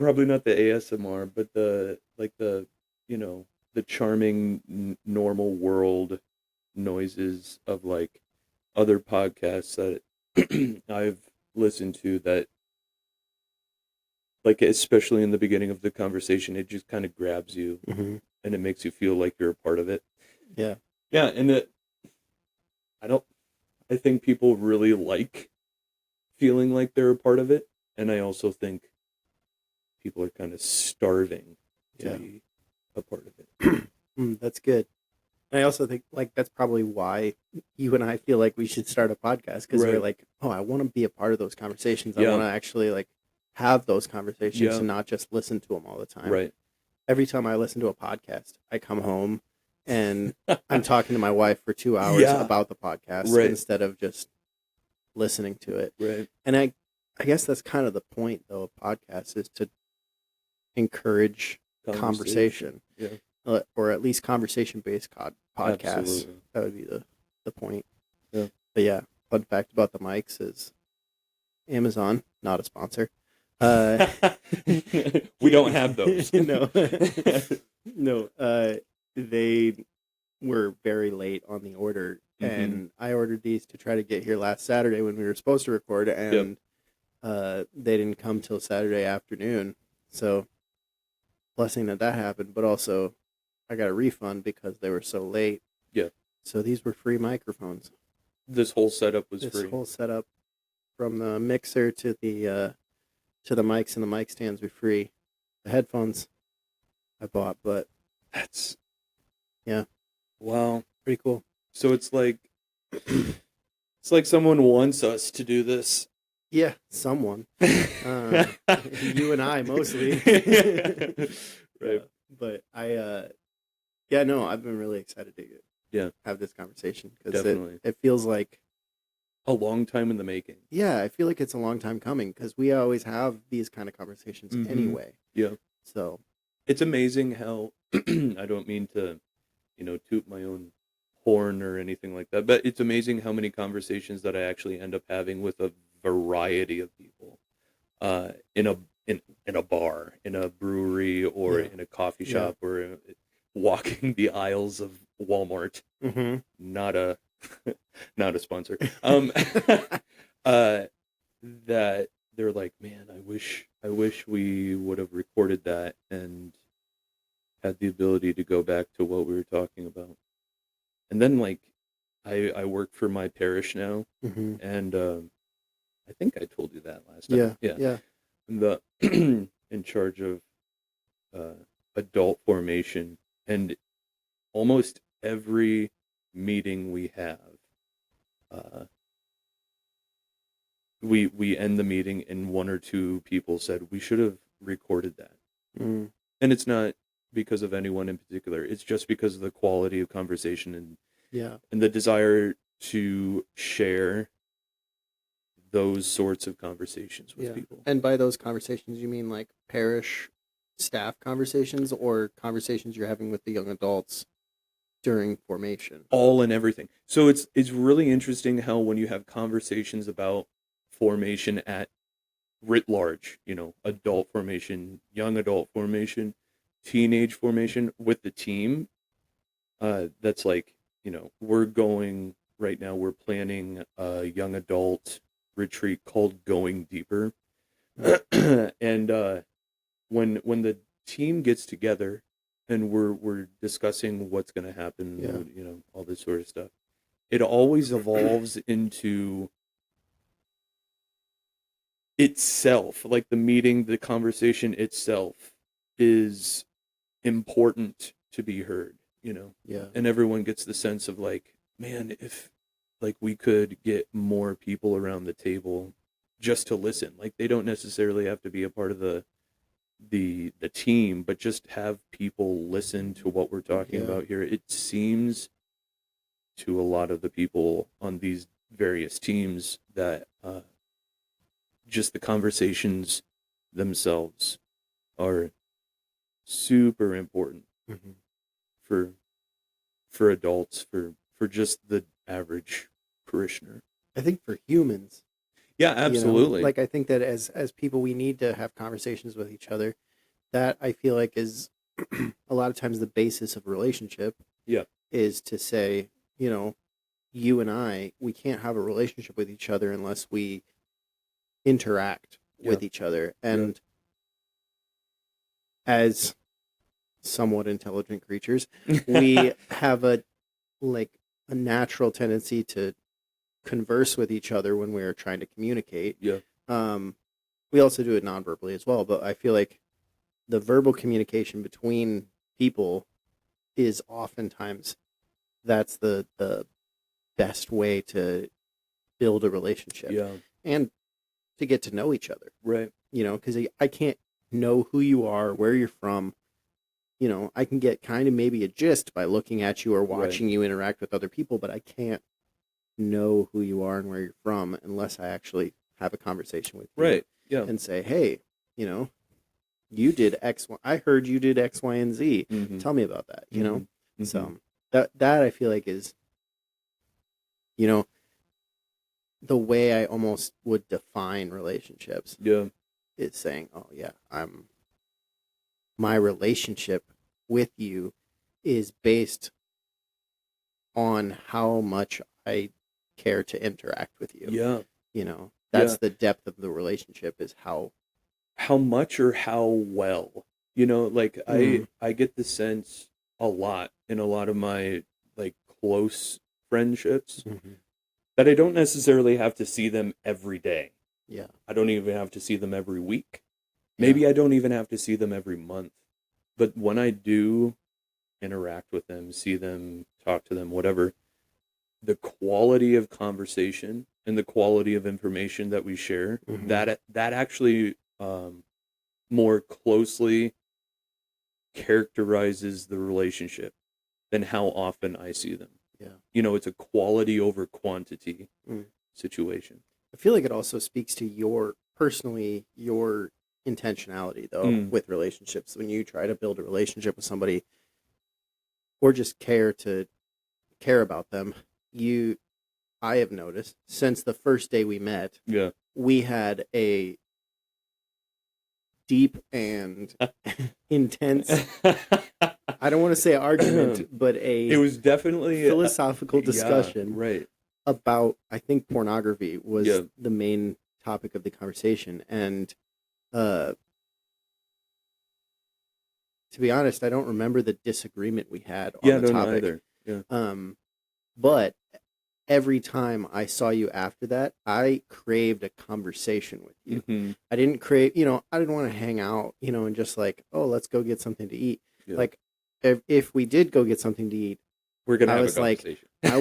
probably not the ASMR, but the you know, the charming normal world noises of like other podcasts that I've listened to that, like, especially in the beginning of the conversation, it just kind of grabs you Mm-hmm. and it makes you feel like you're a part of it. Yeah. Yeah, and I don't I think people really like feeling like they're a part of it, and I also think people are kind of starving to Yeah. be a part of it. That's good. And I also think like that's probably why you and I feel like we should start a podcast, because we're Right. like, oh, I want to be a part of those conversations. I Yeah. want to actually like have those conversations Yeah. and not just listen to them all the time. Right. Every time I listen to a podcast, I come home and I'm talking to my wife for 2 hours Yeah. about the podcast Right. instead of just listening to it. Right. And I guess that's kind of the point though of podcasts, is to encourage conversation. Yeah. Or at least conversation-based podcasts. Absolutely. That would be the point. Yeah. But yeah, fun fact about the mics is Amazon, not a sponsor. We don't have those. No. No. They were very late on the order, and I ordered these to try to get here last Saturday when we were supposed to record, and they didn't come till Saturday afternoon. So, blessing that happened, but also I got a refund because they were so late. Yeah. So these were free microphones. This whole setup was free. This whole setup, from the mixer to the mics and the mic stands, were free. The headphones I bought, but that's yeah. Wow. Pretty cool. So it's like someone wants us to do this. Yeah, someone. You and I mostly. Right. But I've been really excited to have this conversation, because it feels like a long time in the making. Yeah, I feel like it's a long time coming, because we always have these kind of conversations anyway. Yeah. So it's amazing how I don't mean to, toot my own horn or anything like that, but it's amazing how many conversations that I actually end up having with a variety of people, in a bar, in a brewery, or in a coffee shop, or walking the aisles of Walmart. Mm-hmm. Not a sponsor. That they're like, man, I wish we would have recorded that and had the ability to go back to what we were talking about. And then, like, I work for my parish now, and I think I told you that last time. Yeah. I'm in charge of adult formation, and almost every meeting we have, we end the meeting and one or two people said we should have recorded that. And it's not because of anyone in particular. It's just because of the quality of conversation and the desire to share those sorts of conversations with people. And by those conversations, you mean like parish staff conversations, or conversations you're having with the young adults during formation? All and everything. So it's really interesting how when you have conversations about formation at writ large, adult formation, young adult formation, teenage formation with the team, that's like, we're going right now, we're planning a young adult retreat called Going Deeper. And when the team gets together and we're discussing what's going to happen, all this sort of stuff, it always evolves into itself. Like the meeting, the conversation itself is important to be heard, and everyone gets the sense of like, man, if like we could get more people around the table just to listen, like they don't necessarily have to be a part of the team, but just have people listen to what we're talking about here. It seems to a lot of the people on these various teams that just the conversations themselves are super important for adults, for just the average parishioner. I think for humans, Yeah, absolutely. Like, I think that as people, we need to have conversations with each other. That, I feel like, is a lot of times the basis of a relationship. Yeah. Is to say, you and I, we can't have a relationship with each other unless we interact with each other. And as somewhat intelligent creatures, we have a natural tendency to converse with each other when we're trying to communicate. Yeah. We also do it non-verbally as well, but I feel like the verbal communication between people is oftentimes that's the best way to build a relationship. Yeah. And to get to know each other. Right. Because I can't know who you are, where you're from. I can get kind of maybe a gist by looking at you or watching you interact with other people, but I can't know who you are and where you're from unless I actually have a conversation with you. Right. Yeah. And say, hey, you did X, Y. I heard you did X, Y, and Z. Mm-hmm. Tell me about that, Mm-hmm. So that I feel like is, the way I almost would define relationships. Yeah. Is saying, oh yeah, my relationship with you is based on how much I care to interact with you. Yeah. That's the depth of the relationship, is how much or how well. I get the sense a lot in a lot of my close friendships that I don't necessarily have to see them every day. Yeah. I don't even have to see them every week. Maybe I don't even have to see them every month. But when I do interact with them, see them, talk to them, whatever, the quality of conversation and the quality of information that we share, that actually more closely characterizes the relationship than how often I see them. Yeah. It's a quality over quantity situation. I feel like it also speaks to your intentionality, though, with relationships. When you try to build a relationship with somebody or just care about them, I have noticed since the first day we met, we had a deep and intense, I don't want to say argument, but it was definitely philosophical discussion right. about, I think pornography was the main topic of the conversation. And to be honest, I don't remember the disagreement we had on the topic. Either. Yeah. But every time I saw you after that, I craved a conversation with you. Mm-hmm. I didn't crave, I didn't want to hang out, and just oh, let's go get something to eat. Yeah. If we did go get something to eat, we're gonna have a conversation. I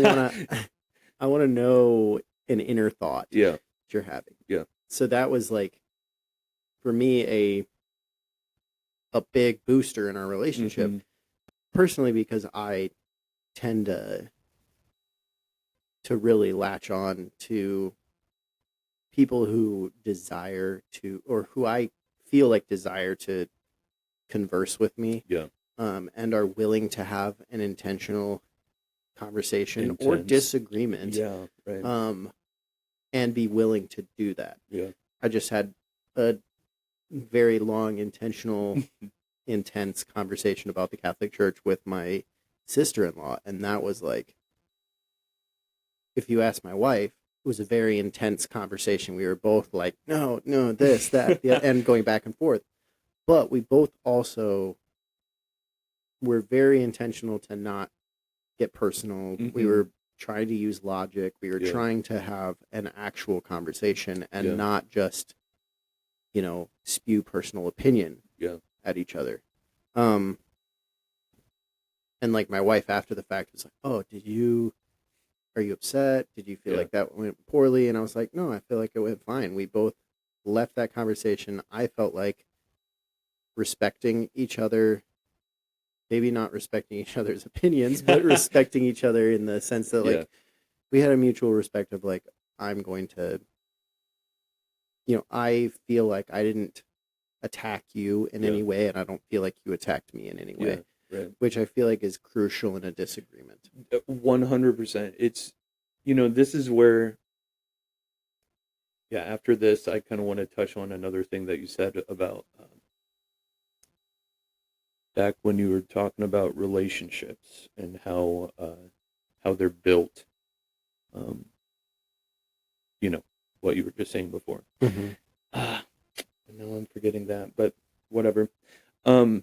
want to know an inner thought that you're having. Yeah. So that was for me a big booster in our relationship, personally, because I tend to really latch on to people who desire to, or who I feel like desire to converse with me. Yeah. And are willing to have an intentional conversation or disagreement. Yeah. Right. And be willing to do that. Yeah. I just had a very long, intentional, intense conversation about the Catholic Church with my sister-in-law, and that was if you ask my wife, it was a very intense conversation. We were both no, this, that, and going back and forth. But we both also were very intentional to not get personal. We were trying to use logic. We were trying to have an actual conversation and not just, spew personal opinion at each other. And my wife after the fact was oh, are you upset? Did you feel like that went poorly? And I was no, I feel like it went fine. We both left that conversation. I felt like respecting each other, maybe not respecting each other's opinions, but respecting each other in the sense that we had a mutual respect of I'm going to, I feel like I didn't attack you in any way, and I don't feel like you attacked me in any way. Right. Which I feel like is crucial in a disagreement. 100%. It's, this is where after this, I kind of want to touch on another thing that you said about back when you were talking about relationships and how they're built. You know, what you were just saying before. Mm-hmm. I know I'm forgetting that, but whatever. Yeah,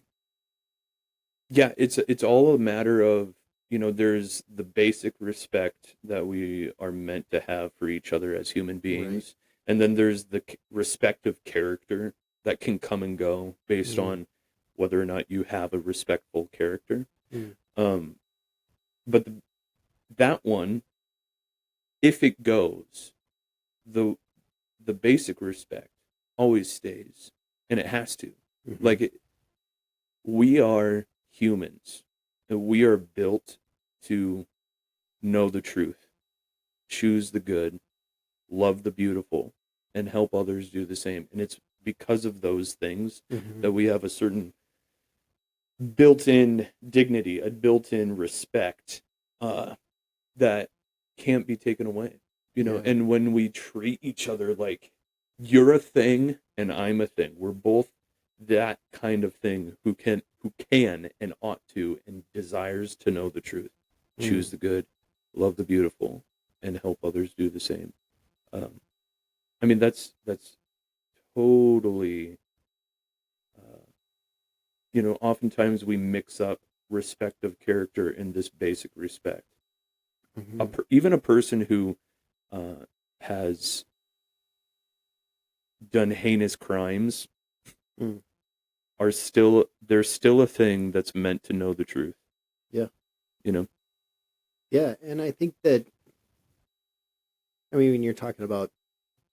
it's all a matter of, there's the basic respect that we are meant to have for each other as human beings. Right. And then there's the respect of character that can come and go based on whether or not you have a respectful character. But that one, if it goes, the basic respect always stays, and it has to. Like, we are humans, and we are built to know the truth, choose the good, love the beautiful, and help others do the same. And it's because of those things that we have a certain built-in dignity, a built-in respect that can't be taken away. And when we treat each other like you're a thing and I'm a thing, we're both that kind of thing who can and ought to and desires to know the truth, choose the good, love the beautiful, and help others do the same. I mean, that's totally, oftentimes we mix up respect of character in this basic respect. Even a person who has done heinous crimes there's still a thing that's meant to know the truth. Yeah. Yeah, and I think that, I mean, when you're talking about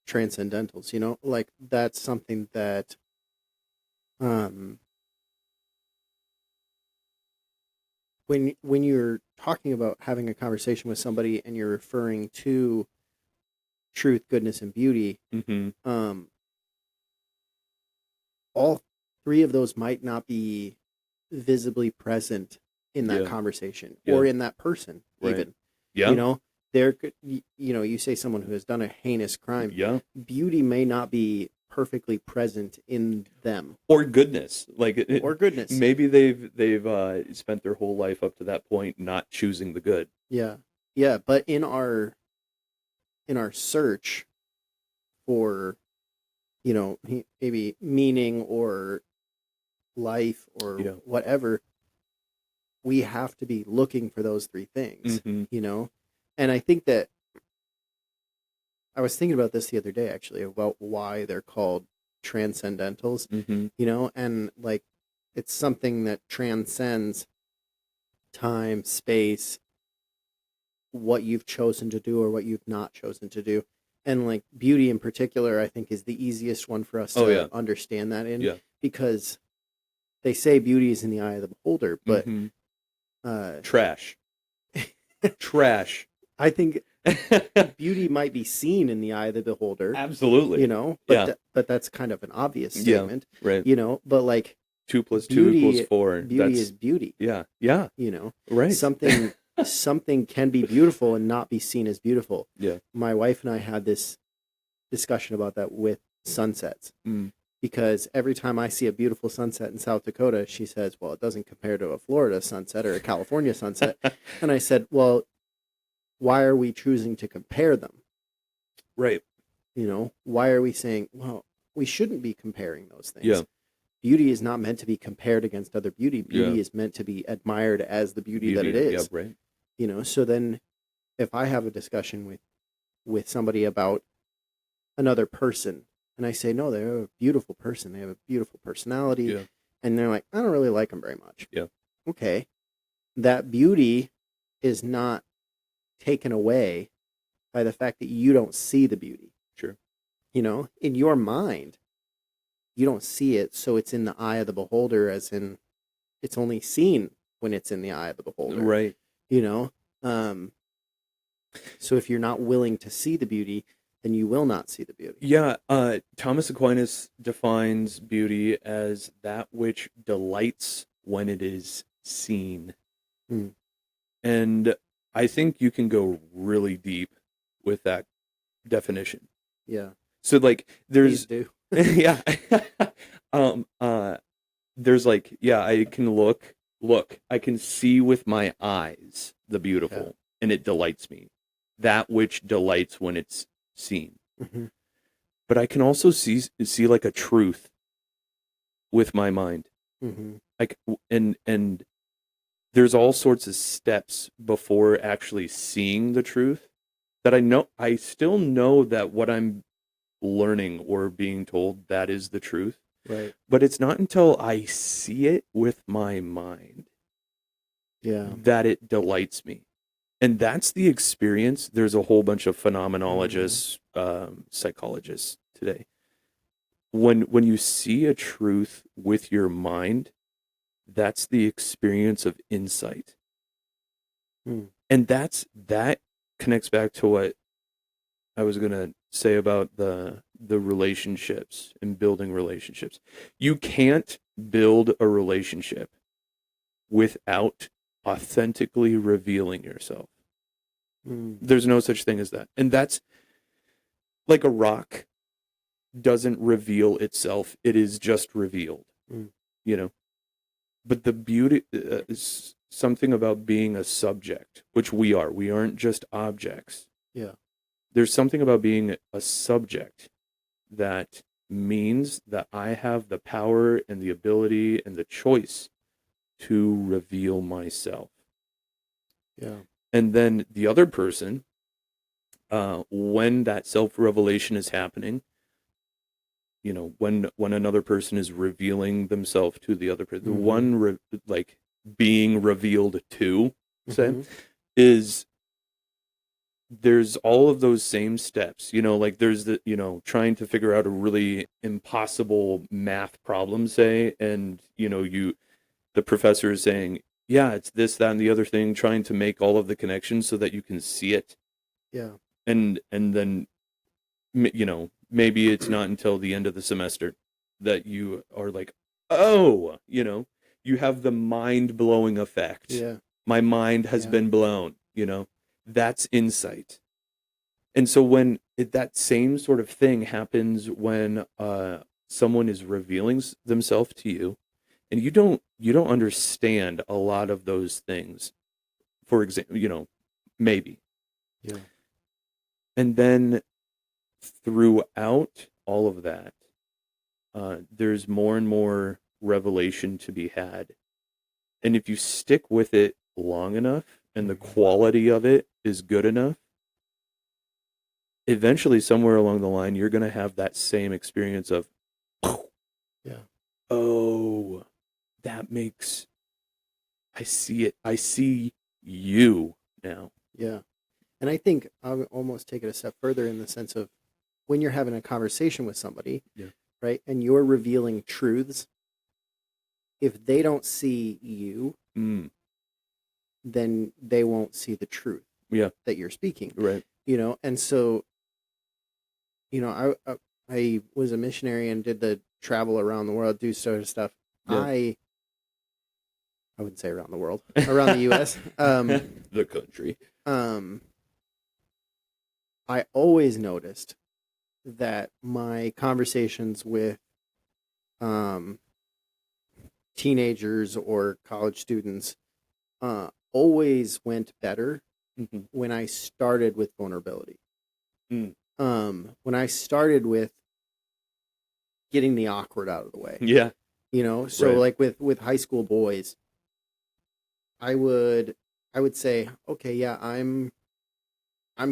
Transcendentals, like, that's something that when you're talking about having a conversation with somebody and you're referring to truth, goodness, and beauty, all three of those might not be visibly present in that conversation or in that person, even. Yeah. There could, you say someone who has done a heinous crime. Yeah. Beauty may not be perfectly present in them, or goodness, or goodness. Maybe they've spent their whole life up to that point not choosing the good. Yeah. But in our search for, maybe meaning or life or whatever, we have to be looking for those three things. And I think that I was thinking about this the other day, actually, about why they're called Transcendentals, and like, it's something that transcends time, space, what you've chosen to do or what you've not chosen to do. And like, beauty in particular, I think, is the easiest one for us to understand that in, because they say beauty is in the eye of the beholder, but trash. I think beauty might be seen in the eye of the beholder. Absolutely. But that's kind of an obvious statement. Right. But like, 2 + 2 = 4. Beauty is beauty. Yeah. Right. Something can be beautiful and not be seen as beautiful. Yeah. My wife and I had this discussion about that with sunsets. Because every time I see a beautiful sunset in South Dakota, she says, well, it doesn't compare to a Florida sunset or a California sunset. And I said, well, why are we choosing to compare them? Right. Why are we saying, well, we shouldn't be comparing those things? Yeah. Beauty is not meant to be compared against other beauty. Beauty is meant to be admired as the beauty that it is. Yeah, right. So then if I have a discussion with somebody about another person, and I say, no, they're a beautiful person, they have a beautiful personality, and they're like, I don't really like them very much. Yeah. Okay. That beauty is not taken away by the fact that you don't see the beauty. Sure. In your mind, you don't see it, so it's in the eye of the beholder, as in it's only seen when it's in the eye of the beholder. Right. So if you're not willing to see the beauty, then you will not see the beauty. Yeah. Thomas Aquinas defines beauty as that which delights when it is seen. And I think you can go really deep with that definition. Yeah. So like there's Please do. yeah. um there's like, yeah, I can look, I can see with my eyes the beautiful, and it delights me. That which delights when it's seen. Mm-hmm. But I can also see like a truth with my mind. Mm-hmm. Like and there's all sorts of steps before actually seeing the truth that I still know that what I'm learning or being told, that is the truth. Right. But it's not until I see it with my mind that it delights me. And that's the experience. There's a whole bunch of phenomenologists, psychologists today. When you see a truth with your mind, that's the experience of insight. And that connects back to what I was going to say about the relationships and building relationships. You can't build a relationship without authentically revealing yourself. There's no such thing as that. And that's like a rock doesn't reveal itself. It is just revealed, you know? But the beauty is something about being a subject, which we are. We aren't just objects. Yeah. There's something about being a subject that means that I have the power and the ability and the choice to reveal myself. Yeah. And then the other person, when that self-revelation is happening, you know, when another person is revealing themselves to the other person, the one like being revealed to, say, is there's all of those same steps, you know, like there's the, you know, trying to figure out a really impossible math problem, say, and, you know, the professor is saying, yeah, it's this, that, and the other thing, trying to make all of the connections so that you can see it. Yeah. And then, you know, maybe it's not until the end of the semester that you are like, oh, you know, you have the mind-blowing effect. Yeah. My mind has been blown, you know. That's insight. And so when that same sort of thing happens when someone is revealing themselves to you, and you don't understand a lot of those things, for example, you know, maybe. Yeah. And then throughout all of that, there's more and more revelation to be had. And if you stick with it long enough and the quality of it is good enough, eventually somewhere along the line, you're going to have that same experience of, oh, that makes, I see it. I see you now. Yeah. And I think I would almost take it a step further in the sense of when you're having a conversation with somebody, right, and you're revealing truths, if they don't see you, then they won't see the truth that you're speaking. Right. You know, and so, you know, I was a missionary and did the travel around the world, do sort of stuff. Yeah. I wouldn't say around the world, around the U.S. The country. I always noticed that my conversations with teenagers or college students always went better when I started with vulnerability. When I started with getting the awkward out of the way. Yeah. You know, so like with high school boys, I would say, okay, yeah, I'm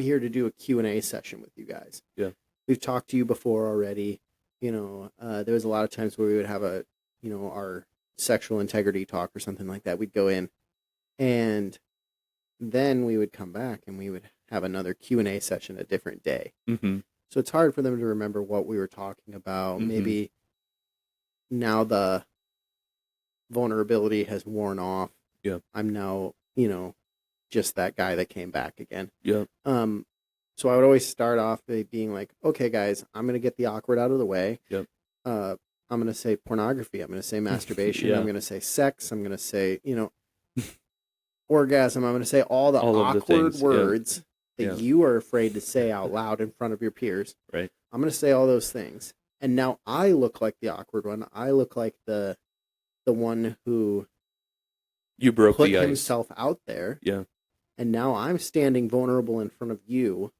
here to do a Q&A session with you guys. Yeah. We've talked to you before already. You know, there was a lot of times where we would have our sexual integrity talk or something like that. We'd go in and then we would come back and we would have another Q&A session a different day. So it's hard for them to remember what we were talking about. Maybe now the vulnerability has worn off. Yeah. I'm now, you know, just that guy that came back again. Yeah. So I would always start off by being like, okay, guys, I'm going to get the awkward out of the way. Yep. I'm going to say pornography. I'm going to say masturbation. I'm going to say sex. I'm going to say, you know, orgasm. I'm going to say all the awkward words that you are afraid to say out loud in front of your peers. Right. I'm going to say all those things. And now I look like the awkward one. I look like the one who you broke put the ice. himself out there. Yeah. And now I'm standing vulnerable in front of you,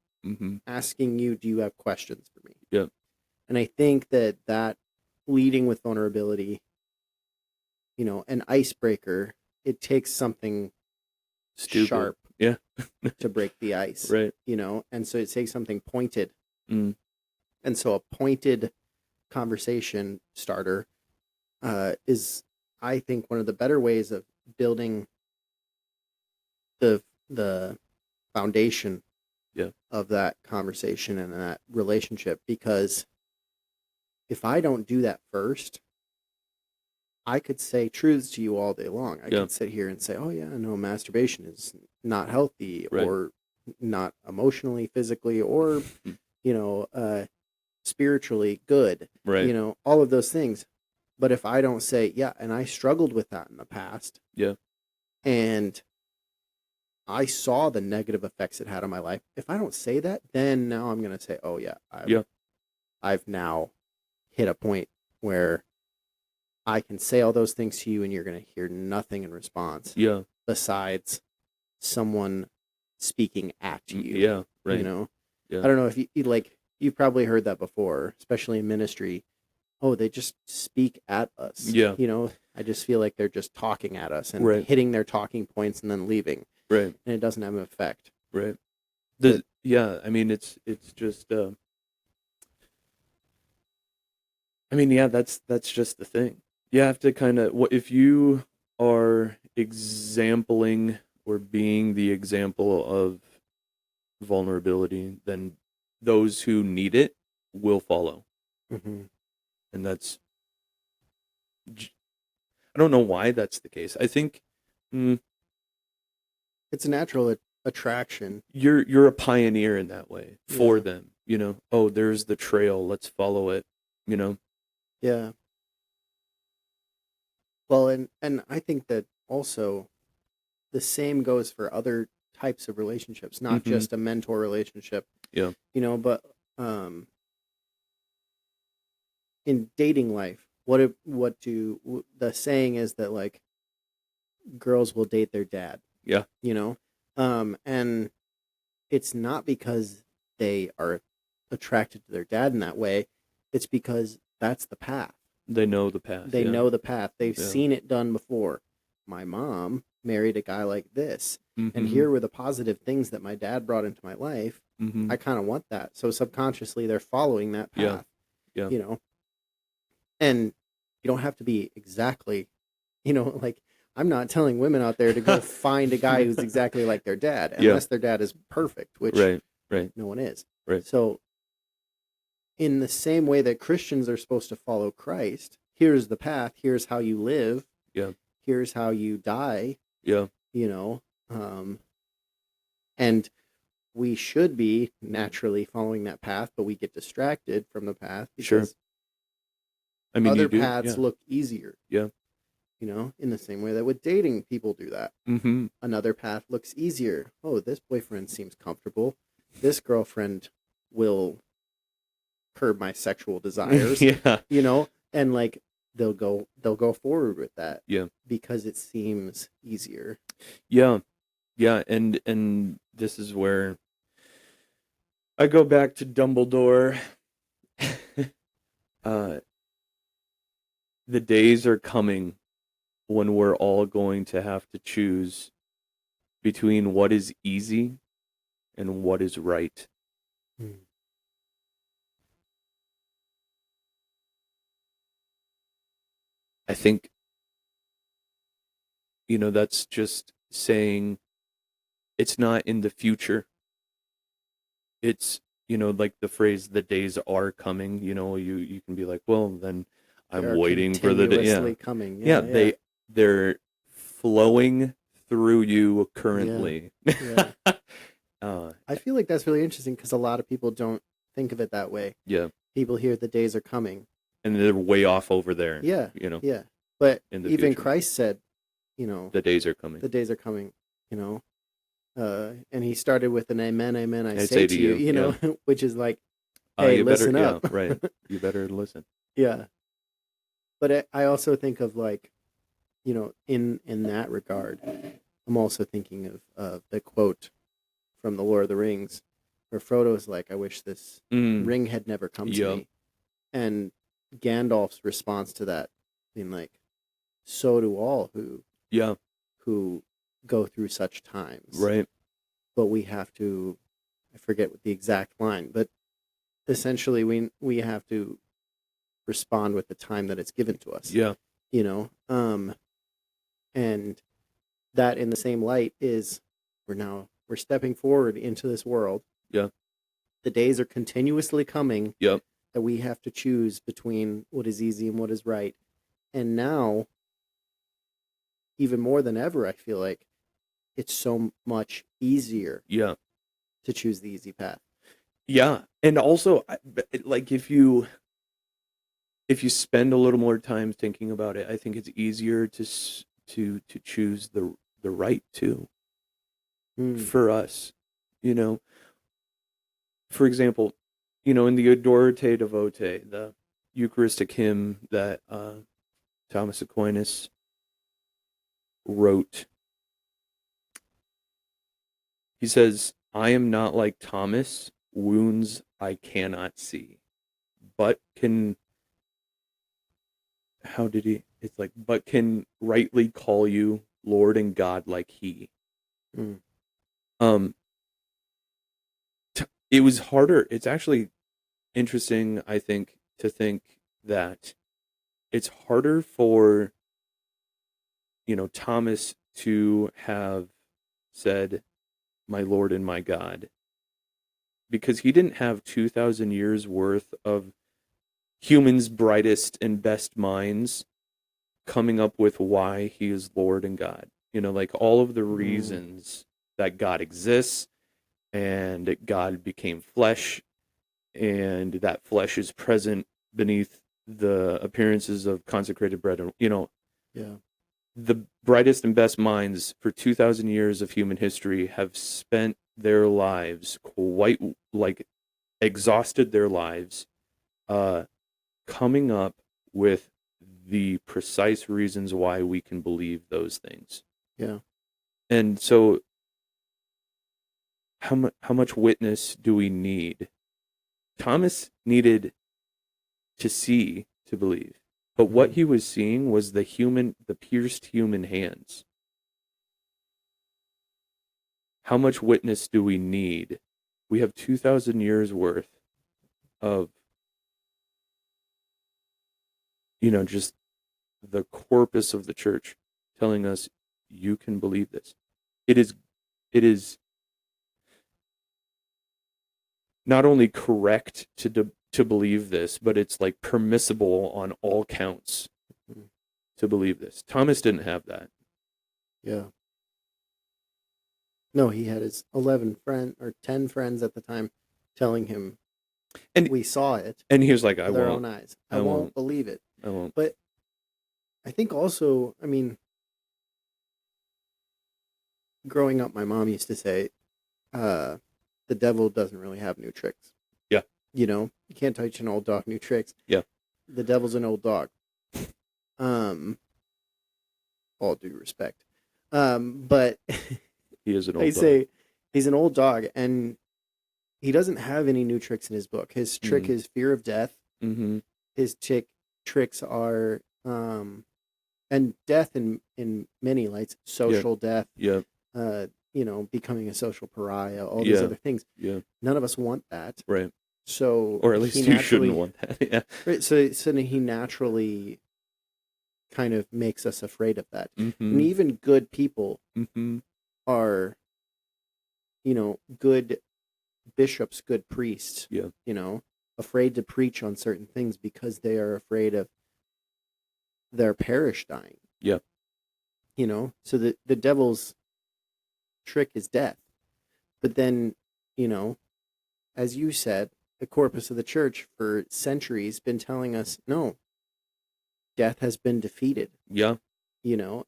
asking you, do you have questions for me? Yeah. And I think that leading with vulnerability, you know, an icebreaker, it takes something Stupid. sharp yeah. to break the ice. Right. You know, and so it takes something pointed. Mm. And so a pointed conversation starter is, I think, one of the better ways of building the foundation of that conversation and that relationship. Because if I don't do that first, I could say truths to you all day long. I could sit here and say, oh yeah, no, masturbation is not healthy, or not emotionally, physically, or you know, spiritually good, you know, all of those things. But if I don't say, yeah, and I struggled with that in the past, and I saw the negative effects it had on my life, if I don't say that, then now I'm going to say, oh yeah, I've now hit a point where I can say all those things to you and you're going to hear nothing in response besides someone speaking at you. You know, I don't know if you like, you've probably heard that before, especially in ministry. Oh, they just speak at us. You know, I just feel like they're just talking at us and hitting their talking points and then leaving. And it doesn't have an effect. I mean, it's just, I mean, that's just the thing. You have to kind of, if you are exempling or being the example of vulnerability, then those who need it will follow. And that's, I don't know why that's the case. I think it's a natural attraction. You're a pioneer in that way for them, you know. Oh, there's the trail, let's follow it, you know. Well, and I think that also the same goes for other types of relationships, not just a mentor relationship. You know, but in dating life, the saying is that, like, girls will date their dad. You know, and it's not because they are attracted to their dad in that way. It's because that's the path. They know the path. They know the path. They've seen it done before. My mom married a guy like this. And here were the positive things that my dad brought into my life. I kind of want that. So subconsciously, they're following that path. You know, and you don't have to be exactly, you know, like, I'm not telling women out there to go find a guy who's exactly like their dad, unless their dad is perfect, which no one is. So in the same way that Christians are supposed to follow Christ, here's the path, here's how you live, here's how you die, you know, and we should be naturally following that path, but we get distracted from the path because I mean, other paths look easier. You know, in the same way that with dating, people do that. Another path looks easier. Oh, this boyfriend seems comfortable. This girlfriend will curb my sexual desires. You know, and like they'll go forward with that. Because it seems easier. And this is where I go back to Dumbledore. The days are coming when we're all going to have to choose between what is easy and what is right. I think, you know, that's just saying it's not in the future. It's, you know, like the phrase, the days are coming, you know, you can be like, well, then I'm waiting for the day. Coming. They're flowing through you currently. I feel like that's really interesting because a lot of people don't think of it that way. People hear the days are coming. And they're way off over there. You know. But even future. Christ said, you know, the days are coming. The days are coming, you know. And he started with an amen, amen, I say to you, you know, which is like, hey, you listen better, up. Yeah, right. You better listen. Yeah. But I also think of like, in that regard, I'm also thinking of the quote from The Lord of the Rings, where Frodo's like, I wish this ring had never come to me. And Gandalf's response to that being like, so do all who go through such times. Right. But we have to, I forget what the exact line, but essentially we have to respond with the time that it's given to us. Yeah. And that in the same light is we're stepping forward into this world. Yeah. The days are continuously coming. Yep. That we have to choose between what is easy and what is right. And now, even more than ever, I feel like it's so much easier to choose the easy path. Yeah. And also, like, if you spend a little more time thinking about it, I think it's easier to choose the right too. For us, for example, in the Adore Te Devote, the Eucharistic hymn that Thomas Aquinas wrote, he says, I am not like Thomas, wounds I cannot see, but can, but can rightly call you Lord and God like he. It was harder. It's actually interesting, I think, to think that it's harder for, Thomas to have said, my Lord and my God, because he didn't have 2,000 years worth of humans' brightest and best minds coming up with why he is Lord and God. Like all of the reasons that God exists and God became flesh and that flesh is present beneath the appearances of consecrated bread. The brightest and best minds for 2,000 years of human history have spent their lives exhausted their lives coming up with the precise reasons why we can believe those things. Yeah. And so how much witness do we need? Thomas needed to see to believe. But what he was seeing was the pierced human hands. How much witness do we need? We have 2,000 years worth of, just the corpus of the church telling us you can believe this. It is not only correct to believe this, but it's like permissible on all counts to believe this. Thomas didn't have that. Yeah. No, he had his 11 friend or 10 friends at the time telling him, and we saw it, and he was like, with our own eyes. I won't believe it. I won't. But I think also, I mean, growing up, my mom used to say, the devil doesn't really have new tricks. Yeah. You can't teach an old dog new tricks. Yeah. The devil's an old dog. All due respect. But he is an old dog. say he's an old dog, and he doesn't have any new tricks in his book. His trick is fear of death. Mm-hmm. His tricks are, and death in many lights, social death. Yeah. Becoming a social pariah, all these other things. Yeah. None of us want that. Right. So, or at least you shouldn't want that. Yeah. Right. So he naturally kind of makes us afraid of that. Mm-hmm. And even good people are, good bishops, good priests, afraid to preach on certain things because they are afraid of their parish dying. Yeah. So the devil's trick is death. But then, as you said, the corpus of the church for centuries been telling us, no, death has been defeated. Yeah.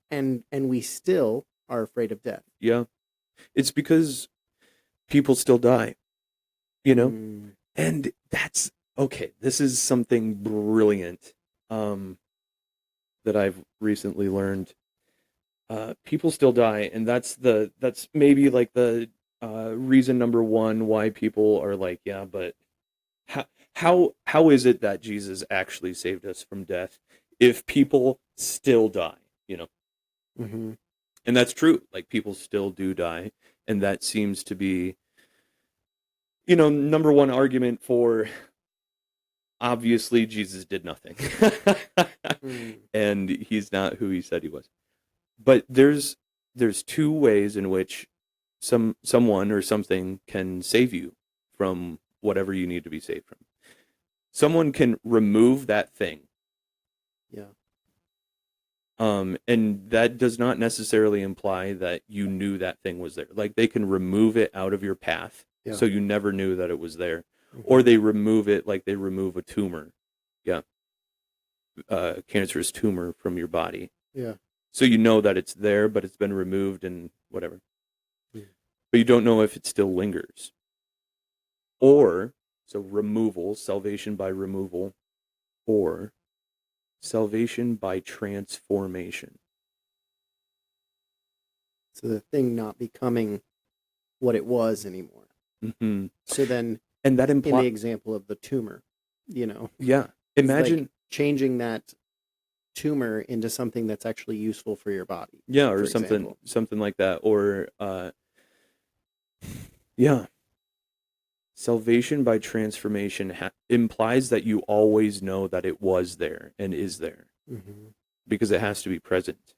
And we still are afraid of death. Yeah. It's because people still die, And that's okay. This is something brilliant that I've recently learned. People still die, and that's maybe like the reason number one why people are like, yeah, but how is it that Jesus actually saved us from death if people still die? You know, Mm-hmm. and that's true. Like people still do die, and that seems to be, you know, number one argument for obviously Jesus did nothing, and he's not who he said he was. But there's two ways in which someone or something can save you from whatever you need to be saved from. Someone can remove that thing. Yeah. And that does not necessarily imply that you knew that thing was there. Like they can remove it out of your path, so you never knew that it was there. Mm-hmm. Or they remove it like they remove a tumor. Yeah. Cancerous tumor from your body. Yeah. So you know that it's there, but it's been removed and whatever. But you don't know if it still lingers. Or, so removal, salvation by removal, or salvation by transformation. So the thing not becoming what it was anymore. Mm-hmm. So then, and that in the example of the tumor, you know. Yeah. Imagine like changing that tumor into something that's actually useful for your body. Yeah, or something like that. Or yeah. Salvation by transformation implies that you always know that it was there and is there. Mm-hmm. Because it has to be present.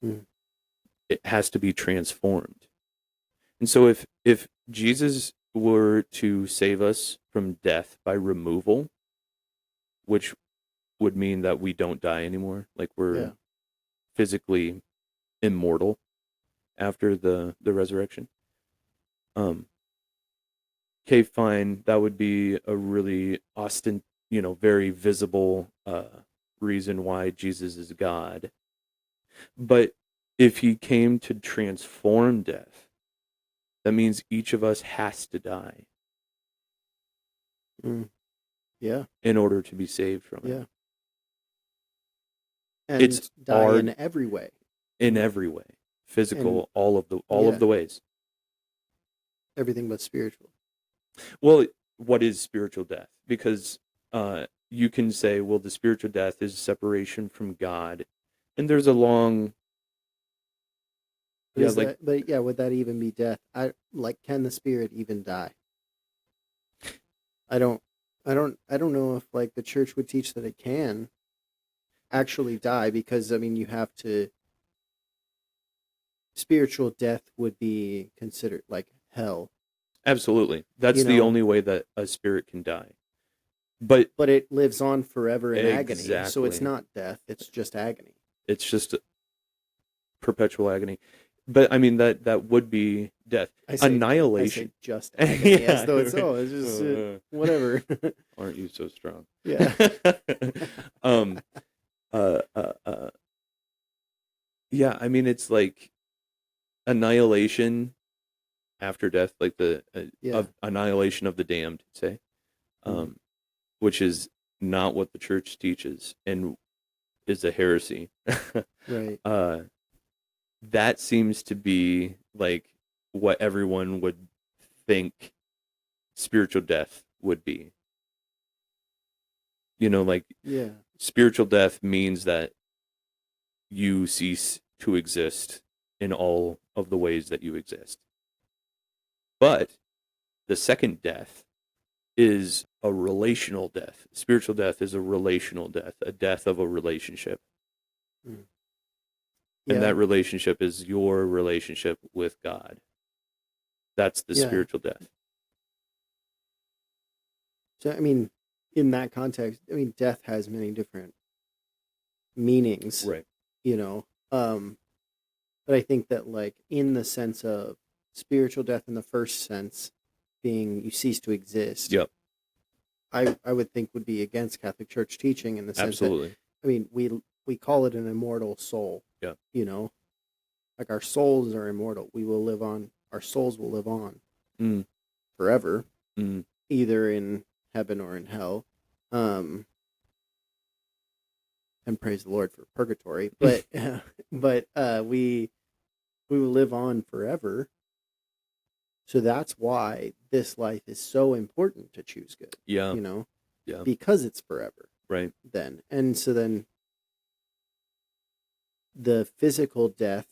Mm. It has to be transformed. And so if Jesus were to save us from death by removal, which would mean that we don't die anymore, like we're physically immortal after the resurrection. Okay, fine. That would be a really very visible reason why Jesus is God. But if he came to transform death, that means each of us has to die. Yeah. In order to be saved from it. Yeah. And it's die in every way. In every way. Physical, and all of the ways. Everything but spiritual. Well, what is spiritual death? Because you can say, well, the spiritual death is separation from God. And there's a long... would that even be death? Can the spirit even die? I don't know if like the church would teach that it can actually die, because I mean you have to. Spiritual death would be considered like hell. Absolutely, that's the only way that a spirit can die. But it lives on forever in agony, so it's not death; it's just agony. It's just perpetual agony. But I mean that would be death. Annihilation. I say just agony, as though it's just whatever. Aren't you so strong? Yeah. Yeah, I mean it's like annihilation after death, like the annihilation of the damned, say, which is not what the church teaches and is a heresy. Right. That seems to be like what everyone would think spiritual death would be. Spiritual death means that you cease to exist in all of the ways that you exist. But the second death is a relational death. Spiritual death is a relational death, a death of a relationship. Mm. And that relationship is your relationship with God. That's the spiritual death. So, I mean, in that context, I mean, death has many different meanings. Right. But I think that, like, in the sense of spiritual death in the first sense, being you cease to exist. Yep. I would think would be against Catholic Church teaching in the sense that, I mean, we call it an immortal soul. Yeah. Like our souls are immortal. We will live on. Our souls will live on forever. either in heaven or in hell. And praise the Lord for purgatory, but we will live on forever. So that's why this life is so important to choose good. Yeah. Because it's forever. Right. Then. And so then the physical death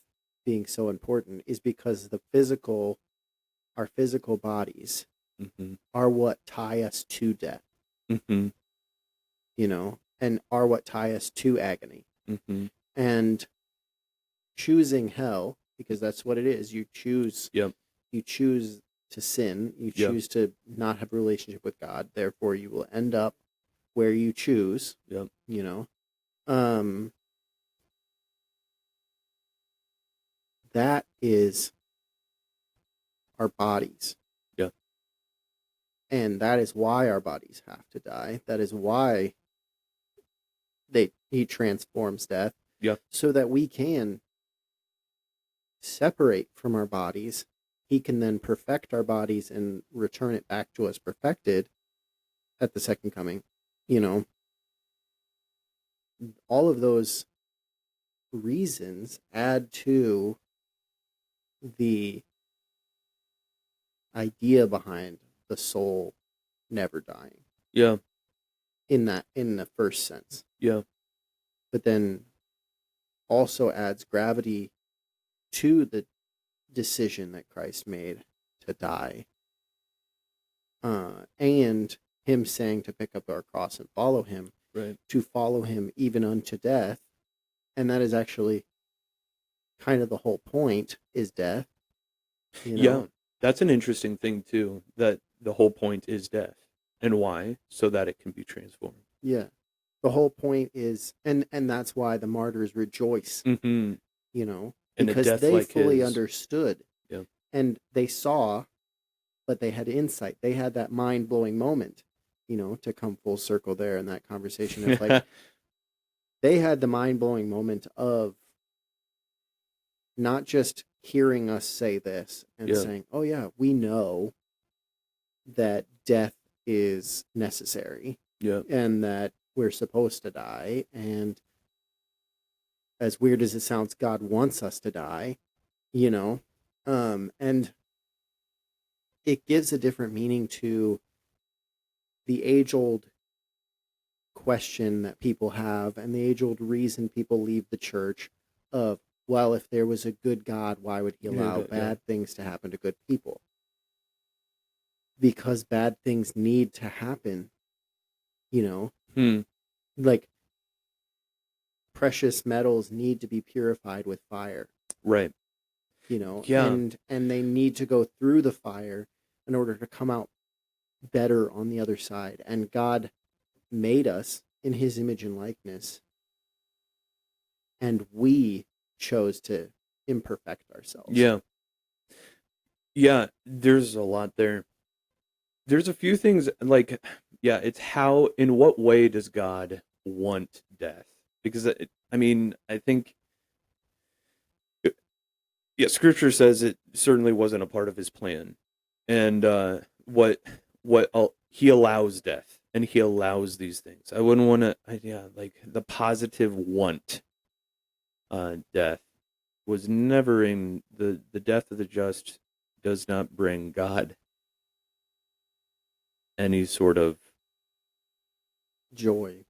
being so important is because our physical bodies are what tie us to death. And are what tie us to agony. And choosing hell, because that's what it is, you choose to sin, you choose to not have a relationship with God, therefore you will end up where you choose. That is our bodies. And that is why our bodies have to die. That is why he transforms death. So that we can separate from our bodies. He can then perfect our bodies and return it back to us perfected at the second coming. All of those reasons add to the idea behind the soul never dying. In the first sense. But then also adds gravity to the decision that Christ made to die. And him saying to pick up our cross and follow him. Right. To follow him even unto death. And that is actually kind of the whole point, is death. Yeah. That's an interesting thing too, that the whole point is death. And why? So that it can be transformed. Yeah. The whole point is, and that's why the martyrs rejoice, because they fully understood. And they saw, but they had insight. They had that mind-blowing moment, to come full circle there in that conversation. It's like, they had the mind-blowing moment of not just hearing us say this and saying, oh yeah, we know that death is necessary. And that we're supposed to die. And as weird as it sounds, God wants us to die, and it gives a different meaning to the age-old question that people have and the age-old reason people leave the church of, well, if there was a good God, why would he allow bad things to happen to good people? Because bad things need to happen, like precious metals need to be purified with fire. Right. And they need to go through the fire in order to come out better on the other side. And God made us in his image and likeness, and we chose to imperfect ourselves. There's a lot there. There's a few things, like, it's how, in what way does God want death? Because I think Scripture says it certainly wasn't a part of his plan, and he allows death, and he allows these things. I wouldn't want to, like the positive want, death was never in the death of the just does not bring God any sort of joy.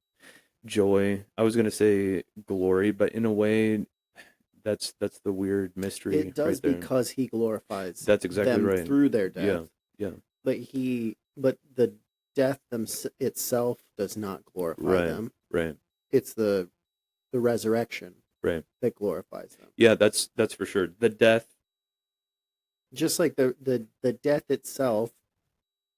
I was going to say glory, but in a way, that's the weird mystery. It does, right, because he glorifies. That's exactly them right. Through their death. Yeah. But the death itself does not glorify them. Right. It's the resurrection. Right. That glorifies them. Yeah, that's for sure. The death, just like the death itself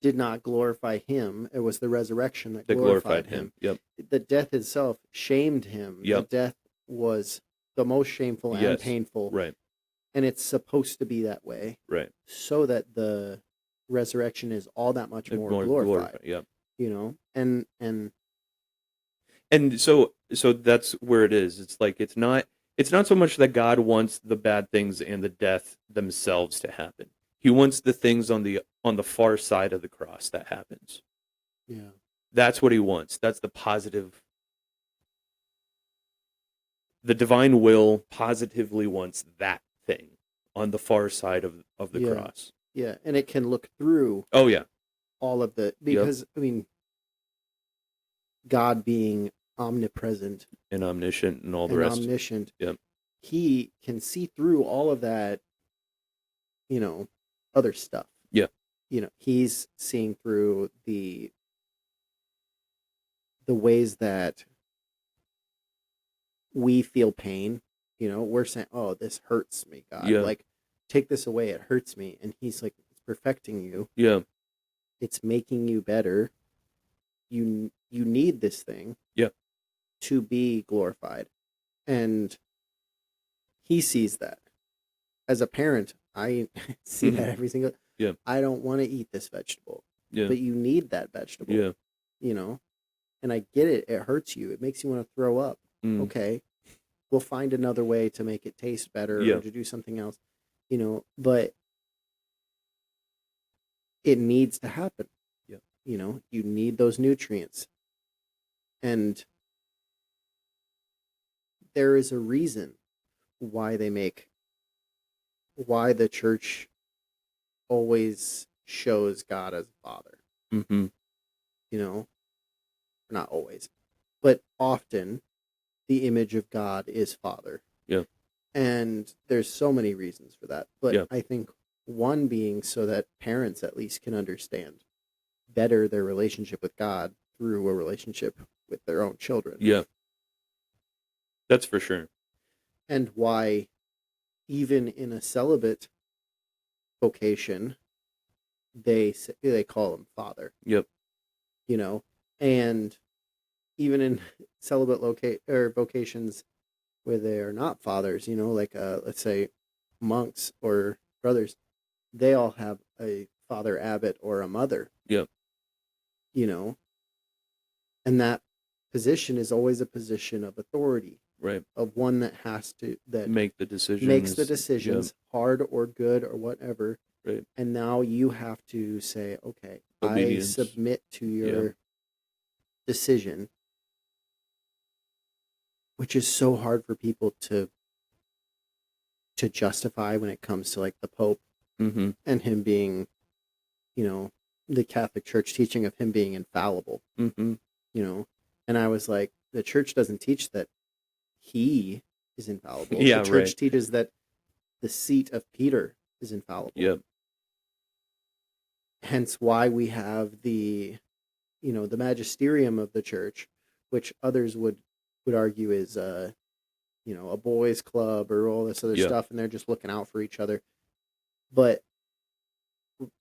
did not glorify him. It was the resurrection that glorified him. Yep. The death itself shamed him. Yep. The death was the most shameful and painful. Right. And it's supposed to be that way. Right. So that the resurrection is all that much more glorified. Yep. And so that's where it is. It's like it's not so much that God wants the bad things and the death themselves to happen. He wants the things on the far side of the cross that happens. Yeah. That's what he wants. That's the positive. The divine will positively wants that thing on the far side of the cross. Yeah, and it can look through. Oh yeah. All of the, because I mean, God being omnipresent and omniscient and all the rest. Omniscient. Yep. He can see through all of that, other stuff. Yeah. He's seeing through the ways that we feel pain. We're saying, "Oh, this hurts me, God. Yeah. Like, take this away. It hurts me." And he's like, "It's perfecting you. Yeah. It's making you better. You need this thing. Yeah. To be glorified." And he sees that. As a parent, I see that every single. Yeah. I don't want to eat this vegetable. Yeah. But you need that vegetable. Yeah. And I get it. It hurts you. It makes you want to throw up. Okay. We'll find another way to make it taste better or to do something else. But it needs to happen. Yeah. You need those nutrients. And there is a reason why the church always shows God as Father. Mm-hmm. Not always, but often the image of God is Father. Yeah. And there's so many reasons for that. But I think one being so that parents at least can understand better their relationship with God through a relationship with their own children. Yeah. That's for sure. And why even in a celibate vocation, they call him Father. Yep. And even in celibate vocations where they are not fathers, like let's say monks or brothers, they all have a father abbot or a mother. Yep. And that position is always a position of authority. Right. Of one that make the decisions. Makes the decisions, hard or good or whatever. Right. And now you have to say, okay, Obedience. I submit to your decision, which is so hard for people to justify when it comes to like the Pope and him being, the Catholic Church teaching of him being infallible. And I was like, the church doesn't teach that he is infallible. Yeah, the church teaches that the seat of Peter is infallible. Yep. Hence why we have the magisterium of the church, which others would argue is a boys' club or all this other stuff, and they're just looking out for each other. But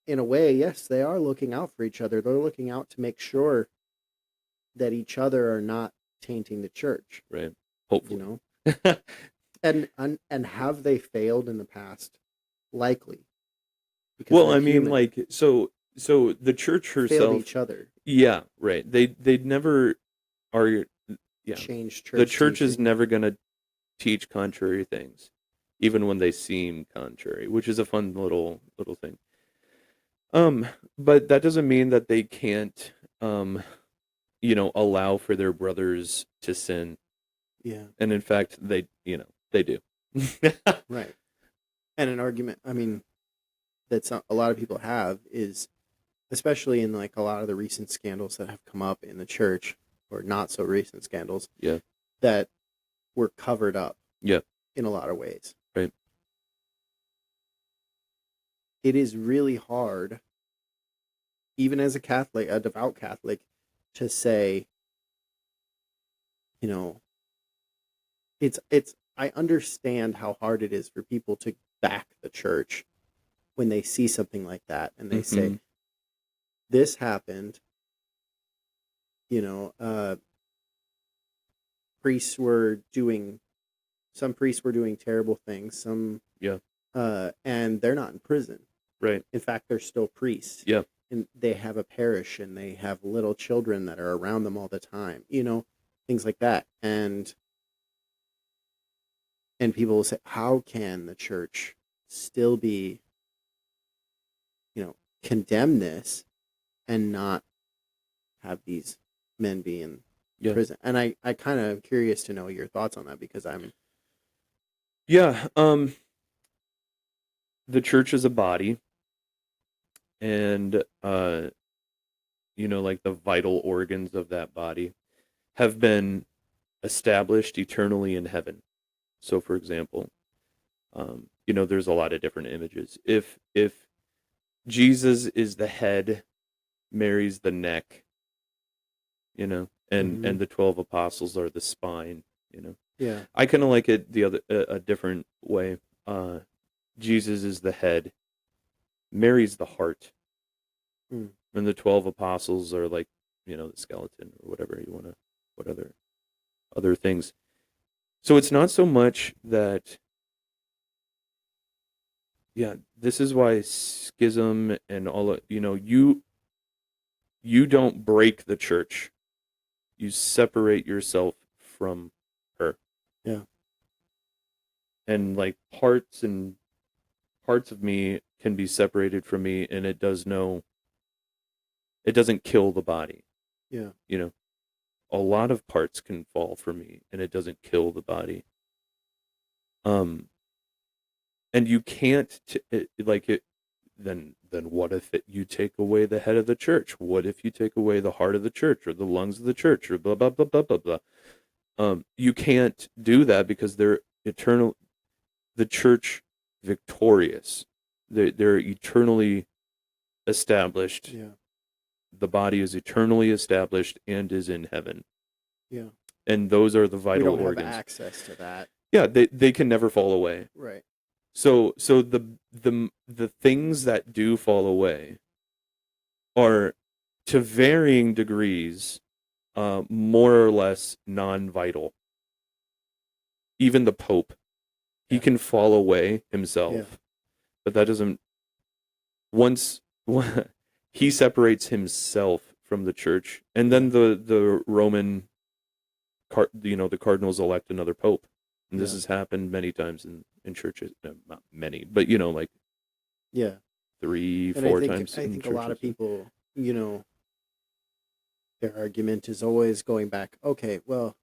in a way, yes, they are looking out for each other. They're looking out to make sure that each other are not tainting the church. Right. Hopefully. And have they failed in the past? Likely. Well, I mean, like, so the church herself failed each other. Yeah, right. They never are. Yeah, change church. The church teaching. is never going to teach contrary things, even when they seem contrary, which is a fun little thing. But that doesn't mean that they can't, allow for their brothers to sin. Yeah. And in fact, they do. Right. And an argument, I mean, that a lot of people have is, especially in like a lot of the recent scandals that have come up in the church, or not so recent scandals, that were covered up in a lot of ways. Right. It is really hard, even as a Catholic, a devout Catholic, to say, I understand how hard it is for people to back the church when they see something like that and they say, this happened, some priests were doing terrible things, and they're not in prison. Right. In fact, they're still priests. Yeah. And they have a parish and they have little children that are around them all the time, things like that. And people will say, how can the church still be condemn this and not have these men be in prison. And I kind of am curious to know your thoughts on that, because I'm... Yeah. The church is a body, and, like the vital organs of that body have been established eternally in heaven. So, for example, there's a lot of different images. If Jesus is the head, Mary's the neck, and the 12 apostles are the spine, Yeah. I kind of like it a different way. Jesus is the head, Mary's the heart, and the 12 apostles are like, the skeleton or whatever you want to, what other things. So it's not so much that, this is why schism and all of, you don't break the church. You separate yourself from her. Yeah. And like parts of me can be separated from me, and it doesn't kill the body. Yeah. A lot of parts can fall for me, and it doesn't kill the body. And you can't then what if you take away the head of the church? What if you take away the heart of the church, or the lungs of the church, or blah blah blah blah blah blah? You can't do that, because they're eternal. The church victorious. They're eternally established. Yeah. The body is eternally established and is in heaven. Yeah. And those are the vital organs. We don't have access to that. Yeah, they can never fall away. Right. So the things that do fall away are, to varying degrees, more or less non-vital. Even the Pope, he can fall away himself, but that doesn't. Once he separates himself from the church, and then the Roman, the cardinals elect another pope, and this has happened many times in churches. No, not many, but 3-4 times. I think a lot of people, their argument is always going back, okay, well,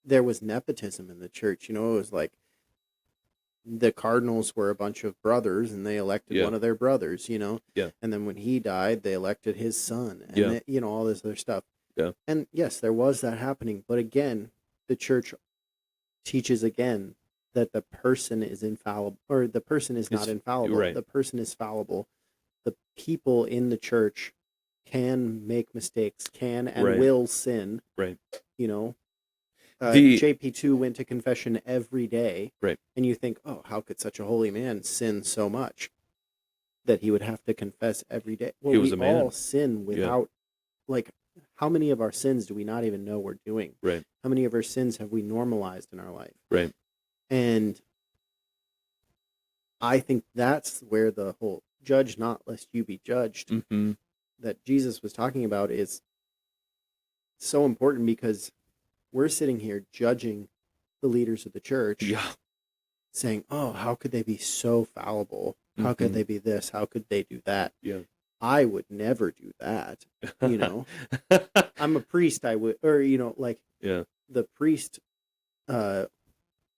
there was nepotism in the church. It was like the cardinals were a bunch of brothers, and they elected one of their brothers, and then when he died, they elected his son, and all this other stuff. And yes, there was that happening, but again, the church teaches again that the person is infallible, or the person is not infallible. Right. The person is fallible. The people in the church can make mistakes, can and will sin. Right. JP2 went to confession every day. Right. And you think, oh, how could such a holy man sin so much that he would have to confess every day? Well, we all sin without, how many of our sins do we not even know we're doing? Right. How many of our sins have we normalized in our life? Right. And I think that's where the whole judge not lest you be judged that Jesus was talking about is so important, because we're sitting here judging the leaders of the church, saying, oh, how could they be so fallible? How could they be this? How could they do that? Yeah. I would never do that. I'm a priest. I would, or, the priest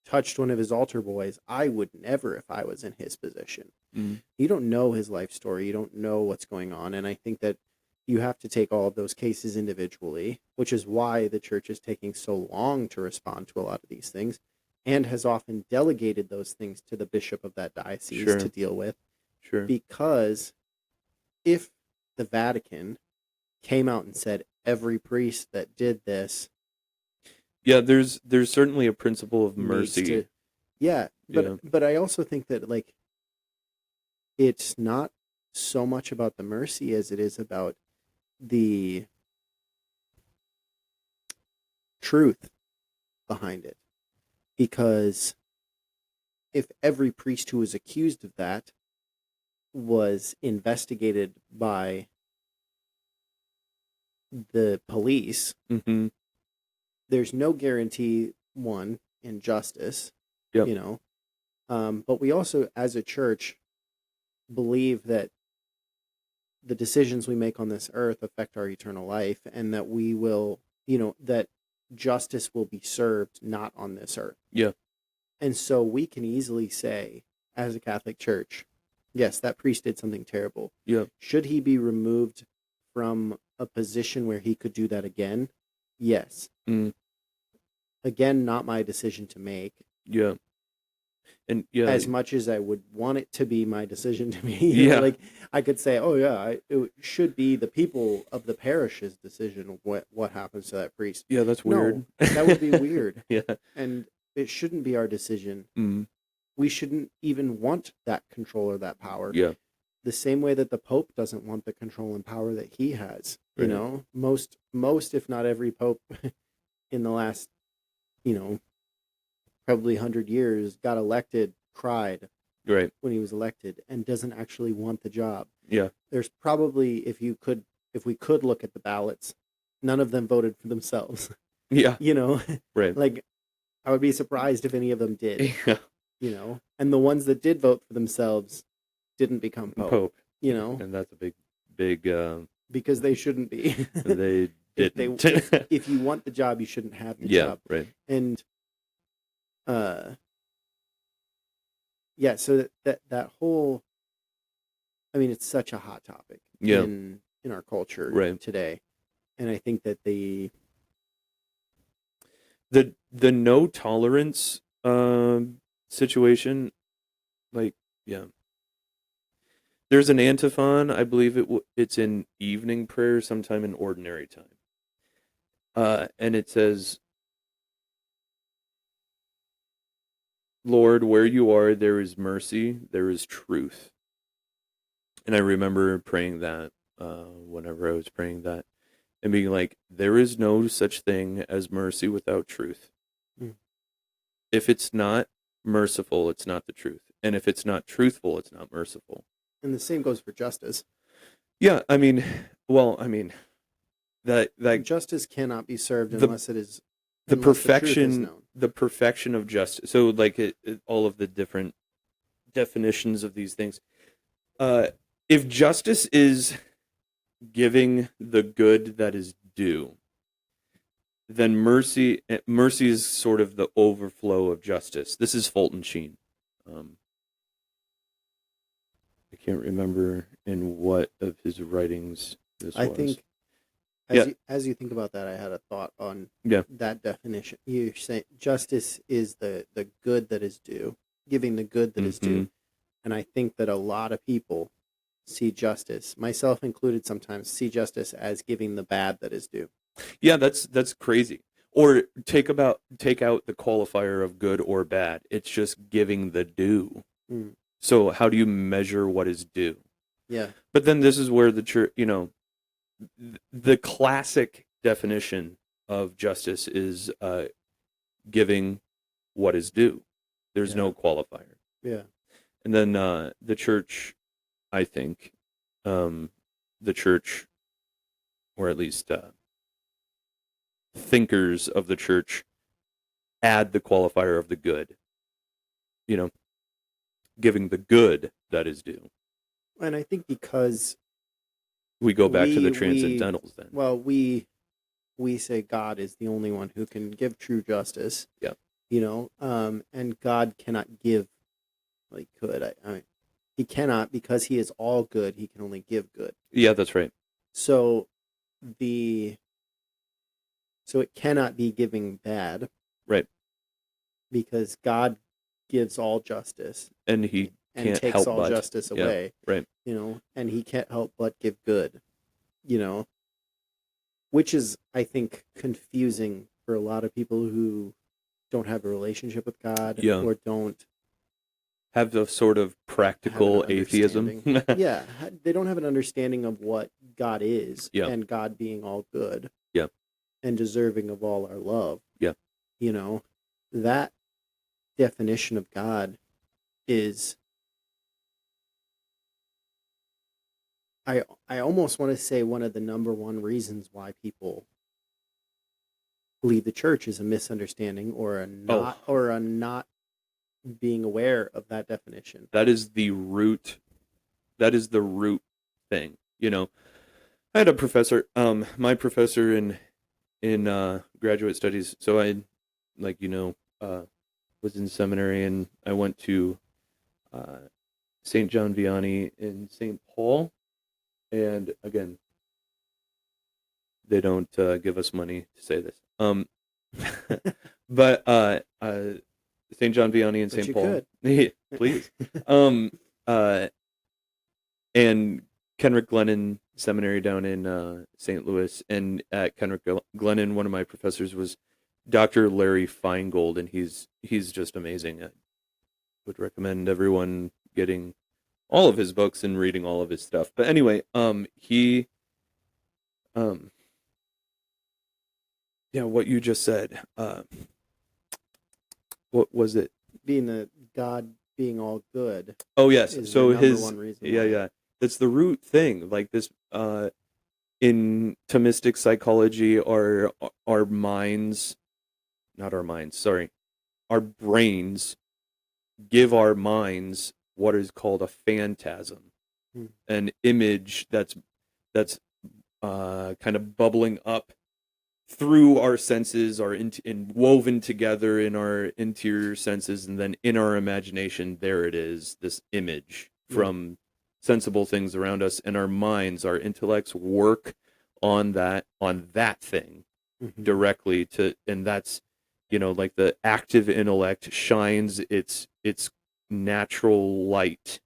touched one of his altar boys. I would never if I was in his position. You don't know his life story. You don't know what's going on. And I think that you have to take all of those cases individually, which is why the church is taking so long to respond to a lot of these things, and has often delegated those things to the bishop of that diocese to deal with. Sure. Because if the Vatican came out and said every priest that did this, there's certainly a principle of mercy. But I also think that it's not so much about the mercy as it is about the truth behind it. Because if every priest who was accused of that was investigated by the police, there's no guarantee, one, in justice, but we also, as a church, believe that the decisions we make on this earth affect our eternal life, and that we will, that justice will be served not on this earth. Yeah. And so we can easily say, as a Catholic Church, yes, that priest did something terrible. Yeah. Should he be removed from a position where he could do that again? Yes. Again, not my decision to make. Yeah. And yeah, as much as I would want it to be my decision to make. Like I could say, oh yeah, it should be the people of the parish's decision what happens to that priest. Yeah, that's weird. No, that would be weird. Yeah. And it shouldn't be our decision. We shouldn't even want that control or that power. Yeah. The same way that the Pope doesn't want the control and power that he has. Right. Most if not every Pope in the last, probably 100 years got elected, cried right when he was elected, and doesn't actually want the job. Yeah. There's probably, if we could look at the ballots, none of them voted for themselves. Yeah. Right. Like, I would be surprised if any of them did. Yeah. And the ones that did vote for themselves didn't become Pope. And that's a big because they shouldn't be. They didn't. If you want the job, you shouldn't have the job. Right. And so that whole, I mean, it's such a hot topic in our culture today. And I think that the no tolerance situation, there's an antiphon, I believe it's in evening prayer sometime in ordinary time, and it says, Lord, where you are, there is mercy, there is truth. And I remember praying that whenever I was praying that, and being like, there is no such thing as mercy without truth. If it's not merciful, it's not the truth. And if it's not truthful, it's not merciful. And the same goes for justice. Yeah, that justice cannot be served unless it is the perfection of justice. So all of the different definitions of these things. If justice is giving the good that is due, then mercy is sort of the overflow of justice. This is Fulton Sheen. I can't remember in what of his writings this was. I think as you think about that, I had a thought on that definition. You say justice is the good that is due, giving the good that is due. And I think that a lot of people see justice, myself included, sometimes see justice as giving the bad that is due. Yeah, that's crazy. Or take out the qualifier of good or bad. It's just giving the due. So how do you measure what is due? Yeah. But then this is where the church, the classic definition of justice is giving what is due. There's no qualifier. Yeah. And then the church, I think, the church, or at least thinkers of the church, add the qualifier of the good. Giving the good that is due. And I think because we go back to the Transcendentals then. Well, we say God is the only one who can give true justice. Yeah. And God cannot give good. I mean, he cannot, because he is all good. He can only give good. Yeah, that's right. So it cannot be giving bad. Right. Because God gives all justice. And he can't takes help all but justice away. Right. And he can't help but give good. Which is, I think, confusing for a lot of people who don't have a relationship with God or don't have the sort of practical atheism. Yeah, they don't have an understanding of what God is and God being all good. Yeah. And deserving of all our love. Yeah. That definition of God is, I almost want to say, one of the number one reasons why people leave the church is a misunderstanding or a not being aware of that definition. That is the root thing. You know, I had a professor, my professor in graduate studies. So I, like, was in seminary, and I went to St. John Vianney in St. Paul. And again, they don't give us money to say this. But St. John Vianney in St. Paul. Please. And Kenrick Glennon Seminary down in St. Louis. And at Kenrick Glennon, one of my professors was Dr. Larry Feingold, and he's just amazing. I would recommend everyone getting all of his books and reading all of his stuff. But anyway, he what you just said. What was it? God being all good. Oh yes. So the number one reason why. That's the root thing. Like this, in Thomistic psychology, our minds, not our minds, sorry, our brains give our minds what is called a phantasm, an image that's kind of bubbling up through our senses, and woven together in our interior senses, and then in our imagination, there it is, this image from sensible things around us, and our minds, our intellects work on that thing directly and that's, like the active intellect shines its natural light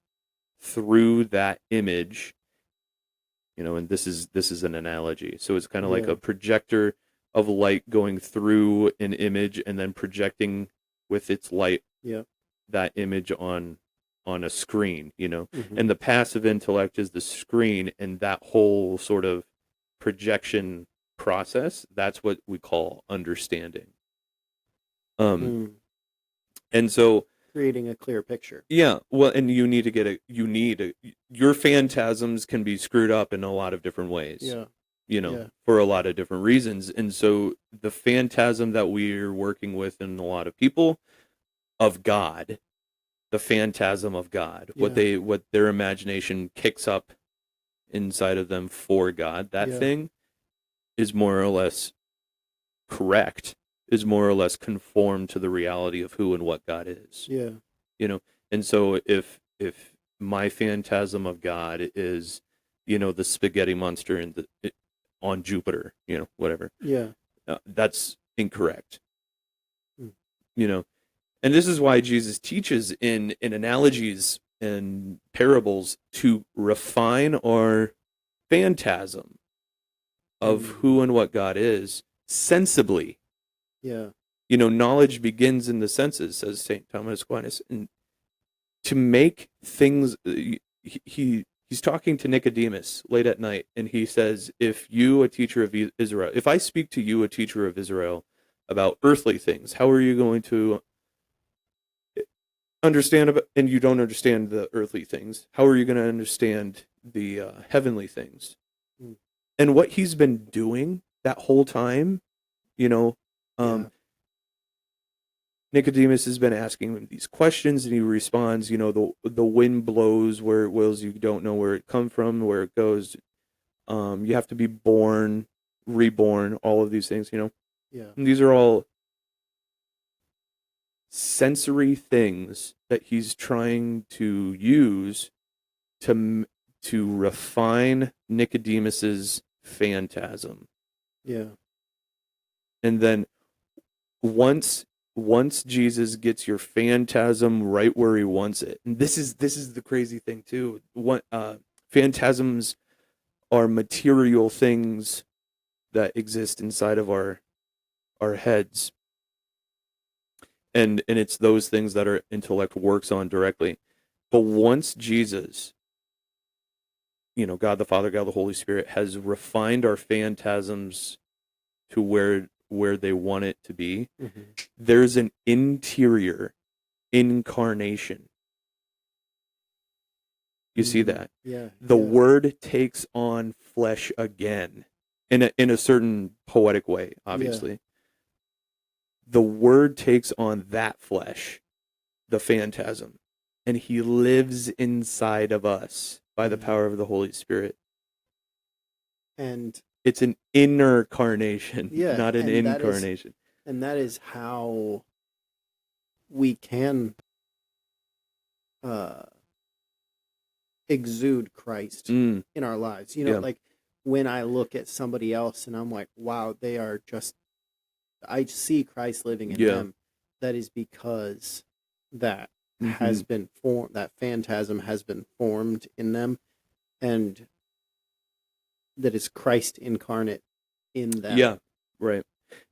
through that image, and this is an analogy. So it's kind of like a projector of light going through an image and then projecting with its light that image on a screen, and the passive intellect is the screen, and that whole sort of projection process, that's what we call understanding. And so creating a clear picture. Yeah, well, and your phantasms can be screwed up in a lot of different ways. For a lot of different reasons. And so the phantasm that we're working with in a lot of people of God, the phantasm of God, what their imagination kicks up inside of them for God, that thing is more or less correct, is more or less conformed to the reality of who and what God is. And so if my phantasm of God is, the spaghetti monster on Jupiter, whatever. That's incorrect. And this is why Jesus teaches in analogies and parables to refine our phantasm of who and what God is sensibly. Knowledge begins in the senses, says St. Thomas Aquinas. And to make things, he's talking to Nicodemus late at night, and he says, if you, a teacher of Israel, if I speak to you, a teacher of Israel, about earthly things, how are you going to understand and you don't understand the earthly things? How are you going to understand the heavenly things? And what he's been doing that whole time, Nicodemus has been asking him these questions, and he responds, the wind blows where it wills, you don't know where it comes from, where it goes. You have to be born, reborn, all of these things, And these are all sensory things that he's trying to use to refine Nicodemus's phantasm. And then once Jesus gets your phantasm right where he wants it, and this is the crazy thing too. Phantasms are material things that exist inside of our heads, and it's those things that our intellect works on directly. But once Jesus, God the Father, God the Holy Spirit, has refined our phantasms to where they want it to be, there's an interior incarnation. You see that? The Word takes on flesh again, in a certain poetic way, obviously. The Word takes on that flesh, the phantasm, and he lives inside of us by the power of the Holy Spirit. And it's an inner carnation, yeah, not an incarnation. That is how we can exude Christ in our lives. You know, like when I look at somebody else and I'm like, wow, they are just, I see Christ living in them. That is because that has been formed, that phantasm has been formed in them, and that is Christ incarnate in them. Yeah, right.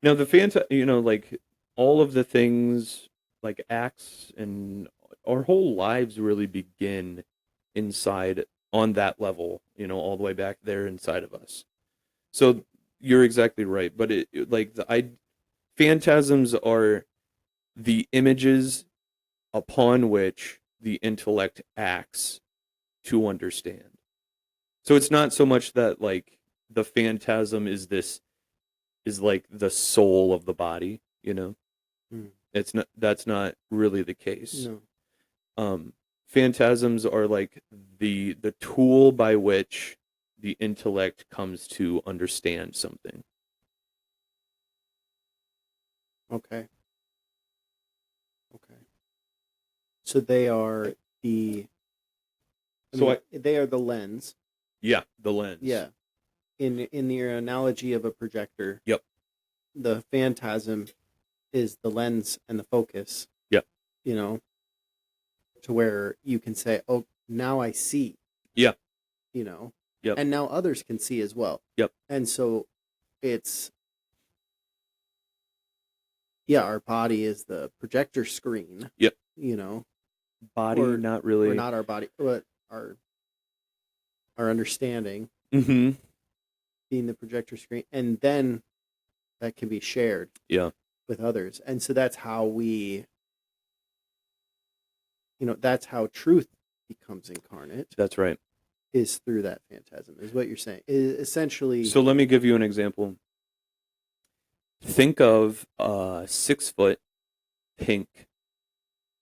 Now like all of the things, like acts and our whole lives really begin inside on that level, all the way back there inside of us. So you're exactly right. But phantasms are the images upon which the intellect acts to understand. So it's not so much that like the phantasm is like the soul of the body, That's not really the case. No. Phantasms are like the tool by which the intellect comes to understand something. Okay. So they are they are the lens. Yeah, the lens. Yeah. In your analogy of a projector. Yep. The phantasm is the lens and the focus. Yep. To where you can say, "Oh, now I see." Yeah. Yep. And now others can see as well. Yep. And so it's our body is the projector screen. Yep. Body, not really, or not our body, but our understanding being the projector screen, and then that can be shared with others. And so that's how we, that's how truth becomes incarnate. That's right. Is through that phantasm, is what you're saying. Essentially. So let me give you an example. Think of a 6-foot, pink,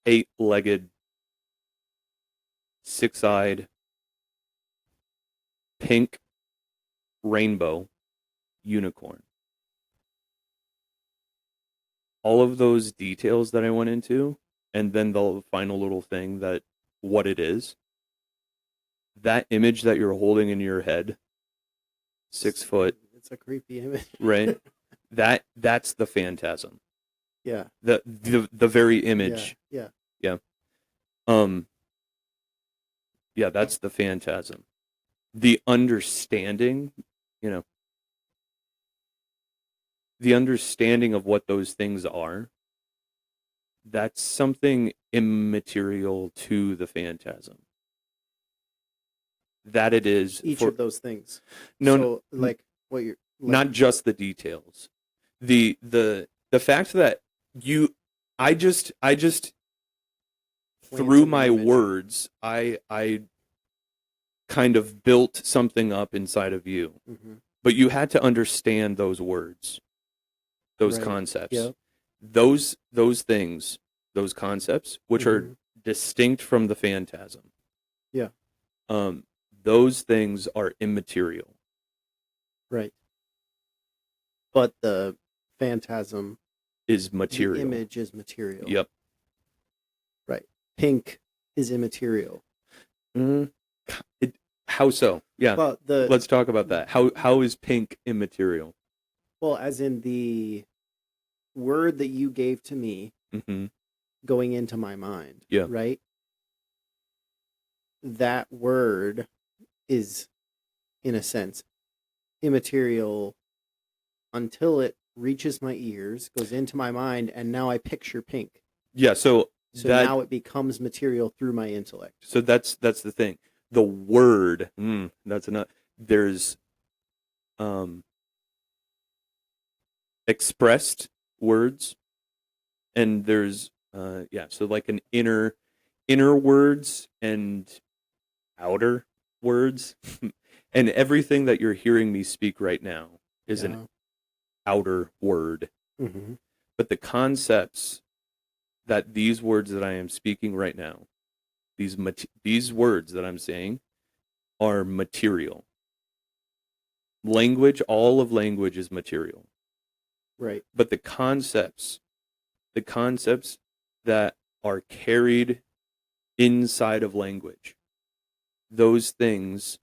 8-legged, 6-eyed, pink rainbow unicorn. All of those details that I went into, and then the final little thing that what it is, that image that you're holding in your head, 6 foot. It's a creepy image. Right? That's the phantasm. Yeah. The very image. Yeah. Yeah, that's the phantasm. The understanding, the understanding of what those things are, that's something immaterial to the phantasm. That it is each of those things. No, so, like what you're not just the details. The fact that I just through my words, I kind of built something up inside of you. Mm-hmm. But you had to understand those words, those concepts. Yep. Those things, those concepts, which are distinct from the phantasm. Yeah. Those things are immaterial. Right. But the phantasm is material. The image is material. Yep. Right. Pink is immaterial. How so? Yeah. Well, let's talk about that. How is pink immaterial? Well, as in the word that you gave to me going into my mind. Yeah. Right? That word is, in a sense, immaterial until it reaches my ears, goes into my mind, and now I picture pink. Yeah, so now it becomes material through my intellect. So that's the thing. The word, that's enough. There's expressed words, and there's so like an inner words and outer words. And everything that you're hearing me speak right now is an outer word. Mm-hmm. But the concepts that these words that I am speaking right now, these words that I'm saying, are material. language, all of language is material. Right. But the concepts that are carried inside of language, those things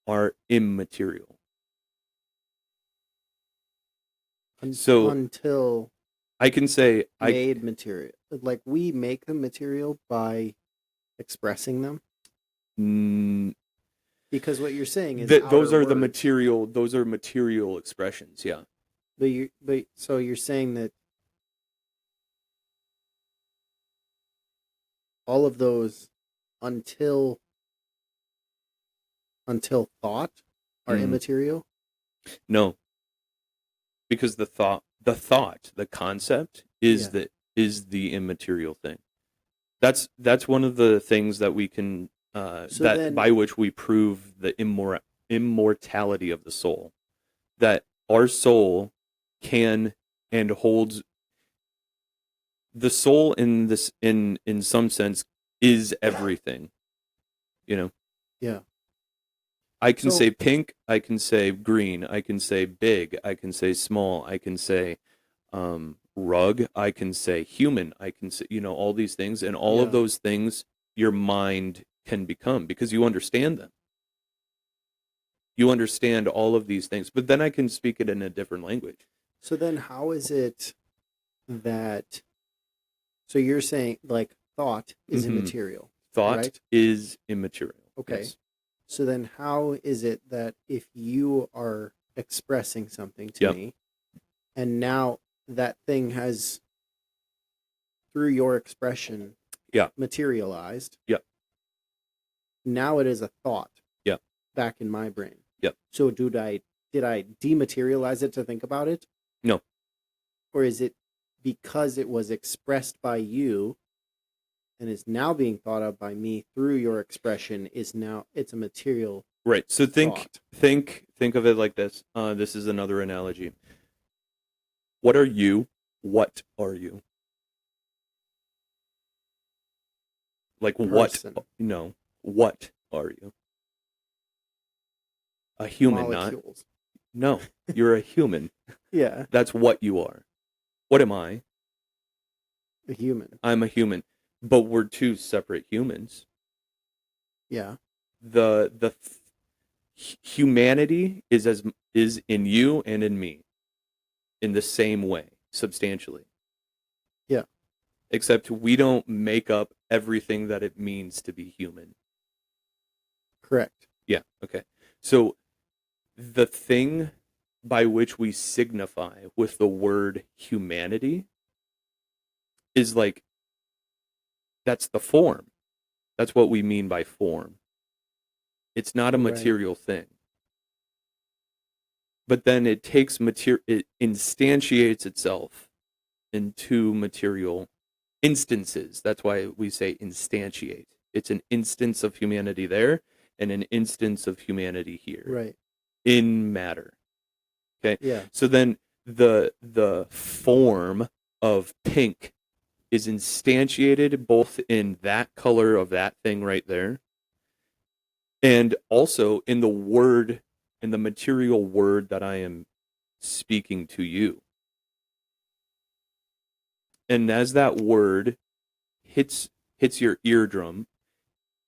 are immaterial. So until I can say made material, like we make them material by expressing them. Because what you're saying is those are words. the material. Those are material expressions. Yeah. But so you're saying that all of those until thought are immaterial? No. Because the concept is the immaterial thing. That's one of the things that we can by which we prove the immortality of the soul. That our soul can and holds the soul in this in some sense is everything. You know? Yeah. I can say pink, I can say green, I can say big, I can say small, I can say rug, I can say human, I can say, all these things, and all of those things your mind can become because you understand them. You understand all of these things, but then I can speak it in a different language. So then how is it that, so you're saying like thought is immaterial. Thought is immaterial. Okay. Yes. So then how is it that if you are expressing something to me and now that thing has, through your expression, materialized, now it is a thought back in my brain. So did I dematerialize it to think about it? No. Or is it because it was expressed by you and is now being thought of by me through your expression, it's a material right? So thought. think of it like this. This is another analogy. What are you? What are you? Like Person. what? No. What are you? A human, Molecules. No, you're a human. Yeah. That's what you are. What am I? A human. I'm a human. But we're two separate humans. Yeah. The humanity is in you and in me in the same way, substantially. Yeah. Except we don't make up everything that it means to be human. Correct. Yeah, okay. So the thing by which we signify with the word humanity is like, that's the form. That's what we mean by form. It's not a material thing. But then it takes it instantiates itself into material instances. That's why we say instantiate. It's an instance of humanity there and an instance of humanity here. Right. In matter. Okay? Yeah. So then the form of pink is instantiated both in that color of that thing right there and also in the word, in the material word that I am speaking to you. And as that word hits your eardrum,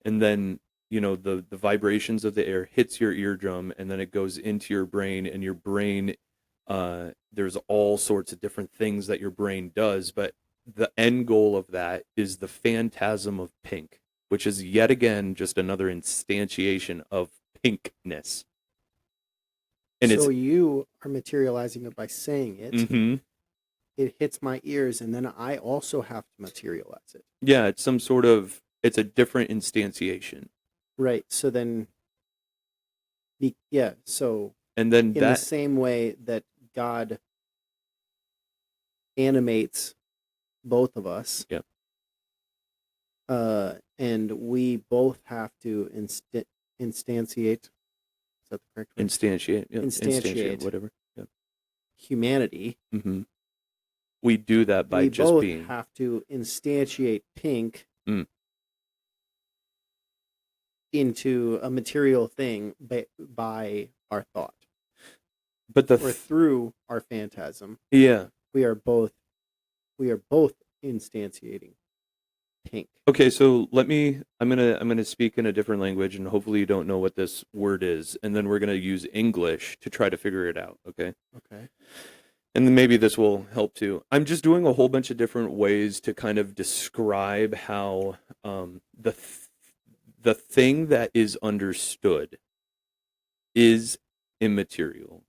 and then the vibrations of the air hits your eardrum, and then it goes into your brain, and your brain, there's all sorts of different things that your brain does, but the end goal of that is the phantasm of pink, which is yet again just another instantiation of pinkness. And so you are materializing it by saying it. Mm-hmm. It hits my ears, and then I also have to materialize it. Yeah, it's it's a different instantiation. Right. So then, so and then in the same way that God animates both of us, and we both have to instantiate. Is that the correct word? Instantiate. Yeah. Instantiate. Whatever. Yeah. Humanity. Mm-hmm. We do that by just being. We both have to instantiate pink into a material thing by our thought. but or through our phantasm, yeah. we are both instantiating pink. Okay, so I'm gonna speak in a different language, and hopefully you don't know what this word is, and then we're gonna use English to try to figure it out. Okay. Okay. And then maybe this will help too. I'm just doing a whole bunch of different ways to kind of describe how the thing that is understood is immaterial,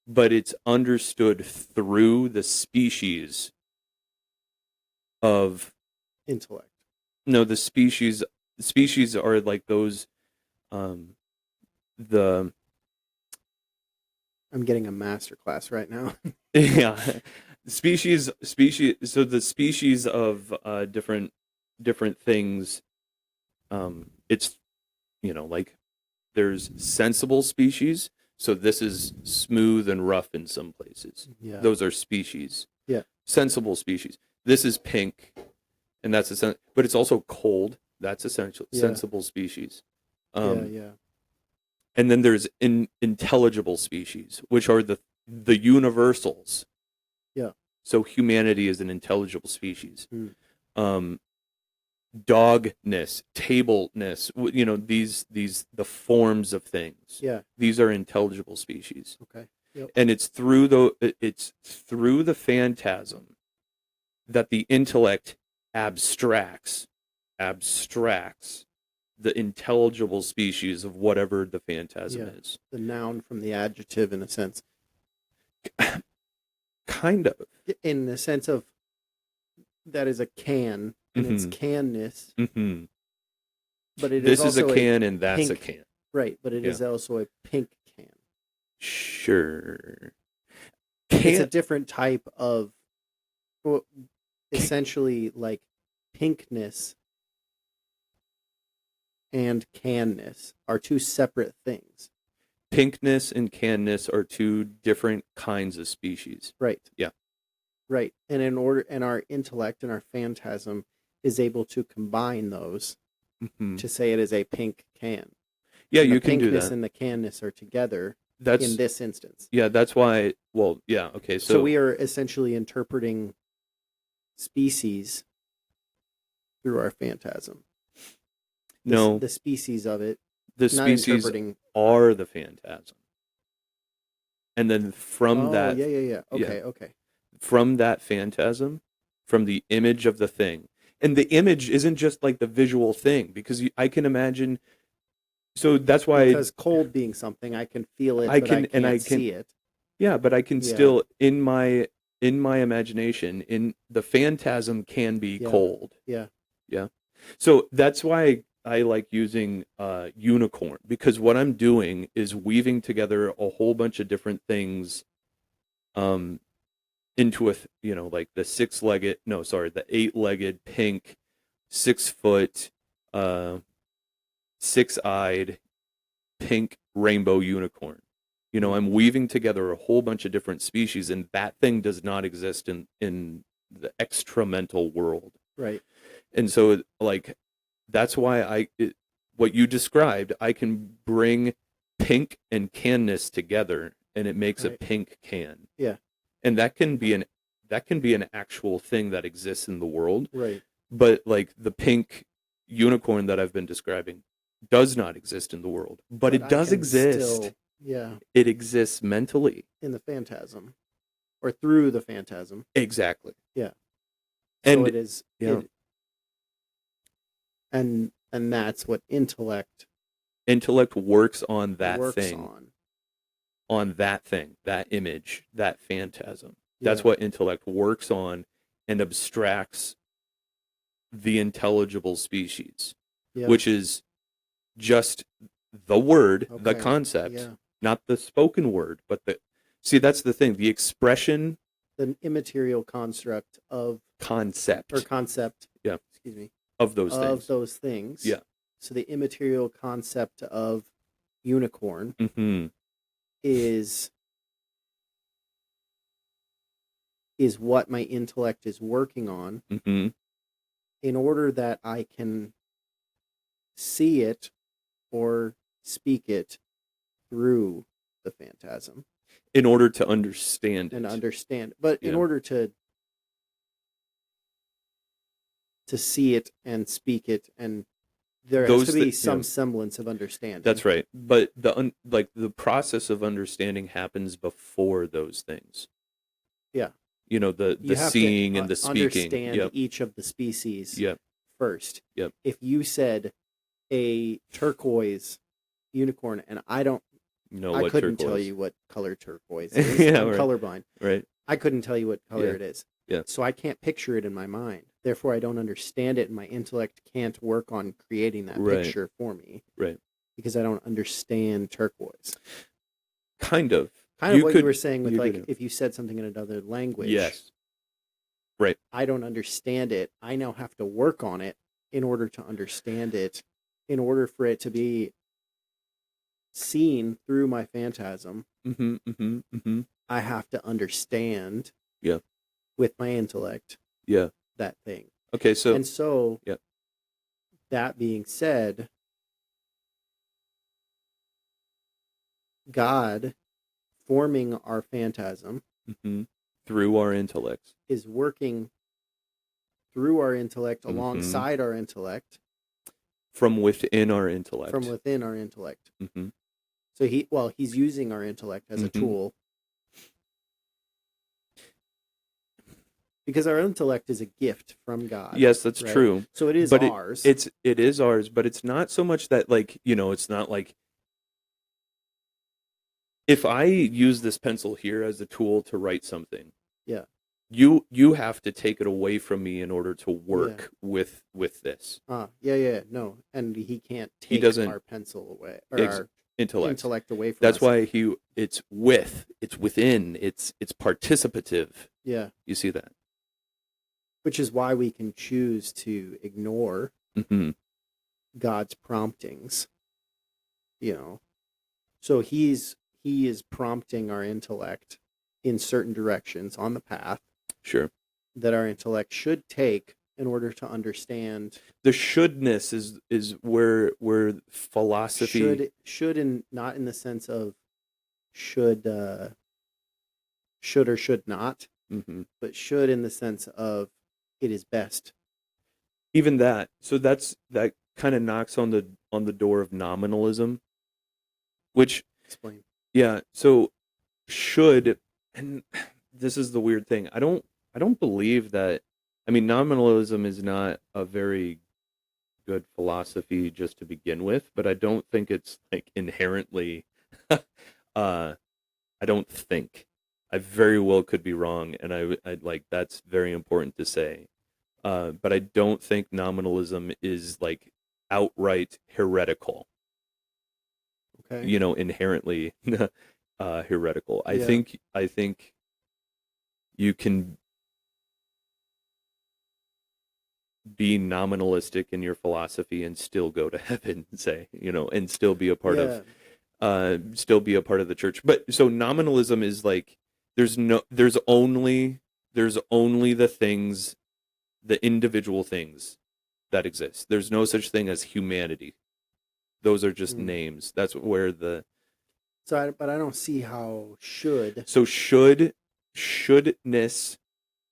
but it's understood through the species of intellect. No, the species are like those the I'm getting a master class right now. yeah. Species so the species of different things, it's like there's sensible species, so this is smooth and rough in some places. Yeah. Those are species. Yeah. Sensible species. This is pink, and that's but it's also cold. That's essential. Yeah. Sensible species. Yeah. And then there's intelligible species, which are the universals. Yeah. So humanity is an intelligible species. Mm. Dogness, tableness, the forms of things. Yeah. These are intelligible species. Okay. Yep. And it's through the phantasm that the intellect abstracts the intelligible species of whatever the phantasm is. The noun from the adjective, in a sense. Kind of. In the sense of that is a can, and it's canness. Mm-hmm. But it this is a also can, and that's pink, a can. Right, but it is also a pink can. Sure. It's a different type of, essentially, like pinkness and canness are two separate things. Pinkness and canness are two different kinds of species. Right. Yeah. Right. And our intellect and our phantasm is able to combine those to say it is a pink can. Yeah, and you can do that. The pinkness and the canness are together in this instance. Yeah, that's why. Well, yeah, okay. So we are essentially interpreting species through our phantasm. The species of it. The species are the phantasm. And then from that. Yeah. Okay. From that phantasm, from the image of the thing. And the image isn't just like the visual thing, because I can imagine. So that's why. Because cold being something, I can feel it, but I can't see it. Yeah, but I can still, in my imagination, in the phantasm can be cold. Yeah. Yeah. So that's why I like using unicorn, because what I'm doing is weaving together a whole bunch of different things into like the the 8-legged pink 6-foot 6-eyed pink rainbow unicorn. I'm weaving together a whole bunch of different species, and that thing does not exist in the extramental world. Right. And so, like, that's why what you described, I can bring pink and canness together, and it makes a pink can. Yeah. And that can be an actual thing that exists in the world. Right. But like the pink unicorn that I've been describing does not exist in the world, but it does exist. It exists mentally in the phantasm, or through the phantasm. Exactly. Yeah. And so it is. Yeah. And that's what intellect works on that thing. On that thing, that image, that phantasm. That's what intellect works on, and abstracts the intelligible species, which is just the word, the concept, not the spoken word, but that's the thing, the expression, the immaterial construct of concept. Yeah. Excuse me. Of those things. Yeah. So the immaterial concept of unicorn is what my intellect is working on in order that I can see it or speak it through the phantasm. in order to understand it. And understand. But in order to see it and speak it, and there has to be some semblance of understanding. That's right. But the process of understanding happens before those things. Yeah. You know, the seeing and the speaking. Understand each of the species first. Yep. If you said a turquoise unicorn, and I couldn't tell you what color turquoise is. I'm colorblind. Right. I couldn't tell you what color it is. Yeah. So I can't picture it in my mind. Therefore, I don't understand it, and my intellect can't work on creating that picture for me. Right. Because I don't understand turquoise. Kind of. You were saying with if you said something in another language. Yes. Right. I don't understand it. I now have to work on it in order to understand it, in order for it to be seen through my phantasm. I have to understand with my intellect that thing. Okay, so that being said, God forming our phantasm through our intellect is working through our intellect alongside our intellect from within our intellect. So he's using our intellect as a tool, because our intellect is a gift from God. Yes, that's true. So it is ours. It is ours, but it's not so much that it's not like if I use this pencil here as a tool to write something. Yeah. You have to take it away from me in order to work with this. No, and he can't take our pencil away or our intellect away from us. That's why it's within, it's participative. Yeah. You see that? Which is why we can choose to ignore God's promptings. So he is prompting our intellect in certain directions on the path. Sure. That our intellect should take in order to understand. The shouldness is where philosophy should not in the sense of should or should not, but should in the sense of it is best. Even that. So that kind of knocks on the door of nominalism, which explain. Yeah. So should, and this is the weird thing. I don't believe that. I mean, nominalism is not a very good philosophy just to begin with, but I don't think it's like inherently. I don't think. I very well could be wrong, and I like that's very important to say. But I don't think nominalism is like outright heretical. Okay. Inherently heretical. I think you can be nominalistic in your philosophy and still go to heaven, and still be a part of the church. But so nominalism is like there's only the things, the individual things that exist. There's no such thing as humanity. Those are just names. That's where but I don't see how should. So shouldness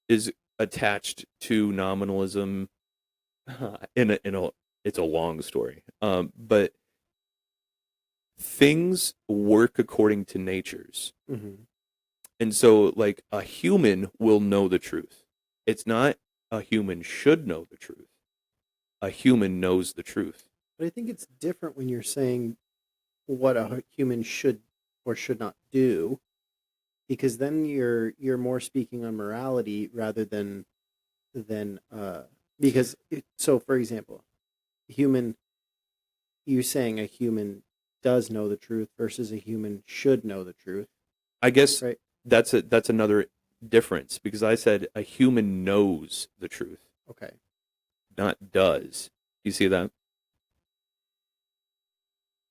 is attached to nominalism. It's a long story. But things work according to natures. And so like a human will know the truth. It's not a human should know the truth. A human knows the truth. But I think it's different when you're saying what a human should or should not do, because then you're more speaking on morality rather than because so for example, you saying a human does know the truth versus a human should know the truth. I guess right? That's another difference, because I said a human knows the truth. Okay. Not does. You see that?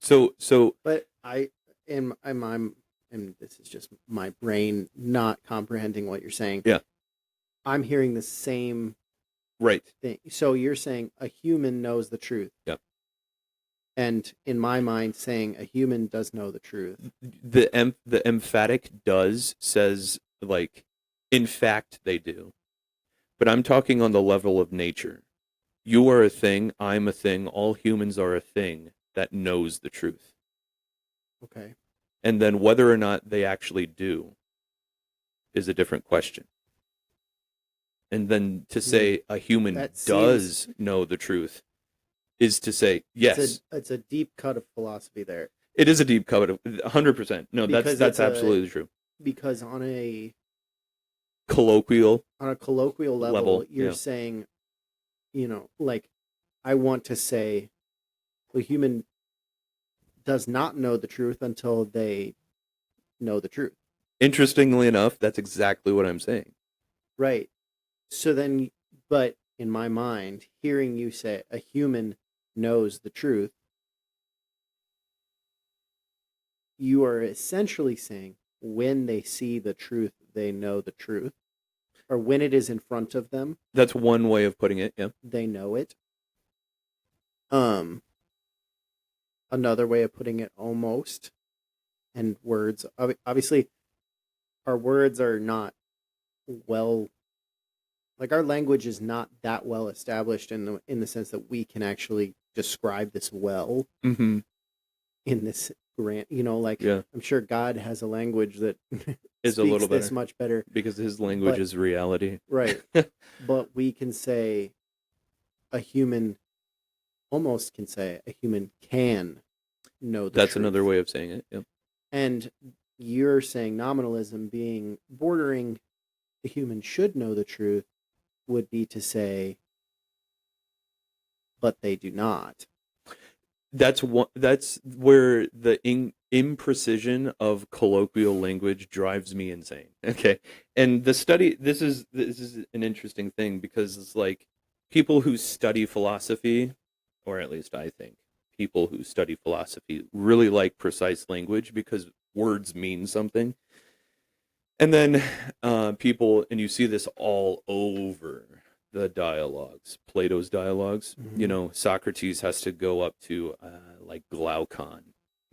So but and this is just my brain not comprehending what you're saying. Yeah. I'm hearing the same right thing. So you're saying a human knows the truth. Yeah. And in my mind, saying a human does know the truth. The emphatic does says, like, in fact they do. But I'm talking on the level of nature. You are a thing, I'm a thing, all humans are a thing that knows the truth. Okay. And then whether or not they actually do is a different question. And then to say a human does know the truth is to say, yes. It's a deep cut of philosophy there. It is a deep cut of 100%. No, that's absolutely true. Because on a colloquial level you're saying, like, I want to say the human does not know the truth until they know the truth. Interestingly enough, that's exactly what I'm saying. Right. So then, but in my mind, hearing you say a human knows the truth, you are essentially saying when they see the truth, they know the truth. Or when it is in front of them. That's one way of putting it, yeah. They know it. Another way of putting it, almost, and words. Obviously, our words are not well, like our language is not that well established in the sense that we can actually describe this well. Mm-hmm. In this grant, yeah. I'm sure God has a language that is a little this much better because his language is reality, right? But we can say a human almost can say a human can know the That's truth. another way of saying it. Yep. And you're saying nominalism being bordering the human should know the truth would be to say, but they do not. That's where the imprecision of colloquial language drives me insane. Okay. And the study, this is an interesting thing because it's like people who study philosophy, or at least I think people who study philosophy really like precise language because words mean something. And then people, and you see this all over the dialogues, Plato's dialogues. Mm-hmm. Socrates has to go up to like Glaucon,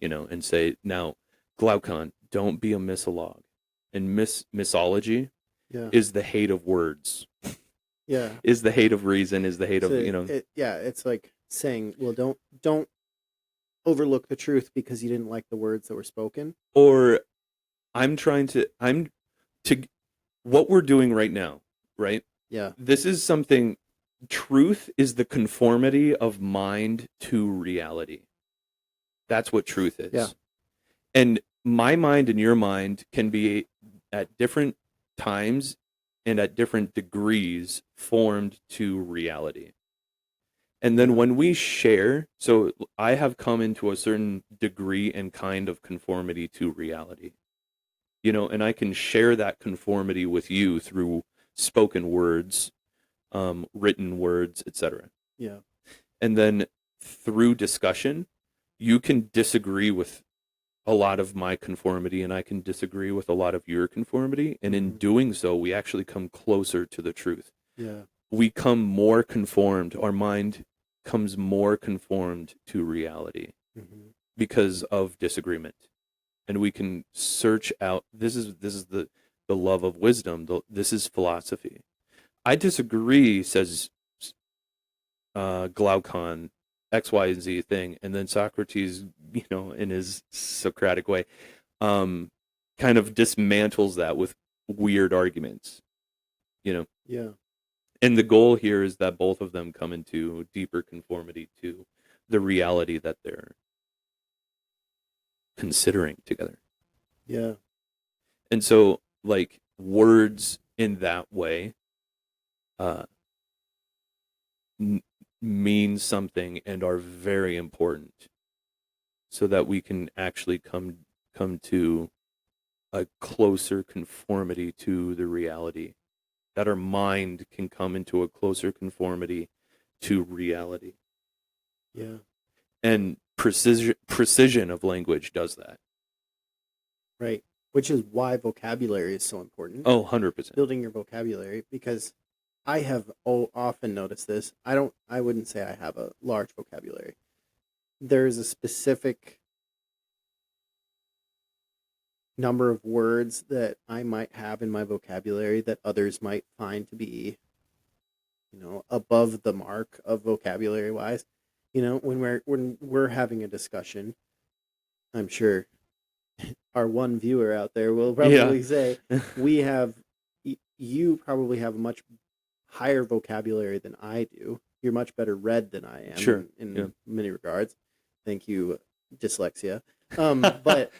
and say, now, Glaucon, don't be a misalog. And misology is the hate of words. Yeah. Is the hate of reason, is the hate of, it's like saying, well, don't overlook the truth because you didn't like the words that were spoken. Or what we're doing right now, right? Yeah. This is something, truth is the conformity of mind to reality. That's what truth is. Yeah. And my mind and your mind can be at different times and at different degrees formed to reality. And then when we share, so I have come into a certain degree and kind of conformity to reality, and I can share that conformity with you through spoken words, written words, etc. Yeah. And then through discussion, you can disagree with a lot of my conformity and I can disagree with a lot of your conformity. And in doing so, we actually come closer to the truth. Yeah. We come more conformed. Our mind comes more conformed to reality because of disagreement. And we can search out, this is the love of wisdom. This is philosophy. I disagree, says Glaucon, X, Y, and Z thing, and then Socrates, in his Socratic way, kind of dismantles that with weird arguments, Yeah. And the goal here is that both of them come into deeper conformity to the reality that they're considering together. Yeah. And so, like, words in that way mean something and are very important so that we can actually come to a closer conformity to the reality, that our mind can come into a closer conformity to reality. Yeah. And precision of language does that. Right. Which is why vocabulary is so important. Oh, 100%. Building your vocabulary, because I have often noticed this. I wouldn't say I have a large vocabulary, there's a specific number of words that I might have in my vocabulary that others might find to be, above the mark of vocabulary wise. When we're having a discussion, I'm sure our one viewer out there will probably say you probably have a much higher vocabulary than I do. You're much better read than I am in many regards. Thank you, dyslexia. But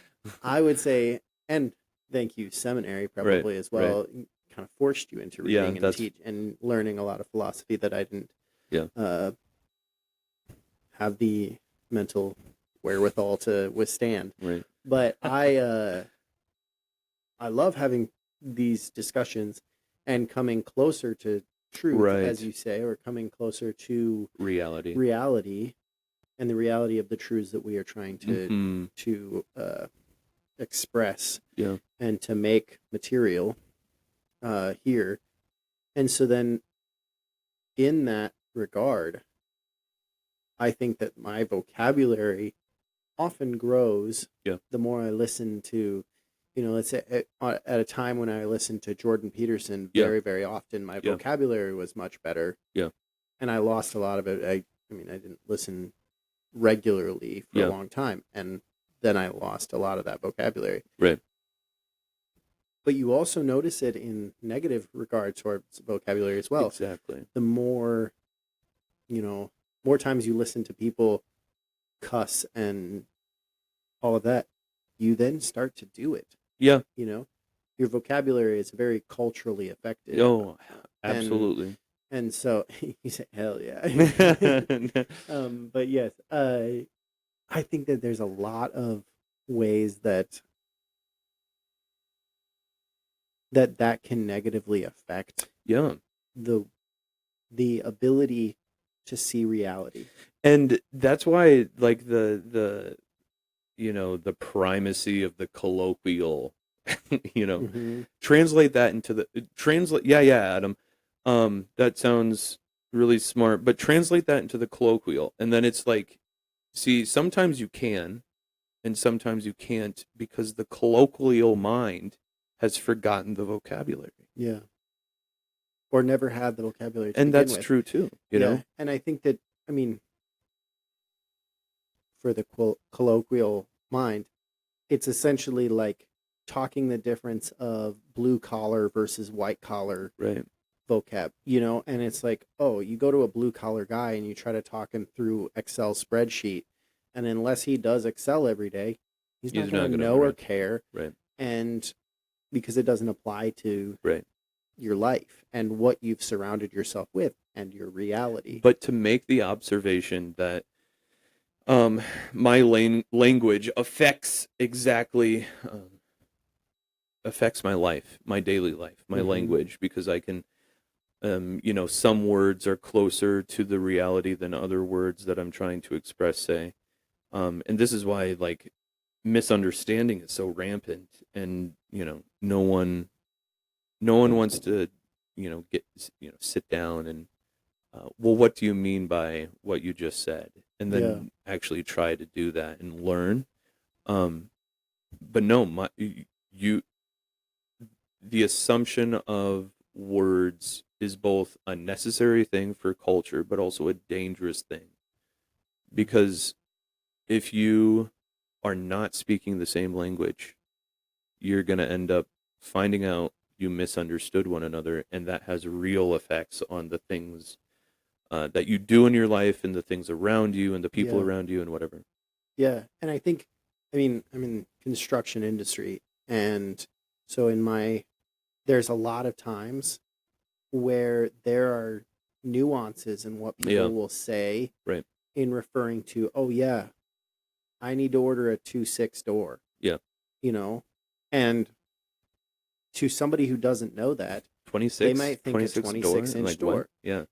I would say, and thank you, seminary, probably as well. Right. Kind of forced you into reading and teach and learning a lot of philosophy that I didn't have the mental wherewithal to withstand. Right. But I love having these discussions and coming closer to truth, as you say, or coming closer to reality, and the reality of the truths that we are trying to express and to make material here. And so then in that regard, I think that my vocabulary often grows the more I listen to, let's say at a time when I listened to Jordan Peterson very, very often, my vocabulary was much better. Yeah. And I lost a lot of it. I didn't listen regularly for a long time. And then I lost a lot of that vocabulary. Right. But you also notice it in negative regard towards vocabulary as well. Exactly. The more, more times you listen to people cuss and all of that, you then start to do it. Yeah. Your vocabulary is very culturally affected. Oh, absolutely. And so you say, hell yeah. But yes, I think that there's a lot of ways that can negatively affect the ability to see reality. And that's why, like, the primacy of the colloquial, translate that into Adam, that sounds really smart, but translate that into the colloquial, and then it's like, see, sometimes you can and sometimes you can't, because the colloquial mind has forgotten the vocabulary. Yeah. Or never had the vocabulary to and begin that's with. true too, you know? And I think that, for the colloquial mind, it's essentially like talking the difference of blue collar versus white collar vocab, and it's like, oh, you go to a blue collar guy and you try to talk him through Excel spreadsheet, and unless he does Excel every day, he's not going to know or care. Right. And because it doesn't apply to your life and what you've surrounded yourself with and your reality. But to make the observation that my language affects affects my life, my daily life, my language, because I can, some words are closer to the reality than other words that I'm trying to express, say. And this is why, like, misunderstanding is so rampant, and, no one wants to, sit down and, well, what do you mean by what you just said? And then actually try to do that and learn. But no, the assumption of words is both a necessary thing for culture, but also a dangerous thing. Because if you are not speaking the same language, you're going to end up finding out you misunderstood one another, and that has real effects on the things that you do in your life, and the things around you, and the people around you, and whatever. Yeah, and I think, I'm in construction industry, and so there's a lot of times where there are nuances in what people will say in referring to, oh yeah, I need to order a 2.6 door. Yeah. And to somebody who doesn't know that, 26, they might think a 26-inch door. What? Yeah.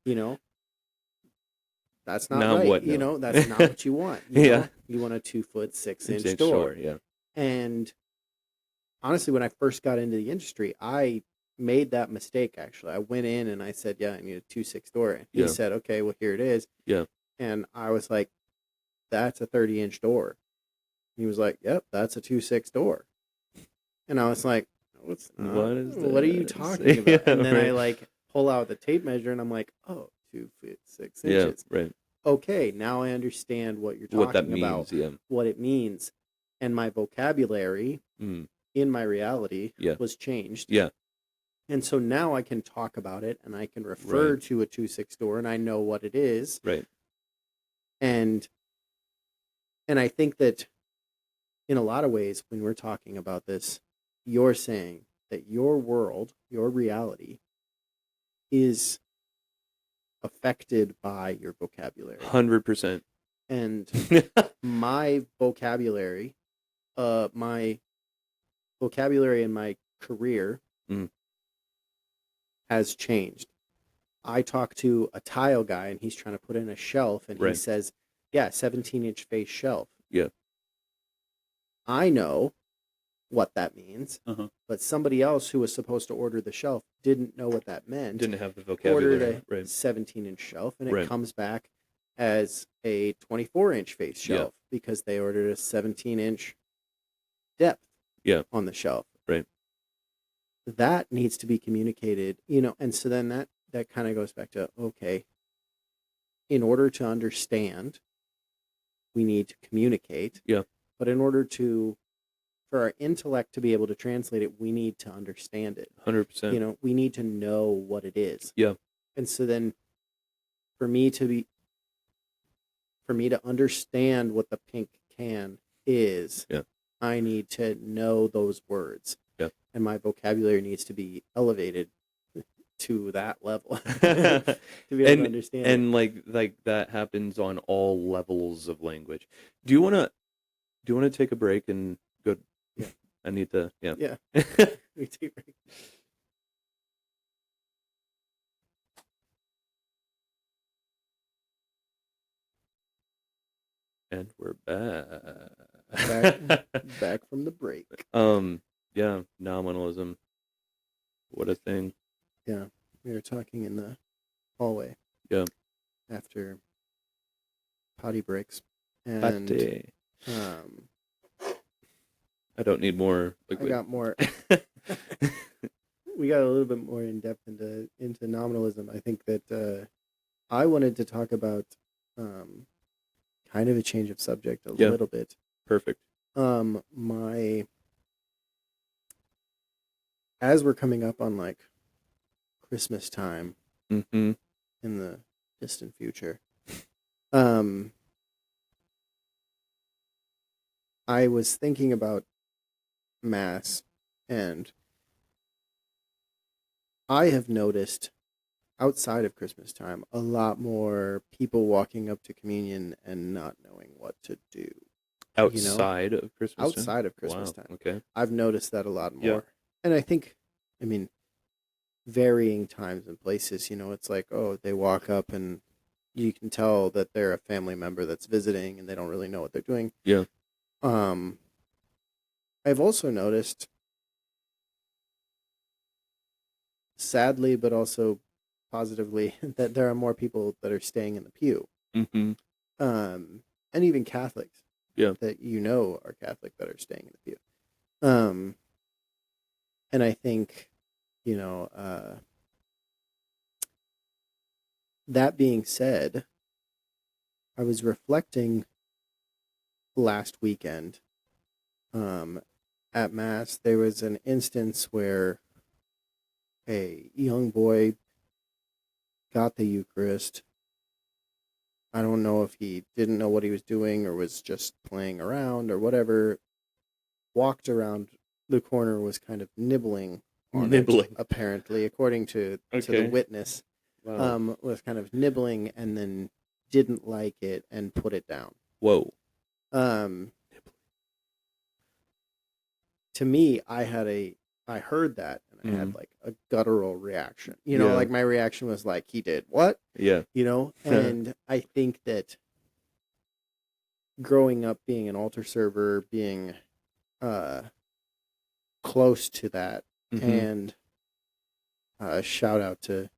That's not right. What, that's not what you want. You want a 2-foot 6-inch door. Yeah. And honestly, when I first got into the industry, I made that mistake. Actually, I went in and I said, "Yeah, I need a 2.6 door." And he said, "Okay, well, here it is." Yeah. And I was like, that's a 30-inch door. He was like, yep, that's a 2.6 door. And I was like, no, it's not. What are you talking about? Yeah, and then right. I like pull out the tape measure and I'm like, oh, 2'6" Yeah, inches. right. Okay, now I understand what you're talking What that means, about, yeah. what it means. And my vocabulary in my reality was changed. Yeah. And so now I can talk about it and I can refer to a 2.6 door and I know what it is. Right. And I think that in a lot of ways, when we're talking about this, you're saying that your world, your reality, is affected by your vocabulary. 100%. And my vocabulary and my career has changed. I talk to a tile guy and he's trying to put in a shelf and he says, yeah, 17-inch face shelf. Yeah. I know what that means, but somebody else who was supposed to order the shelf didn't know what that meant. Didn't have the vocabulary. Ordered a 17-inch shelf and it comes back as a 24-inch face shelf because they ordered a 17-inch depth on the shelf. Right. That needs to be communicated, and so then that kind of goes back to, okay, in order to understand, we need to communicate. Yeah. But in order for our intellect to be able to translate it, we need to understand it. 100%. We need to know what it is. Yeah. And so then for me to understand what the pink can is, I need to know those words. Yeah. And my vocabulary needs to be elevated to that level to be able to understand. And like that happens on all levels of language. Do you want to take a break and go? Yeah. I need to. Yeah. Yeah. We take a break. And we're back. Back from the break. Yeah, nominalism. What a thing. Yeah, we were talking in the hallway. Yeah. After potty breaks. And Potty. I don't need more liquid. I got more. We got a little bit more in depth into nominalism. I think that I wanted to talk about kind of a change of subject a little bit. Perfect. As we're coming up on like Christmas time in the distant future, I was thinking about Mass, and I have noticed outside of Christmas time a lot more people walking up to communion and not knowing what to do. Outside of Christmas time? Outside of Christmas time. Okay. I've noticed that a lot more. And I think, varying times and places, it's like, oh, they walk up and you can tell that they're a family member that's visiting and they don't really know what they're doing. Yeah. I've also noticed, sadly, but also positively, that there are more people that are staying in the pew. Mm-hmm. And even Catholics. Yeah. That are Catholic that are staying in the pew. And I think, that being said, I was reflecting last weekend at Mass. There was an instance where a young boy got the Eucharist. I don't know if he didn't know what he was doing or was just playing around or whatever. Walked around the corner, was kind of nibbling on it, apparently, according to the witness. Wow. Was kind of nibbling and then didn't like it and put it down. Whoa. To me, I heard that and I had like a guttural reaction. Like my reaction was like, he did what? Yeah. And I think that growing up being an altar server, being close to that, and shout out to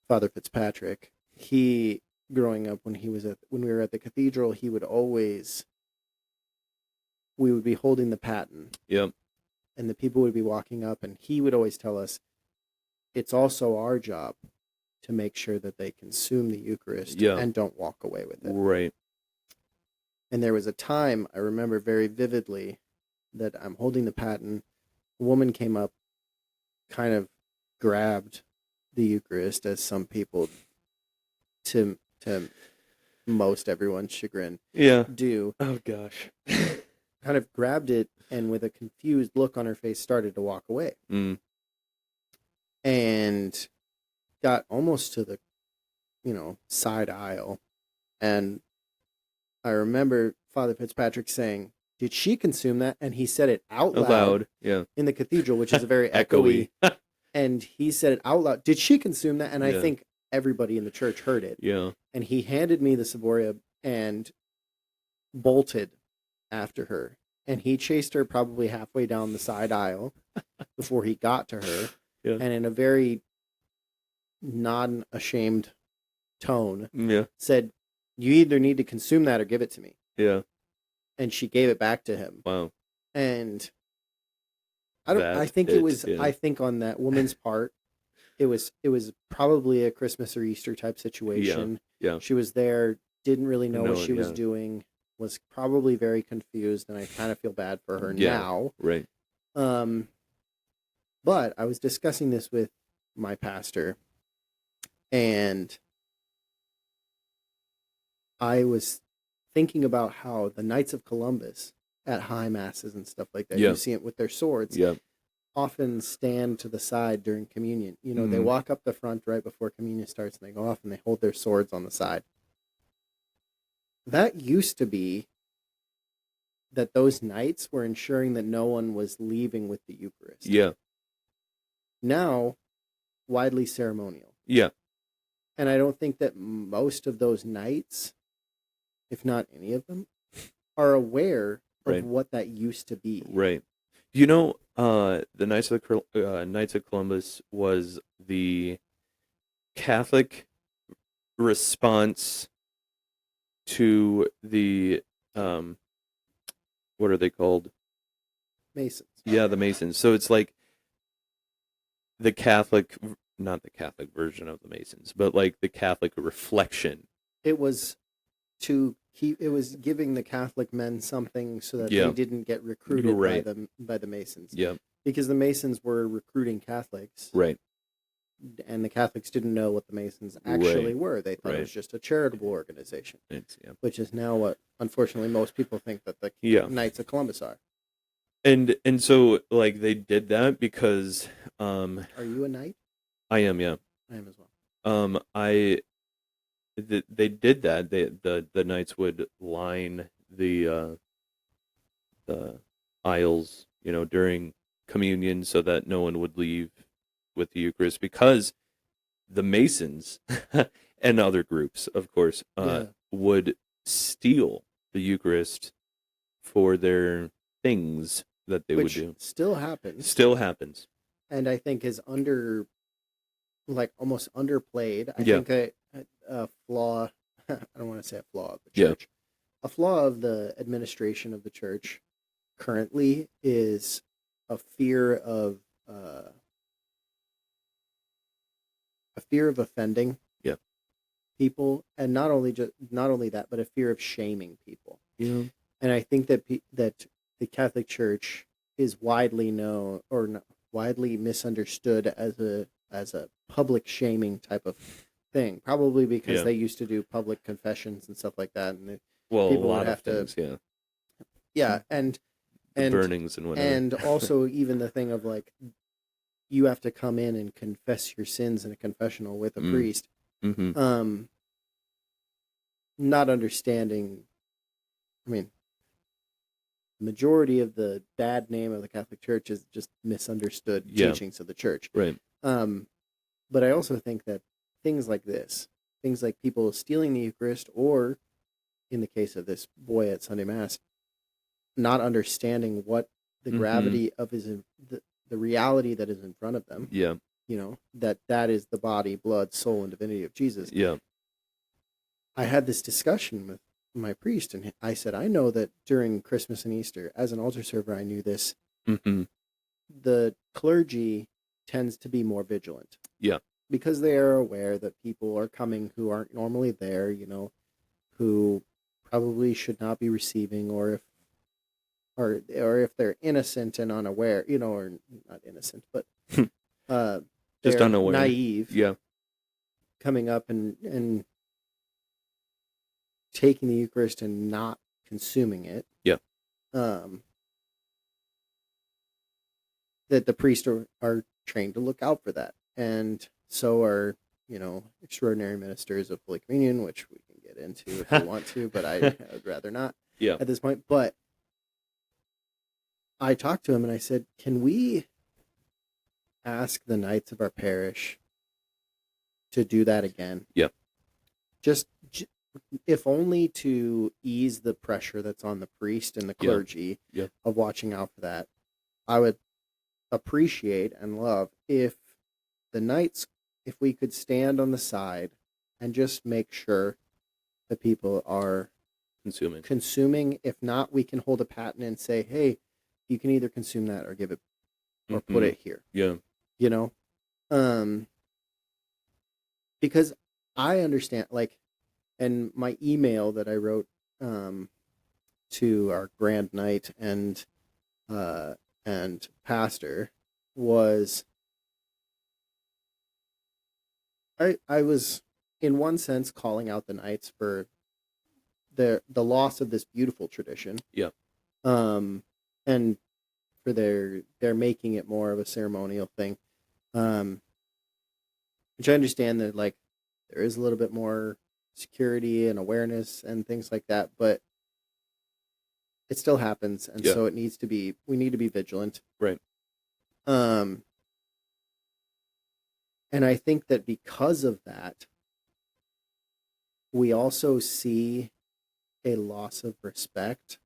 Father Fitzpatrick. He growing up, when we were at the cathedral, we would be holding the paten. Yep. And the people would be walking up, and he would always tell us, it's also our job to make sure that they consume the Eucharist and don't walk away with it. Right. And there was a time, I remember very vividly, that I'm holding the paten. A woman came up, kind of grabbed the Eucharist, as some people, to most everyone's chagrin, do. Oh, gosh. Kind of grabbed it, and with a confused look on her face, started to walk away. Mm. And got almost to the, side aisle. And I remember Father Fitzpatrick saying, "Did she consume that?" And he said it out loud. In the cathedral, which is a very echoey. And he said it out loud. "Did she consume that?" And I think everybody in the church heard it. Yeah. And he handed me the ciboria and bolted after her. And he chased her probably halfway down the side aisle before he got to her. Yeah. And in a very non-ashamed tone, said, "You either need to consume that or give it to me." Yeah. And she gave it back to him. Wow. And I think on that woman's part, it was probably a Christmas or Easter type situation. Yeah. She was there, didn't really know what she was doing, was probably very confused, and I kind of feel bad for her now. Right. But I was discussing this with my pastor, and I was thinking about how the Knights of Columbus at high masses and stuff like that, you see it with their swords, often stand to the side during communion. They walk up the front right before communion starts, and they go off and they hold their swords on the side. That used to be that those knights were ensuring that no one was leaving with the Eucharist. Yeah. Now, widely ceremonial. Yeah. And I don't think that most of those knights, if not any of them, are aware of what that used to be. Right. The Knights of Columbus was the Catholic response to the what are they called? Masons. Yeah, the Masons. So it's like the Catholic, not the Catholic version of the Masons, but like the Catholic reflection. It was giving the Catholic men something so that they didn't get recruited by the Masons. Yeah. Because the Masons were recruiting Catholics. Right. And the Catholics didn't know what the Masons actually were. They thought it was just a charitable organization. Which is now what, unfortunately, most people think that the Knights of Columbus are. And so, like, they did that because... Are you a knight? I am, yeah. I am as well. They did that. The knights would line the aisles, during communion, so that no one would leave with the Eucharist, because the Masons and other groups, of course, would steal the Eucharist for their things that they would do. Still happens. Still happens. And I think is almost underplayed. I think a flaw, I don't want to say a flaw of the church. A flaw of the administration of the church currently is a fear of offending people, and not only that, but a fear of shaming people. Yeah. And I think that that the Catholic Church is widely known, or not, widely misunderstood as a public shaming type of thing, probably because they used to do public confessions and stuff like that, and people would have to and burnings and whatever, and also even the thing of like, you have to come in and confess your sins in a confessional with a priest. Mm-hmm. Not understanding. I mean, the majority of the bad name of the Catholic Church is just misunderstood teachings of the church. Right. But I also think that things like this, things like people stealing the Eucharist, or in the case of this boy at Sunday Mass, not understanding what the gravity of the reality that is in front of them. Yeah. That is the body, blood, soul, and divinity of Jesus. Yeah. I had this discussion with my priest, and I said, I know that during Christmas and Easter, as an altar server, I knew this. Mm-hmm. The clergy tends to be more vigilant. Yeah. Because they are aware that people are coming who aren't normally there, who probably should not be receiving, or if they're innocent and unaware, or not innocent, but just they're unaware, naive. Yeah. Coming up and taking the Eucharist and not consuming it. Yeah. That the priests are trained to look out for that. And so are, extraordinary ministers of Holy Communion, which we can get into if we want to, but I would rather not at this point. But I talked to him and I said, can we ask the Knights of our parish to do that again? Yeah. Just if only to ease the pressure that's on the priest and the clergy of watching out for that. I would appreciate and love if the Knights, if we could stand on the side and just make sure that people are consuming. If not, we can hold a patent and say, hey, you can either consume that or give it or put it here. Yeah. Because I understand, and my email that I wrote to our Grand Knight and pastor was, I was in one sense calling out the Knights for the loss of this beautiful tradition. Yeah. And for they're making it more of a ceremonial thing. Which I understand that there is a little bit more security and awareness and things like that, but it still happens, and so we need to be vigilant. Right. And I think that because of that, we also see a loss of respect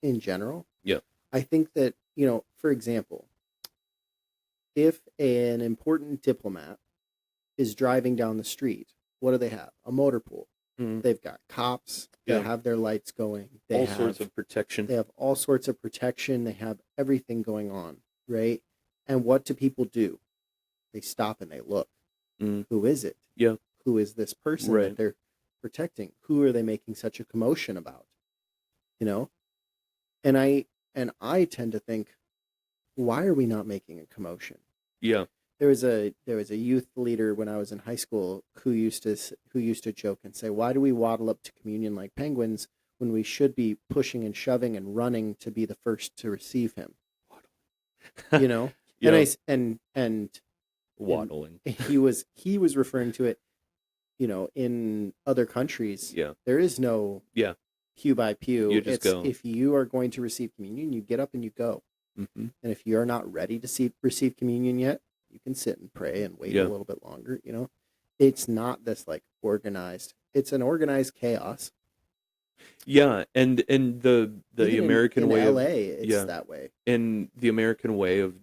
in general. Yeah. I think that, for example, if an important diplomat is driving down the street, what do they have? A motor pool. Mm-hmm. They've got cops. They have their lights going. They have sorts of protection. They have all sorts of protection. They have everything going on, right? And what do people do? They stop and they look. Mm. Who is it? Yeah. Who is this person that they're protecting? Who are they making such a commotion about? And I tend to think, why are we not making a commotion? Yeah. There was a youth leader when I was in high school who used to joke and say, why do we waddle up to communion like penguins when we should be pushing and shoving and running to be the first to receive him? And waddling. And he was referring to it, in other countries. Yeah. There is no pew by pew. You just go. If you are going to receive communion, you get up and you go. Mm-hmm. And if you're not ready to receive communion yet, you can sit and pray and wait a little bit longer. It's not this organized. It's an organized chaos. Yeah, and the Even American in way LA, it's that way. And the American way of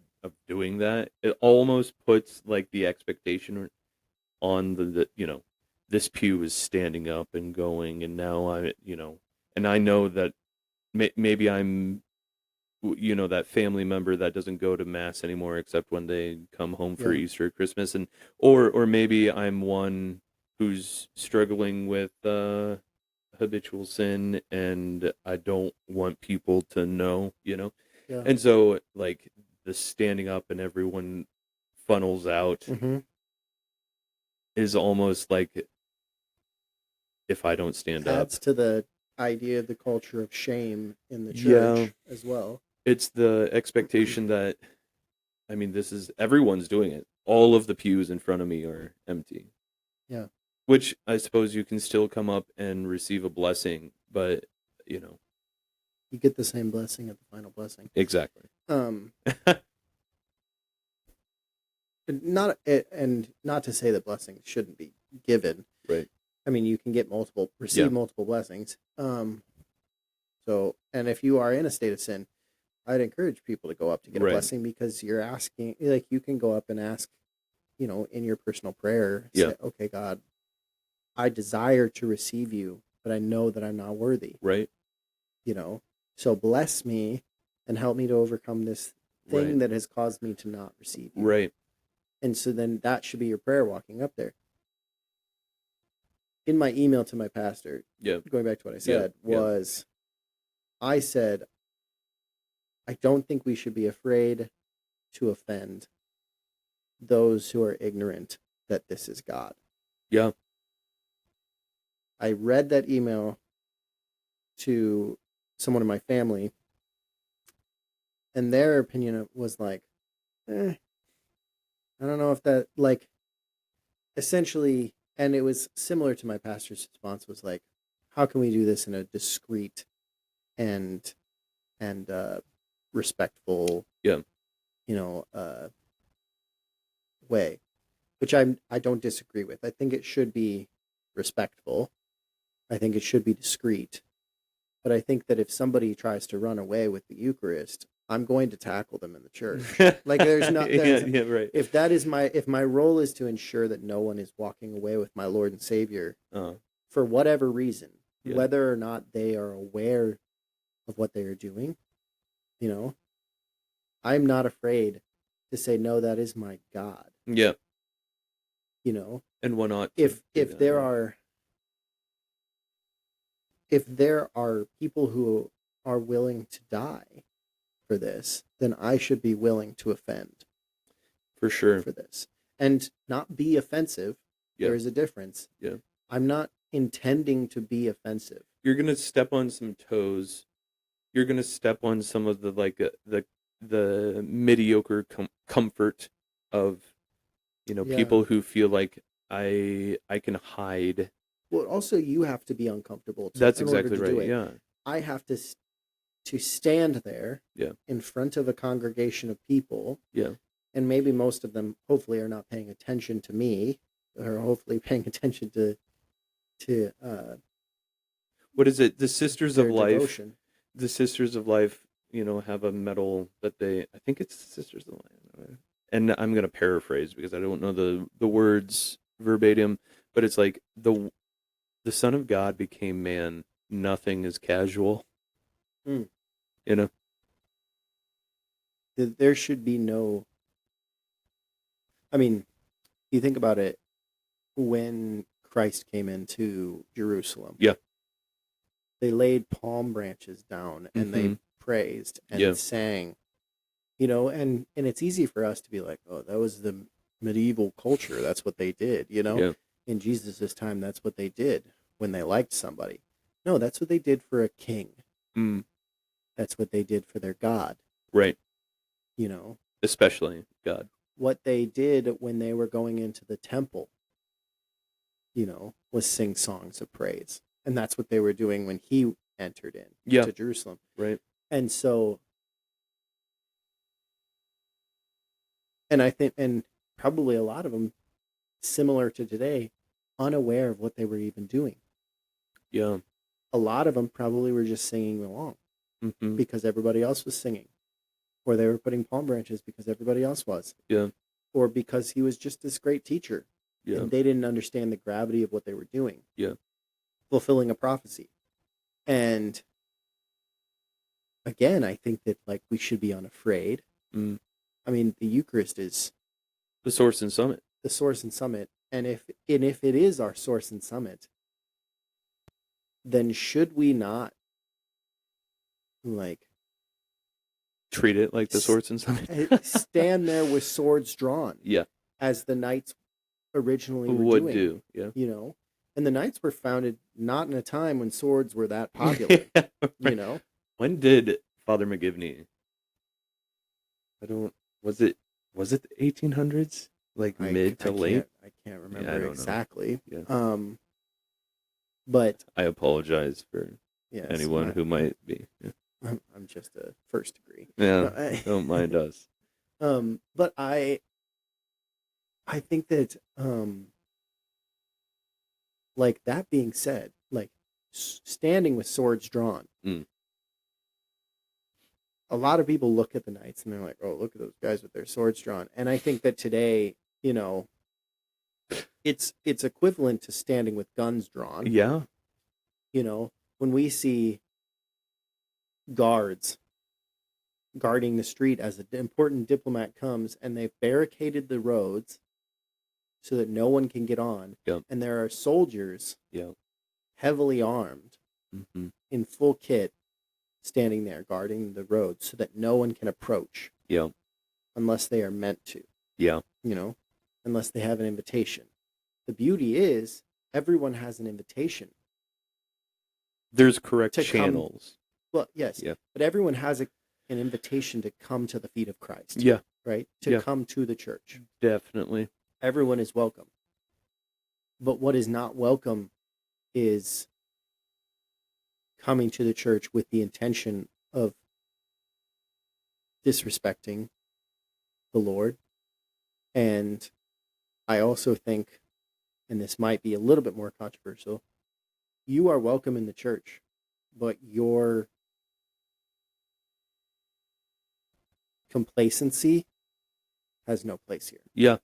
doing that, it almost puts the expectation on the this pew is standing up and going, and now and I know that maybe I'm that family member that doesn't go to mass anymore except when they come home for Easter or Christmas, and or maybe I'm one who's struggling with habitual sin and I don't want people to know, and so the standing up and everyone funnels out is almost like if I don't stand up. Adds to the idea of the culture of shame in the church as well. It's the expectation that, this is, everyone's doing it. All of the pews in front of me are empty. Yeah. Which I suppose you can still come up and receive a blessing, but, You get the same blessing at the final blessing. Exactly. Not to say that blessings shouldn't be given. Right. You can receive multiple blessings. So, and if you are in a state of sin, I'd encourage people to go up to get a blessing, because you're asking, you can go up and ask, in your personal prayer, say, okay, God, I desire to receive you, but I know that I'm not worthy. Right. So bless me and help me to overcome this thing that has caused me to not receive you. Right. And so then that should be your prayer walking up there. In my email to my pastor, going back to what I said, I said, I don't think we should be afraid to offend those who are ignorant that this is God. Yeah. I read that email to someone in my family, and their opinion was like, I don't know if that, like, essentially, and it was similar to my pastor's response, was like, how can we do this in a discreet and respectful, way, which I don't disagree with. I think it should be respectful. I think it should be discreet. But I think that if somebody tries to run away with the Eucharist, I'm going to tackle them in the church. Like right. If my role is to ensure that no one is walking away with my Lord and Savior for whatever reason, whether or not they are aware of what they are doing, I'm not afraid to say, no, that is my God. Yeah. And why not? If there are people who are willing to die for this, then I should be willing to offend. For sure. For this. And not be offensive. Yeah. There is a difference. Yeah. I'm not intending to be offensive. You're going to step on some toes. You're going to step on some of the mediocre comfort of people who feel like I can hide. Well, also you have to be uncomfortable. That's exactly right. Yeah. I have to stand there in front of a congregation of people. Yeah. And maybe most of them hopefully are not paying attention to me, or hopefully paying attention to what is it? The Sisters of Life. Devotion. The Sisters of Life, have a medal that I think it's the Sisters of Life. And I'm going to paraphrase because I don't know the words verbatim, but it's like the Son of God became man. Nothing is casual. There should be no. I mean, you think about it, when Christ came into Jerusalem. Yeah. They laid palm branches down and they praised and sang, and it's easy for us to be like, oh, that was the medieval culture. That's what they did, In Jesus' time, that's what they did when they liked somebody. No, that's what they did for a king. That's what they did for their God. Right. Especially God. What they did when they were going into the temple, was sing songs of praise. And that's what they were doing when he entered in to Jerusalem. Right. And so, and I think, and probably a lot of them, similar to today, unaware of what they were even doing. Yeah. A lot of them probably were just singing along because everybody else was singing. Or they were putting palm branches because everybody else was. Yeah. Or because he was just this great teacher. Yeah. And they didn't understand the gravity of what they were doing. Yeah. Fulfilling a prophecy. And again, I think that we should be unafraid. I mean, the Eucharist is the source and summit. The source and summit. And if it is our source and summit, then should we not treat it like the source and summit? Stand there with swords drawn. Yeah. As the knights originally would do. Yeah. And the knights were founded not in a time when swords were that popular. Right. When did Father McGivney? Was it the 1800s? Mid to late? I can't remember exactly. Yeah. But I apologize for anyone who might be. Yeah. I'm just a first degree. Yeah, don't mind us. But I think that, that being said, standing with swords drawn, a lot of people look at the knights and they're like, oh, look at those guys with their swords drawn. And I think that today, it's equivalent to standing with guns drawn. Yeah. You know, when we see guards guarding the street as an important diplomat comes and they've barricaded the roads so that no one can get on. Yep. And there are soldiers, Yep. heavily armed, Mm-hmm. in full kit, standing there guarding the road so that no one can approach. Yep. Unless they are meant to. Yeah. You know, unless they have an invitation. The beauty is everyone has an invitation. There's correct to channels. Well, yes. Yeah. But everyone has an invitation to come to the feet of Christ. Yeah. Right? To come to the church. Definitely. Everyone is welcome. But what is not welcome is coming to the church with the intention of disrespecting the Lord. And I also think, and this might be a little bit more controversial, you are welcome in the church, but your complacency has no place here. Yeah.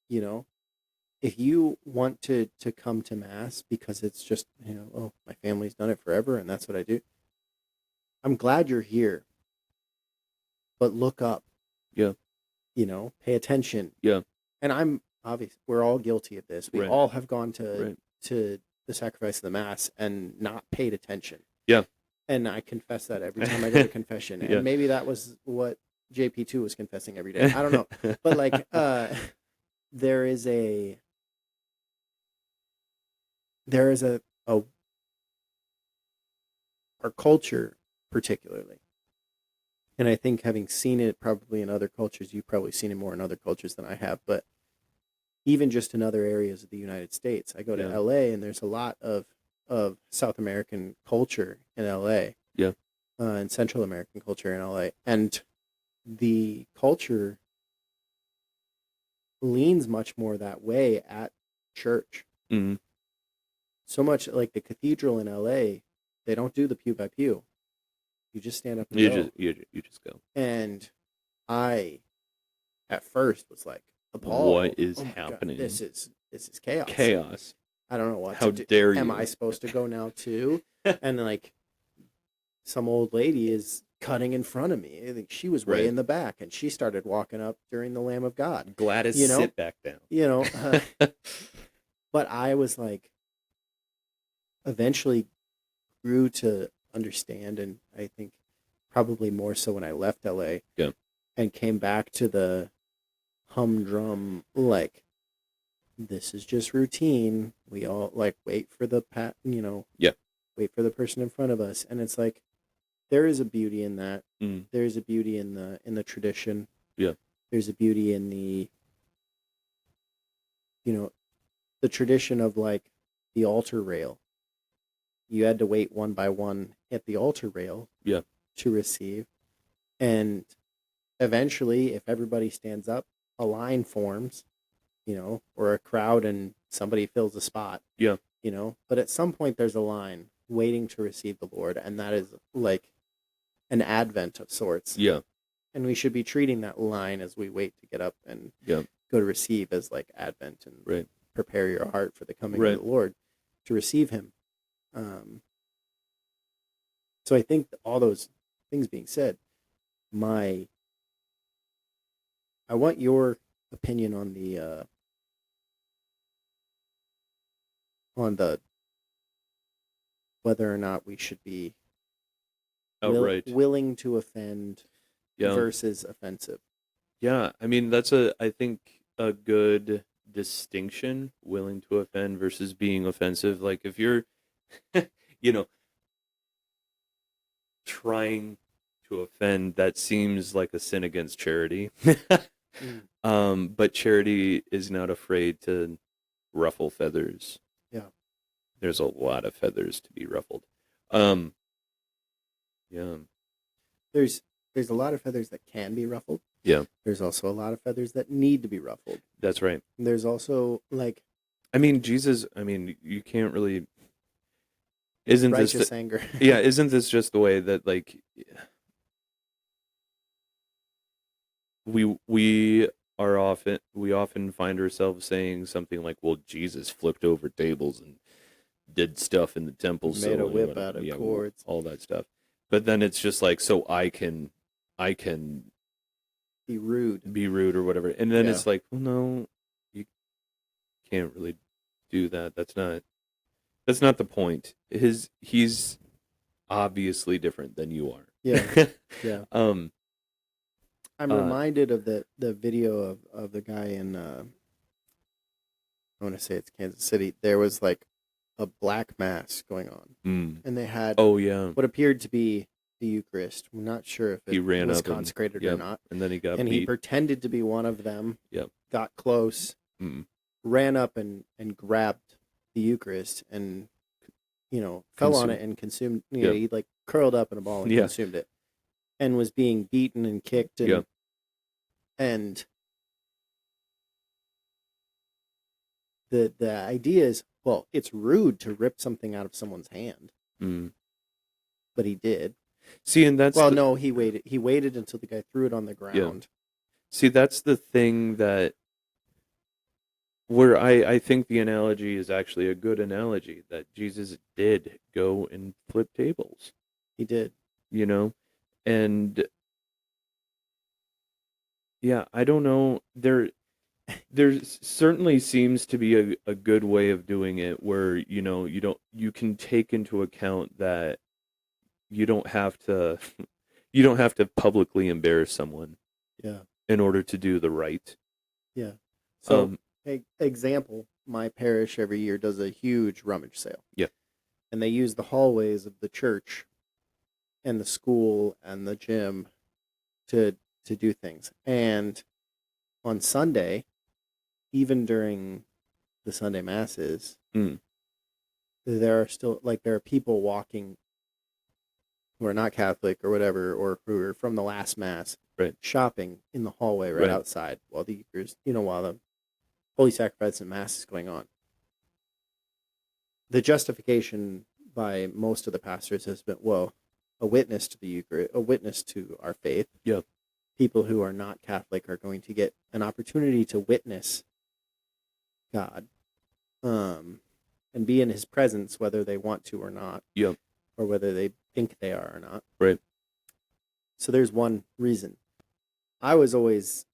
You know, if you want to come to Mass because it's just, you know, oh, my family's done it forever and that's what I do. I'm glad you're here, but look up. Yeah. You know, pay attention. Yeah. And I'm obvious, we're all guilty of this. We all have gone to the sacrifice of the Mass and not paid attention. Yeah. And I confess that every time I go to confession. And maybe that was what JP2 was confessing every day. I don't know. But like, there is a our culture particularly, and I think having seen it probably in other cultures, you've probably seen it more in other cultures than I have, but even just in other areas of the United States. I go to LA and there's a lot of South American culture in LA. Yeah. And Central American culture in LA. And the culture leans much more that way at church. Mm-hmm. So much like the cathedral in LA, they don't do the pew by pew. You just stand up and go. You just go. And I, at first, was like appalled. What is happening? God, this is chaos. Chaos. I don't know what How to do. dare you? Am I supposed to go now too? And like, some old lady is cutting in front of me. I think she was way in the back, and she started walking up during the Lamb of God. Gladys, you know? sit back down. You know, but I was like, eventually grew to understand, and I think probably more so when I left LA and came back to the humdrum, like, this is just routine. We all like wait for the wait for the person in front of us. And it's like, there is a beauty in that. Mm. There's a beauty in the tradition. Yeah. There's a beauty in the tradition of like the altar rail. You had to wait one by one at the altar rail to receive. And eventually, if everybody stands up, a line forms, or a crowd and somebody fills a spot. Yeah. But at some point there's a line waiting to receive the Lord, and that is like an advent of sorts. Yeah. And we should be treating that line as we wait to get up and go to receive as like advent and prepare your heart for the coming of the Lord to receive him. So I think all those things being said, I want your opinion on the whether or not we should be willing to offend versus offensive. Yeah, I mean, that's I think a good distinction, willing to offend versus being offensive. Like if you're, trying to offend, that seems like a sin against charity. But charity is not afraid to ruffle feathers. Yeah. There's a lot of feathers to be ruffled. Yeah. There's a lot of feathers that can be ruffled. Yeah. There's also a lot of feathers that need to be ruffled. That's right. And there's also Jesus, you can't really isn't righteous anger. Yeah, isn't this just the way that like we we often find ourselves saying something like, well, Jesus flipped over tables and did stuff in the temple, made a whip out of cords, all that stuff. But then it's just like, so I can be rude or whatever. And then it's like, well, no, you can't really do that. That's not the point. He's obviously different than you are. Yeah. Yeah. I'm reminded of the video of the guy in I want to say it's Kansas City. There was like a black mass going on, and they had what appeared to be the Eucharist. I'm not sure if it was consecrated or not. And then he got and beat. He pretended to be one of them. Yep. Got close, ran up and grabbed the Eucharist and fell on it and consumed. He like curled up in a ball and consumed it, and was being beaten and kicked and the idea is, well, it's rude to rip something out of someone's hand, but he did. See, and that's no, he waited. He waited until the guy threw it on the ground. Yeah. See, that's the thing where I think the analogy is actually a good analogy, that Jesus did go and flip tables. He did. And yeah, I don't know. There certainly seems to be a good way of doing it where, you can take into account that you don't have to publicly embarrass someone. Yeah. In order to do the right. Yeah. So, example, my parish every year does a huge rummage sale. Yeah. And they use the hallways of the church and the school and the gym to do things. And on Sunday, even during the Sunday masses, there are people walking who are not Catholic or whatever, or who are from the last mass, shopping in the hallway right outside while the Eucharist, while the Holy Sacrifice and Mass is going on. The justification by most of the pastors has been, well, a witness to the Eucharist, a witness to our faith. Yeah. People who are not Catholic are going to get an opportunity to witness God, and be in His presence, whether they want to or not. Yeah. Or whether they think they are or not. Right. So there's one reason. I was always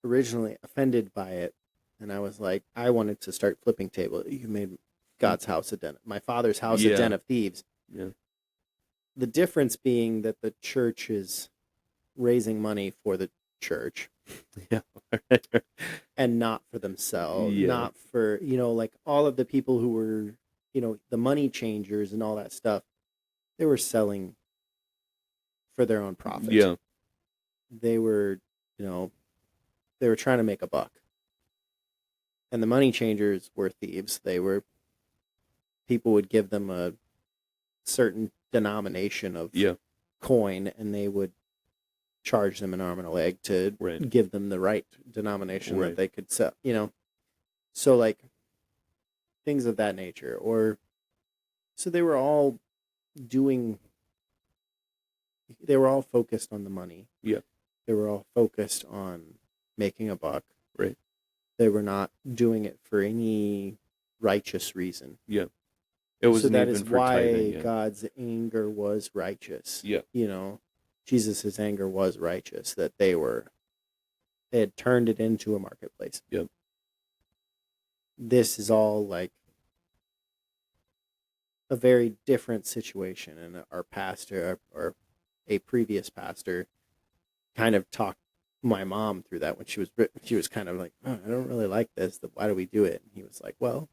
originally offended by it, and I was like, I wanted to start flipping table. You made God's house a den, my Father's house a den of thieves. Yeah. The difference being that the church is raising money for the church. Yeah. And not for themselves. Yeah. Not for, like all of the people who were, the money changers and all that stuff. They were selling for their own profit. Yeah. They were, they were trying to make a buck. And the money changers were thieves. People would give them a certain denomination of coin, and they would charge them an arm and a leg to give them the right denomination that they could sell, So, like, things of that nature. So they were all focused on the money. Yeah. They were all focused on making a buck. Right. They were not doing it for any righteous reason. Yeah. It was so that is why tithing, God's anger was righteous. Yeah. Jesus' anger was righteous, that they had turned it into a marketplace. Yep. This is all like a very different situation, and our pastor, or a previous pastor, kind of talked my mom through that when she was kind of like, oh, I don't really like this. Why do we do it? And he was like, well,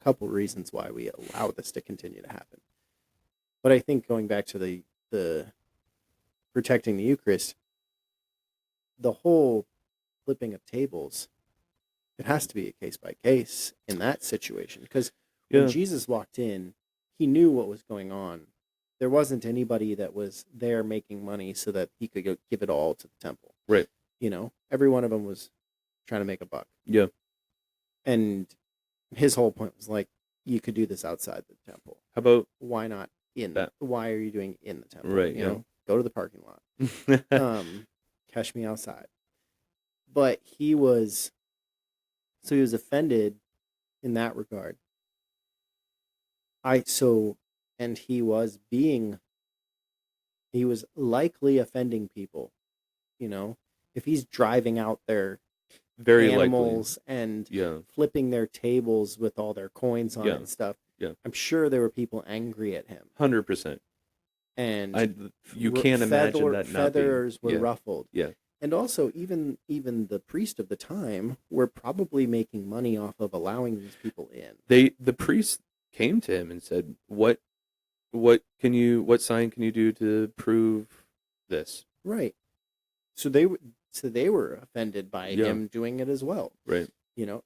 a couple reasons why we allow this to continue to happen. But I think going back to the protecting the Eucharist, the whole flipping of tables, it has to be a case by case in that situation, because when Jesus walked in, he knew what was going on. There wasn't anybody that was there making money so that he could give it all to the temple. Right. Every one of them was trying to make a buck. Yeah. And his whole point was like, you could do this outside the temple. How about why not in that? Why are you doing it in the temple? Right. Go to the parking lot. Catch me outside. But he was offended in that regard. And he was likely offending people, if he's driving out their Very animals likely. and flipping their tables with all their coins on it and stuff. Yeah. I'm sure there were people angry at him. 100%. And you can't imagine that feathers were ruffled. Yeah. And also, even the priest of the time were probably making money off of allowing these people in. The priest came to him and said, "What sign can you do to prove this?" Right. So they were offended by him doing it as well. Right.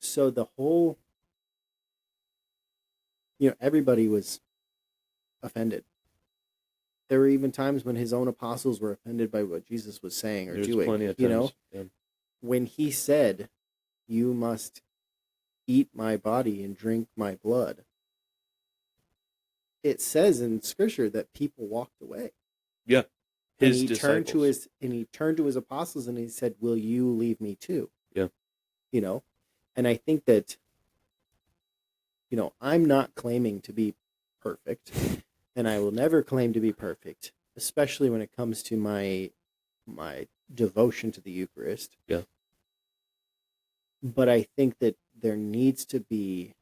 So the whole, everybody was offended. There were even times when his own apostles were offended by what Jesus was saying or doing. Plenty of times. When he said, "You must eat my body and drink my blood," it says in Scripture that people walked away. Yeah. He turned to his apostles and he said, "Will you leave me too?" Yeah. And I think that, I'm not claiming to be perfect, and I will never claim to be perfect, especially when it comes to my devotion to the Eucharist. Yeah. But I think that there needs to be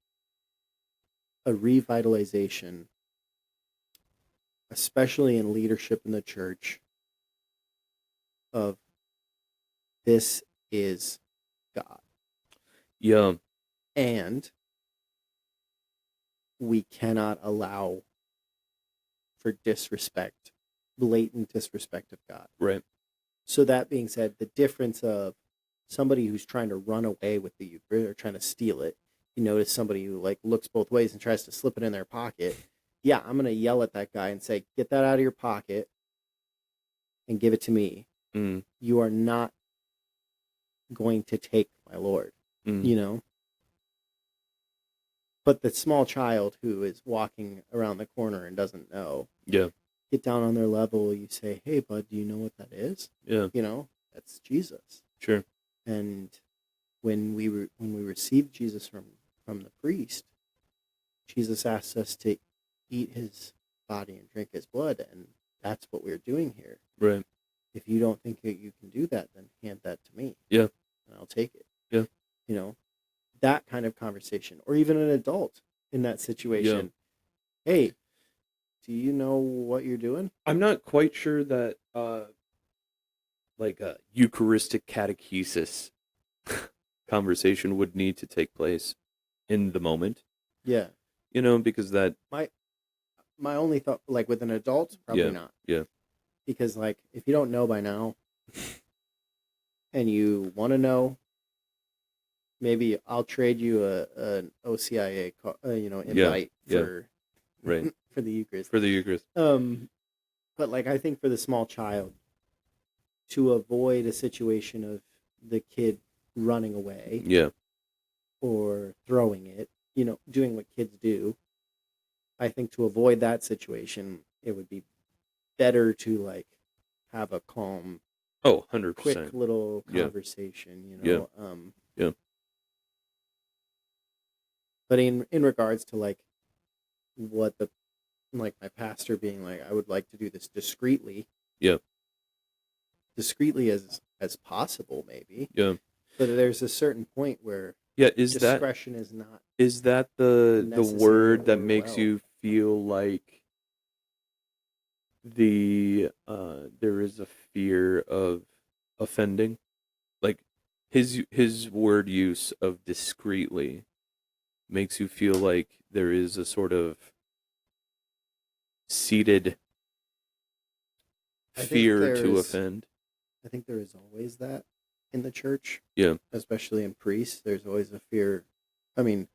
a revitalization, especially in leadership in the church, of this is God. Yeah. And we cannot allow for disrespect, blatant disrespect of God. Right. So that being said, the difference of somebody who's trying to run away with the Eucharist or trying to steal it, you notice somebody who looks both ways and tries to slip it in their pocket. Yeah, I'm going to yell at that guy and say, "Get that out of your pocket and give it to me." Mm. You are not going to take my Lord, But the small child who is walking around the corner and doesn't know, get down on their level. You say, "Hey, bud, do you know what that is?" Yeah. That's Jesus. Sure. And when we receive Jesus from the priest, Jesus asks us to eat his body and drink his blood, and that's what we're doing here. Right. If you don't think that you can do that, then hand that to me. Yeah. And I'll take it. Yeah. That kind of conversation, or even an adult in that situation. Yeah. Hey, do you know what you're doing? I'm not quite sure that a Eucharistic catechesis conversation would need to take place in the moment. Yeah. Because that my only thought, with an adult, probably not. Yeah. Because if you don't know by now and you want to know, maybe I'll trade you an OCIA invite for right. for the Eucharist. For the Eucharist. But I think for the small child, to avoid a situation of the kid running away, or throwing it, doing what kids do, I think to avoid that situation, it would be better to have a calm, 100%, quick little conversation, Yeah. But in regards to what my pastor being I would like to do this discreetly. Yeah. Discreetly as possible, maybe. Yeah. But there's a certain point where discretion is not. Is that the word that makes you feel like there is a fear of offending? His word use of discreetly makes you feel like there is a sort of seated fear to offend. I think there is always that in the church. Yeah. Especially in priests, there's always a fear. I mean,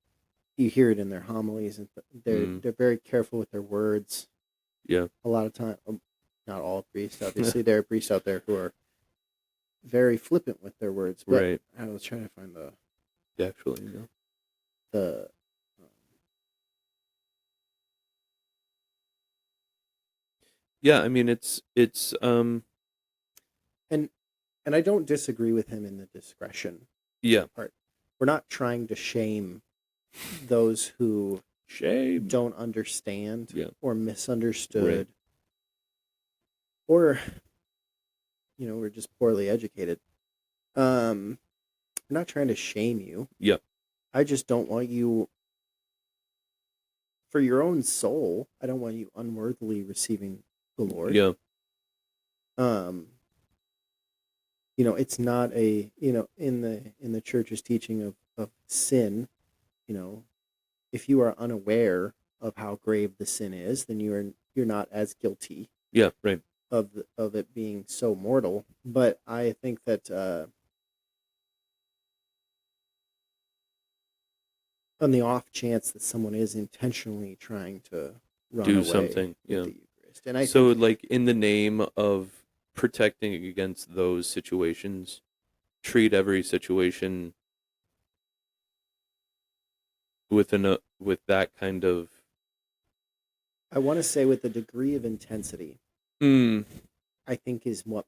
you hear it in their homilies, and they're very careful with their words. Yeah. A lot of time, not all priests, obviously. There are priests out there who are very flippant with their words. But right. I was trying to find the yeah, I mean it's and And I don't disagree with him in the discretion part. We're not trying to shame those who don't understand or misunderstood, or we're just poorly educated. I'm not trying to shame you. I just don't want you, for your own soul, I don't want you unworthily receiving the Lord. It's not a, in the church's teaching of sin, if you are unaware of how grave the sin is, then you're not as guilty. Of it being so mortal. But I think that on the off chance that someone is intentionally trying to do something with the Eucharist, and I think, like, in the name of protecting against those situations, treat every situation with that kind of, I want to say, with a degree of intensity. I think is what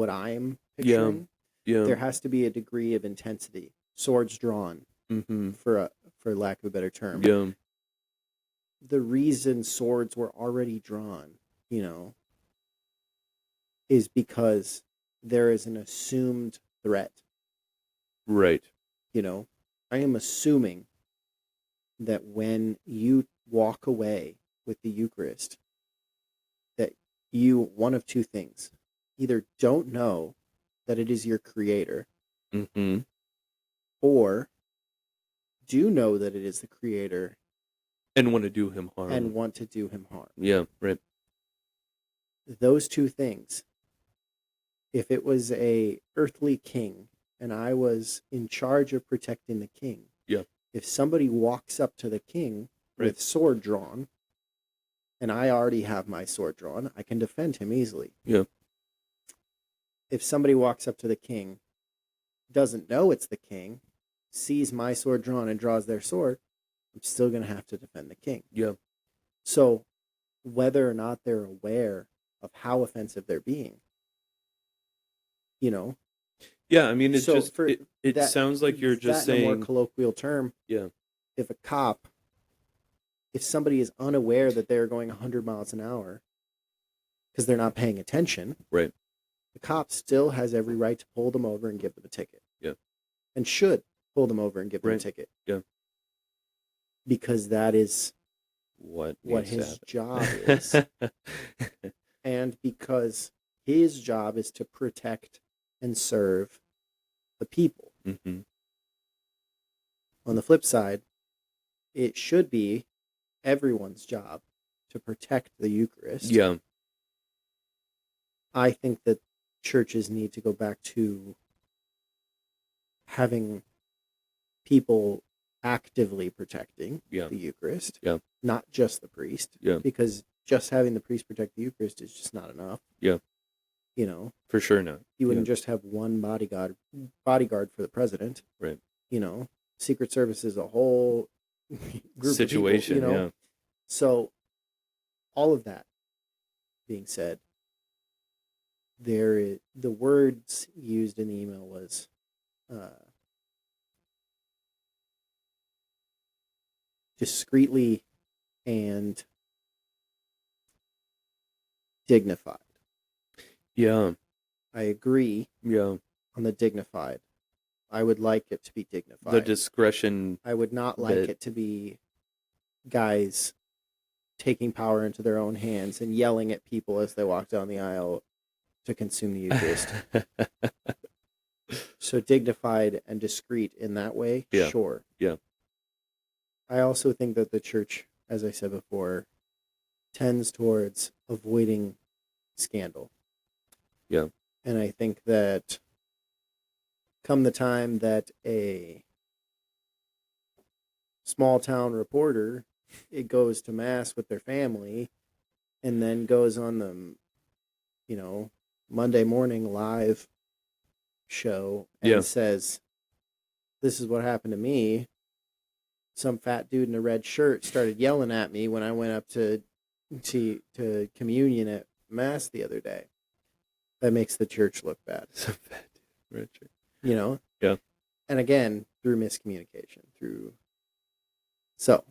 I'm picturing. There has to be a degree of intensity, swords drawn, for lack of a better term. The reason swords were already drawn, is because there is an assumed threat. I am assuming that when you walk away with the Eucharist, that you, one of two things, either don't know that it is your Creator, or do know that it is the Creator and want to do him harm. Those two things. If it was a earthly king and I was in charge of protecting the king, if somebody walks up to the king with sword drawn, and I already have my sword drawn, I can defend him easily. If somebody walks up to the king, doesn't know it's the king, sees my sword drawn and draws their sword, I'm still going to have to defend the king. So whether or not they're aware of how offensive they're being, I mean, it's so just, it sounds like you're just saying, in a more colloquial term, if somebody is unaware that they're going 100 miles an hour because they're not paying attention, the cop still has every right to pull them over and give them a ticket. And should pull them over and give them a ticket. Because that is what his job is. And because his job is to protect and serve the people. On the flip side, it should be everyone's job to protect the Eucharist. I think that churches need to go back to having people actively protecting the Eucharist, not just the priest, because just having the priest protect the Eucharist is just not enough. For sure not. You wouldn't just have one bodyguard for the president. Secret Service is a whole group situation, of people, So all of that being said, the words used in the email was discreetly and dignified. I agree. On the dignified. I would like it to be dignified. The discretion. I would not like it to be guys taking power into their own hands and yelling at people as they walk down the aisle to consume the Eucharist. So dignified and discreet in that way, sure. I also think that the church, as I said before, tends towards avoiding scandal. And I think that come the time that a small town reporter, it goes to mass with their family and then goes on the, Monday morning live show and says, this is what happened to me. Some fat dude in a red shirt started yelling at me when I went up to communion at mass the other day. that makes the church look bad. So bad, Richard. You know? Yeah. And again, through miscommunication, so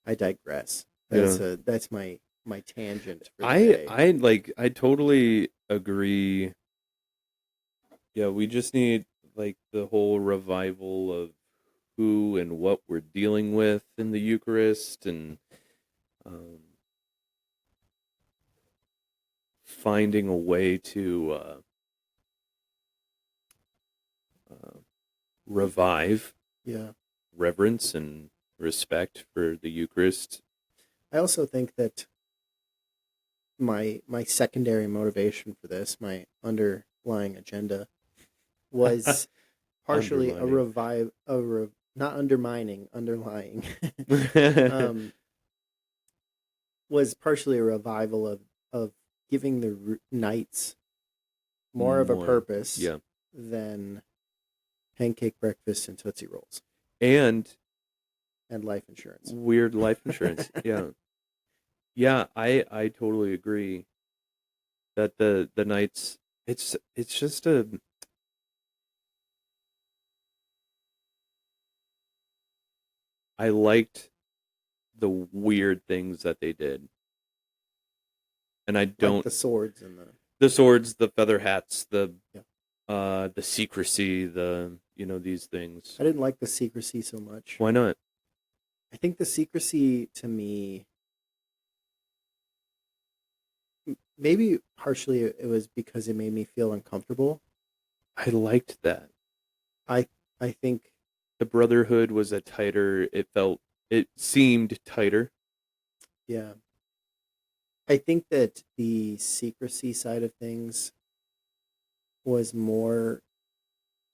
I digress. That's my tangent for the day. I totally agree. Yeah, we just need like the whole revival of who and what we're dealing with in the Eucharist, and finding a way to revive reverence and respect for the Eucharist. I also think that my secondary motivation for this, my underlying agenda, was partially not undermining, underlying, was partially a revival of giving the knights more of a purpose than pancake breakfast and Tootsie Rolls. And life insurance. Weird life insurance. Yeah. Yeah, I totally agree that the knights, it's just I liked the weird things that they did. And I don't like the swords and the feather hats, the secrecy, these things. I didn't like the secrecy so much. Why not? I think the secrecy to me, maybe partially it was because it made me feel uncomfortable. I liked that. I think the brotherhood was it seemed tighter. Yeah. I think that the secrecy side of things was more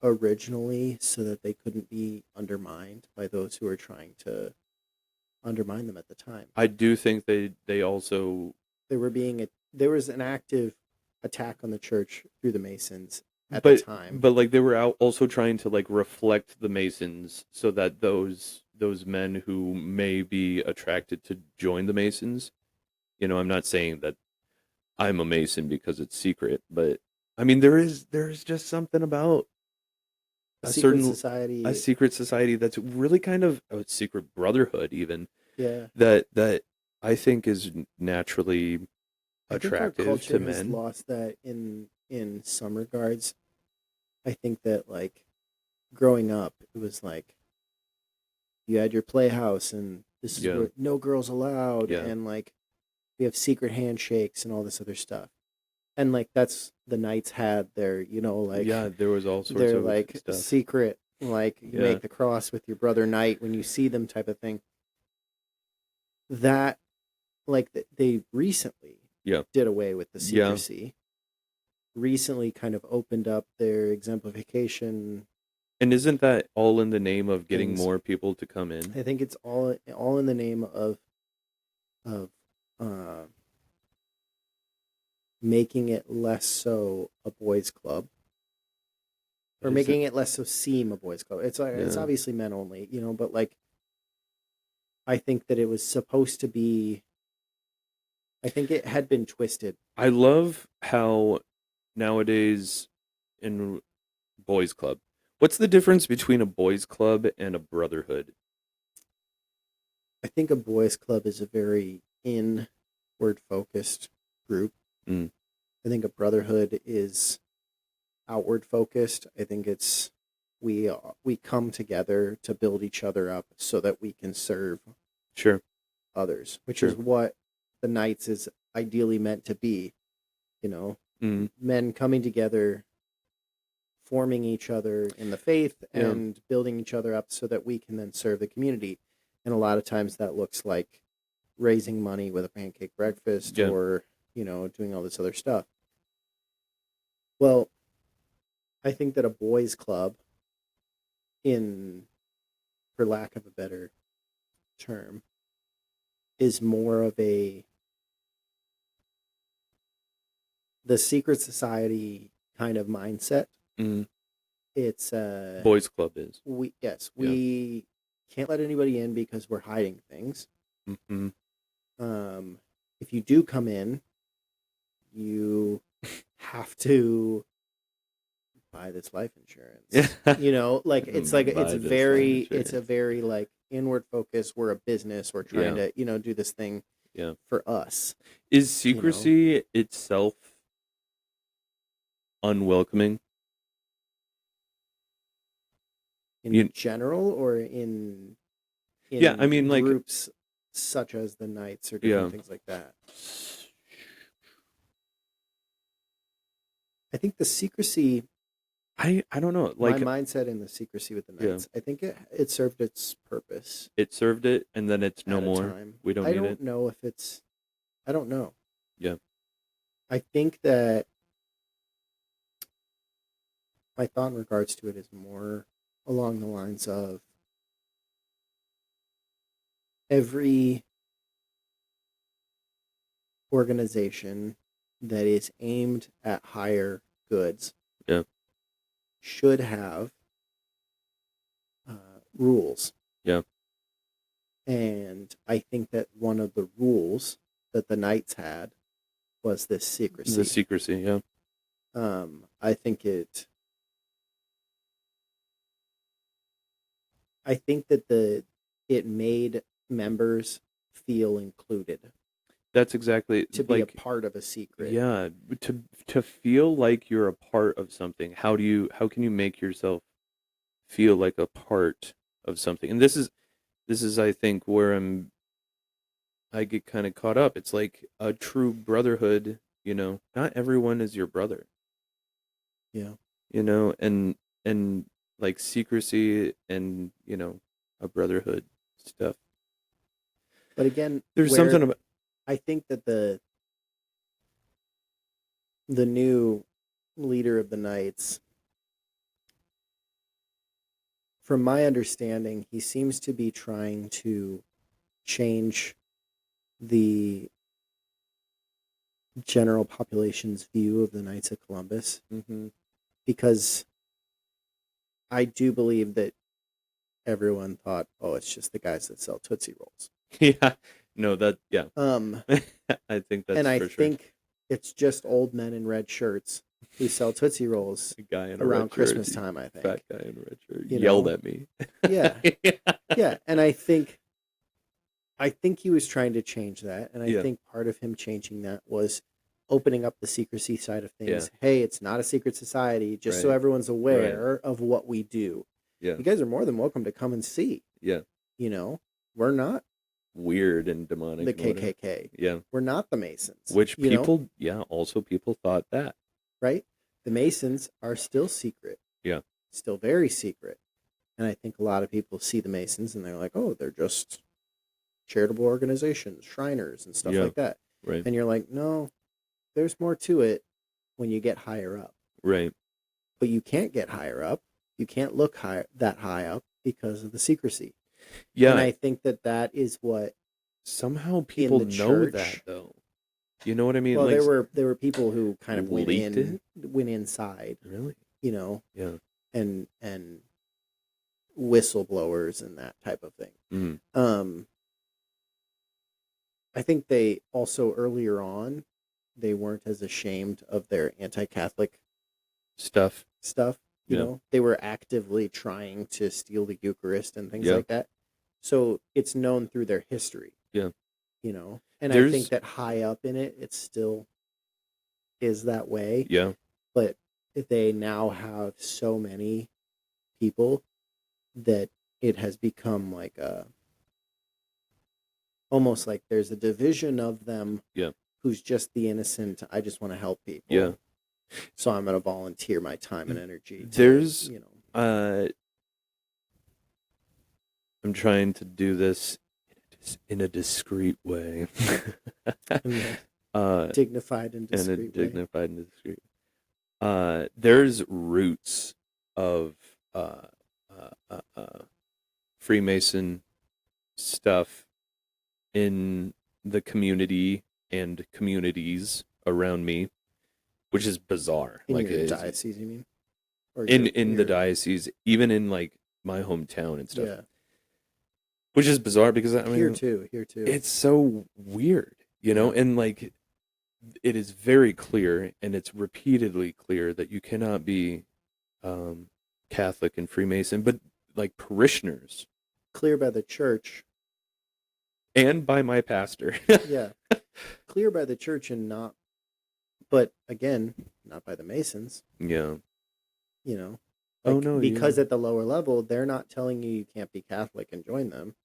originally so that they couldn't be undermined by those who were trying to undermine them at the time. I do think they also... There was an active attack on the church through the Masons at the time. But like they were also trying to like reflect the Masons so that those men who may be attracted to join the Masons, I'm not saying that I'm a Mason because it's secret, but I mean there is just something about a secret society that's really kind of a secret brotherhood even. Yeah. That I think is naturally attractive I think our culture to men. Has lost that in some regards. I think that like growing up, it was like you had your playhouse and this is where no girls allowed, and like we have secret handshakes and all this other stuff. And like that's the knights had their, there was all sorts of like stuff. Secret, like you make the cross with your brother knight when you see them type of thing. That like they recently did away with the secrecy. Recently kind of opened up their exemplification. And isn't that all in the name of getting more people to come in? I think it's all in the name of making it less so a boys' club, or making it less so seem a boys' club. It's it's obviously men only, but like I think that it was supposed to be. I think it had been twisted. I love how nowadays in boys' club. What's the difference between a boys' club and a brotherhood? I think a boys' club is a very inward-focused group. Mm. I think a brotherhood is outward-focused. I think it's we come together to build each other up so that we can serve others, which is what the Knights is ideally meant to be. Men coming together, forming each other in the faith and building each other up so that we can then serve the community. And a lot of times that looks like raising money with a pancake breakfast or, doing all this other stuff. Well, I think that a boys' club, for lack of a better term, is more of the secret society kind of mindset. Mm. It's boys' club is. We can't let anybody in because we're hiding things. Mm-hmm. If you do come in, you have to buy this life insurance. Yeah. You know, like it's like Buy it's this very life it's a very like inward focus. We're a business. We're trying to, you know, do this thing for us. Is secrecy itself unwelcoming? In general, or in I mean, like groups such as the Knights or different things like that. I think the secrecy. I don't know. Like my mindset in the secrecy with the Knights. I think it served its purpose. It served it, and then it's no more. We don't need it. I don't know if it's. I don't know. Yeah. I think that my thought in regards to it is more along the lines of every organization that is aimed at higher goods should have rules. Yeah. And I think that one of the rules that the Knights had was this secrecy. The secrecy, yeah. I think that it made members feel included. That's exactly to be a part of a secret. Yeah, to feel like you're a part of something. How can you make yourself feel like a part of something? And this is I think where I get kind of caught up. It's like a true brotherhood, you know. Not everyone is your brother. Yeah. You know, and like secrecy and, you know, a brotherhood stuff. But again, there's something about I think that the new leader of the Knights, from my understanding, he seems to be trying to change the general population's view of the Knights of Columbus. Because I do believe that everyone thought, oh, it's just the guys that sell Tootsie Rolls. Yeah. No, that, yeah. I think that's and I for think sure. It's just old men in red shirts who sell Tootsie Rolls a guy in around red Christmas shirt, time, I think. Fat guy in a red shirt You yelled know? at me. Yeah. Yeah. And I think he was trying to change that. And I think part of him changing that was opening up the secrecy side of things. Hey, it's not a secret society, just so everyone's aware of what we do. Yeah. You guys are more than welcome to come and see. Yeah. You know, we're not weird and demonic. The KKK. Yeah. We're not the Masons. Which people, also people thought that. Right? The Masons are still secret. Yeah. Still very secret. And I think a lot of people see the Masons and they're like, oh, they're just charitable organizations, Shriners and stuff like that. Right. And you're like, no, there's more to it when you get higher up. Right. But you can't get higher up. You can't look that high up because of the secrecy. Yeah. And I think that is what somehow people know that though. You know what I mean? Well, like, there were people who kind of went inside. Really? You know? Yeah. And whistleblowers and that type of thing. I think they also earlier on, they weren't as ashamed of their anti-Catholic stuff. You know, they were actively trying to steal the Eucharist and things like that. So it's known through their history. Yeah. You know, and I think that high up in it, it still is that way. Yeah. But they now have so many people that it has become like almost like there's a division of them. Yeah. Who's just the innocent. I just want to help people. Yeah. So I'm going to volunteer my time and energy. There's, I'm trying to do this in a discreet way. Dignified and discreet. There's roots of Freemason stuff in the community and communities around me, which is bizarre. In your diocese, you mean? Or in the diocese, even in like my hometown and stuff. Yeah. Which is bizarre because I mean here too. It's so weird, you know, and like it is very clear, and it's repeatedly clear, that you cannot be Catholic and Freemason, but like parishioners. Clear by the church. And by my pastor. Yeah. Clear by the church and not, but again, not by the Masons. Yeah. You know? Like, oh, no. Because at the lower level, they're not telling you can't be Catholic and join them.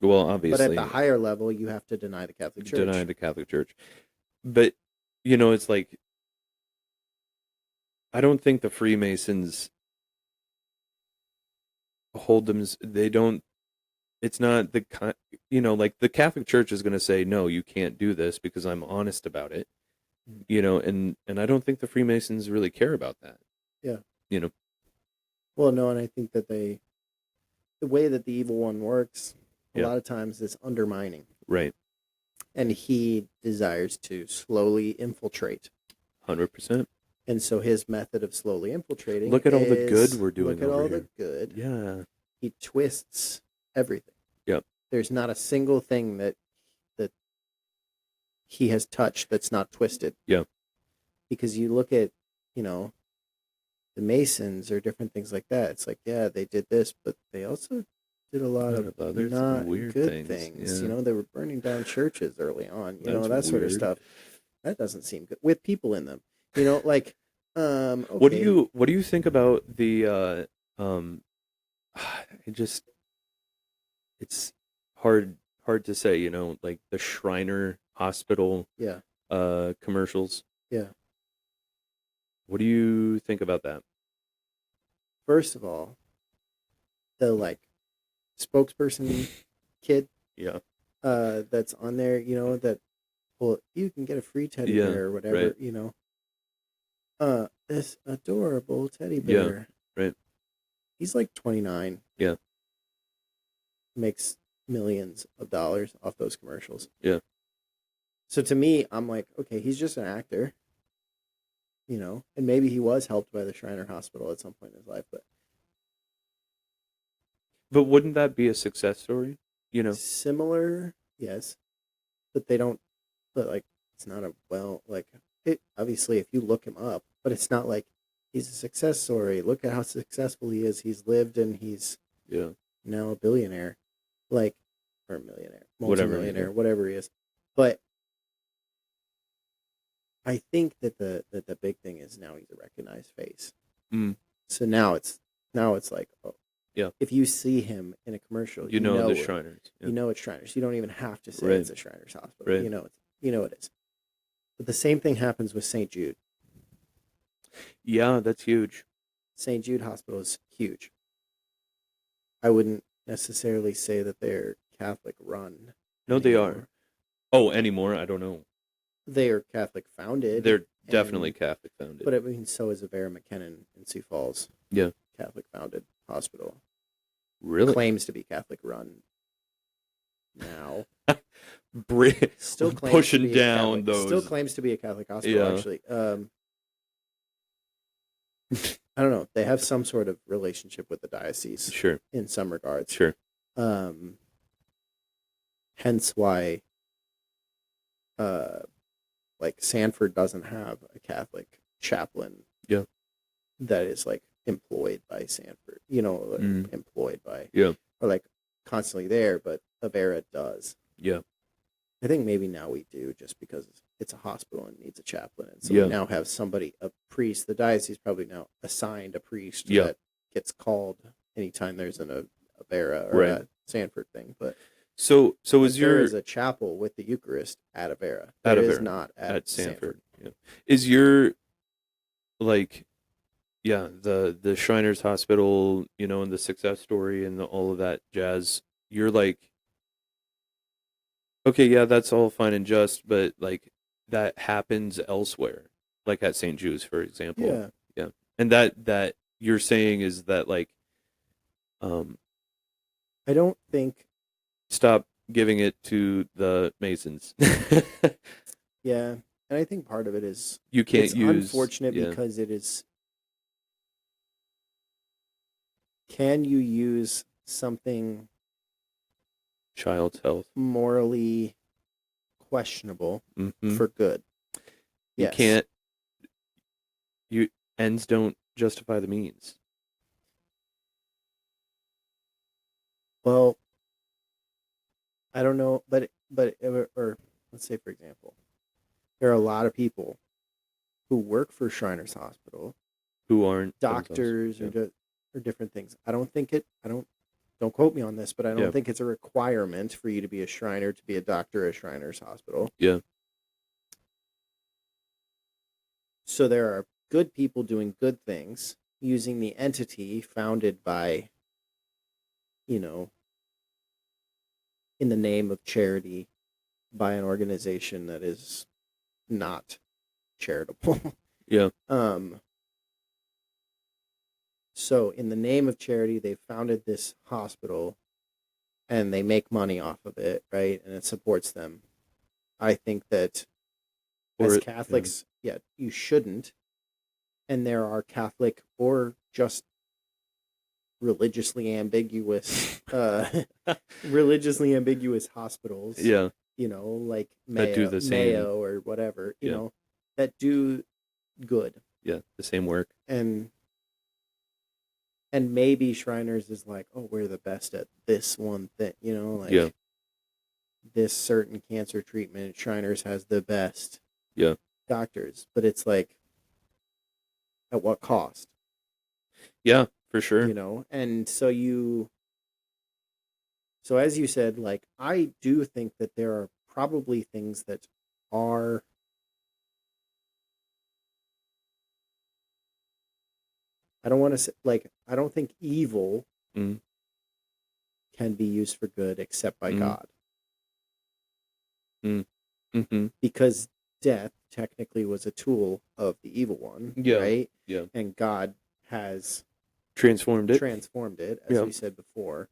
Well, obviously. But at the higher level, you have to deny the Catholic Church. Deny the Catholic Church. But, you know, it's like, I don't think the Freemasons hold them, they don't, it's not the, you know, like the Catholic Church is going to say, no, you can't do this because I'm honest about it, you know, and I don't think the Freemasons really care about that. Yeah. You know? Well, no, and I think that the way that the evil one works, a lot of times is undermining. Right. And he desires to slowly infiltrate. 100%. And so his method of slowly infiltrating Look at all the good we're doing Look at all here. the good. Yeah. He twists everything. Yep. There's not a single thing that he has touched that's not twisted. Yeah. Because you look at, you know, the Masons or different things like that. It's like, yeah, they did this, but they also did a lot of not weird good things. Yeah. You know, they were burning down churches early on. You know, that sort of stuff. That doesn't seem good with people in them. You know, like, okay. What do you think about the it's hard to say, you know, like the Shriner Hospital commercials. Yeah. What do you think about that? First of all, the like spokesperson kid that's on there, you know, that, well, you can get a free teddy bear or whatever, you know. This adorable teddy bear. Yeah, right. He's like 29. Yeah. Makes millions of dollars off those commercials. Yeah. So to me, I'm like, okay, he's just an actor. You know, and maybe he was helped by the Shriner Hospital at some point in his life, but wouldn't that be a success story? You know, similar, yes, but they don't. But like, it's not a it. Obviously, if you look him up, but it's not like he's a success story. Look at how successful he is. He's lived and he's now a billionaire, like, or a millionaire, multimillionaire, whatever he is. But I think that the big thing is now he's a recognized face. So now it's like, oh, yeah. If you see him in a commercial, you know the Shriners. Yeah. You know it's Shriners. You don't even have to say it's a Shriners Hospital. Right. You know it is. But the same thing happens with St. Jude. Yeah, that's huge. St. Jude Hospital is huge. I wouldn't necessarily say that they're Catholic run. No, they are. Oh, anymore? I don't know. They are Catholic founded. They're definitely Catholic founded. But I mean, so is Vera McKinnon in Sioux Falls. Yeah. Catholic founded hospital. Really? Claims to be Catholic run now. Still claims pushing to be down those. Still claims to be a Catholic hospital, actually. I don't know. They have some sort of relationship with the diocese. Sure. In some regards. Sure. Hence why like Sanford doesn't have a Catholic chaplain. Yeah. That is like employed by Sanford, you know, employed by, or like constantly there, but Avera does. Yeah. I think maybe now we do, just because it's a hospital and needs a chaplain. And so we now have somebody, a priest, the diocese probably now assigned a priest that gets called anytime there's an Avera or a Sanford thing. But so is there is a chapel with the Eucharist at Avera. There is not at Sanford. Yeah. Is your, like, the Shriners Hospital, you know, and the success story and all of that jazz, you're like, okay, yeah, that's all fine and just, but like that happens elsewhere, like at St. Jude's, for example. Yeah. Yeah. And that you're saying is that, like, I don't think, stop giving it to the Masons. Yeah. And I think part of it is you can't it's use, unfortunate because it is, can you use something child's health morally questionable for good? You Yes. can't. Ends don't justify the means. Well, I don't know, but or let's say, for example, there are a lot of people who work for Shriners Hospital, Who aren't doctors or different things. I don't think it. Don't quote me on this, but I don't think it's a requirement for you to be a Shriner to be a doctor at Shriners Hospital. Yeah. So there are good people doing good things using the entity founded by, in the name of charity by an organization that is not charitable. Yeah. So in the name of charity, they founded this hospital and they make money off of it, right? And it supports them. I think that as Catholics, you shouldn't. And there are Catholic or just religiously ambiguous hospitals. Yeah. Like that do the same. Mayo or whatever, that do good. Yeah, the same work. And maybe Shriners is like, oh, we're the best at this one thing, this certain cancer treatment. Shriners has the best doctors, but it's like, at what cost? Yeah, for sure. And so as you said, like, I do think that there are probably things that are I don't want to say, like, I don't think evil can be used for good except by God. Mm-hmm. Because death technically was a tool of the evil one, right? Yeah. And God has transformed it, as we said before.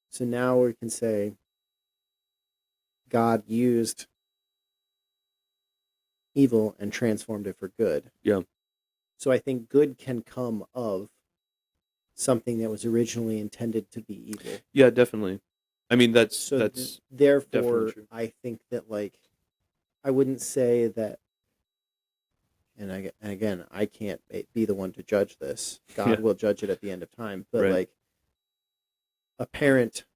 So now we can say God used evil and transformed it for good. Yeah. So I think good can come of something that was originally intended to be evil. Yeah, definitely. I mean, that's therefore I think that, like, I wouldn't say that, and again, I can't be the one to judge this. God will judge it at the end of time. But like, a parent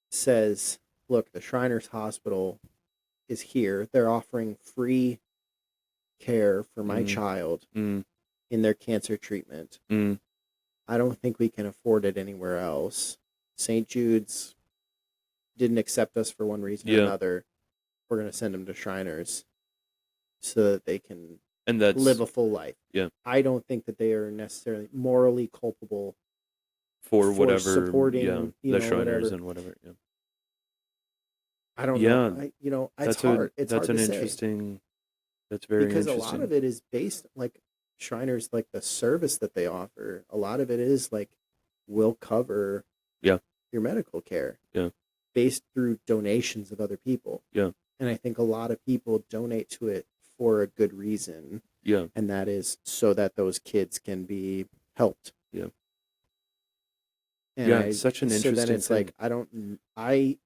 says, look, the Shriners Hospital is here. They're offering free care for my child in their cancer treatment. I don't think we can afford it anywhere else. St. Jude's didn't accept us for one reason or another. We're going to send them to Shriners so that they can live a full life. Yeah. I don't think that they are necessarily morally culpable for whatever supporting the Shriners and whatever. Yeah. I don't know. It's hard. It's hard to say. That's very because interesting. A lot of it is based, like, Shriners, like the service that they offer. A lot of it is like, will cover your medical care. Yeah. Based through donations of other people. Yeah. And I think a lot of people donate to it for a good reason. Yeah. And that is so that those kids can be helped. Yeah. And it's such an interesting So then it's thing. like, I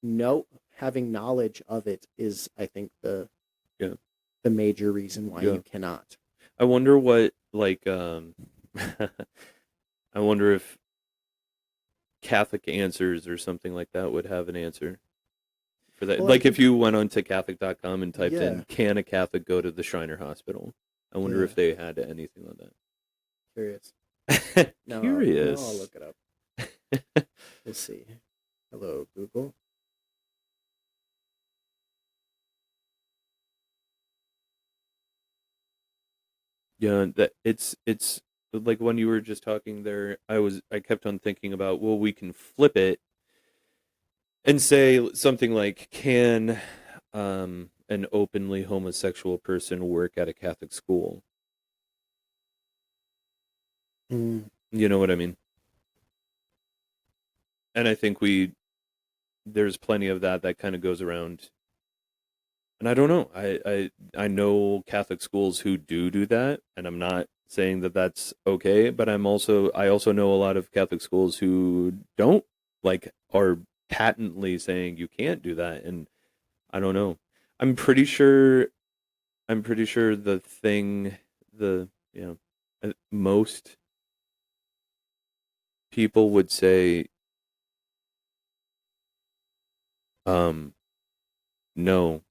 know having knowledge of it is, I think, the major reason why you cannot. I wonder what, like, I wonder if Catholic Answers or something like that would have an answer for that. Well, like, if you went onto Catholic.com and typed in, can a Catholic go to the Shriner Hospital? I wonder if they had anything on that. Curious. Curious. I'll look it up. Let's see. Hello, Google. Yeah, that it's like when you were just talking there, I kept on thinking about, well, we can flip it and say something like, can an openly homosexual person work at a Catholic school? You know what I mean? And I think there's plenty of that kind of goes around. And I don't know. I know Catholic schools who do that, and I'm not saying that that's okay, but I also know a lot of Catholic schools who don't, like, are patently saying you can't do that, and I don't know. I'm pretty sure I'm pretty sure most people would say, no,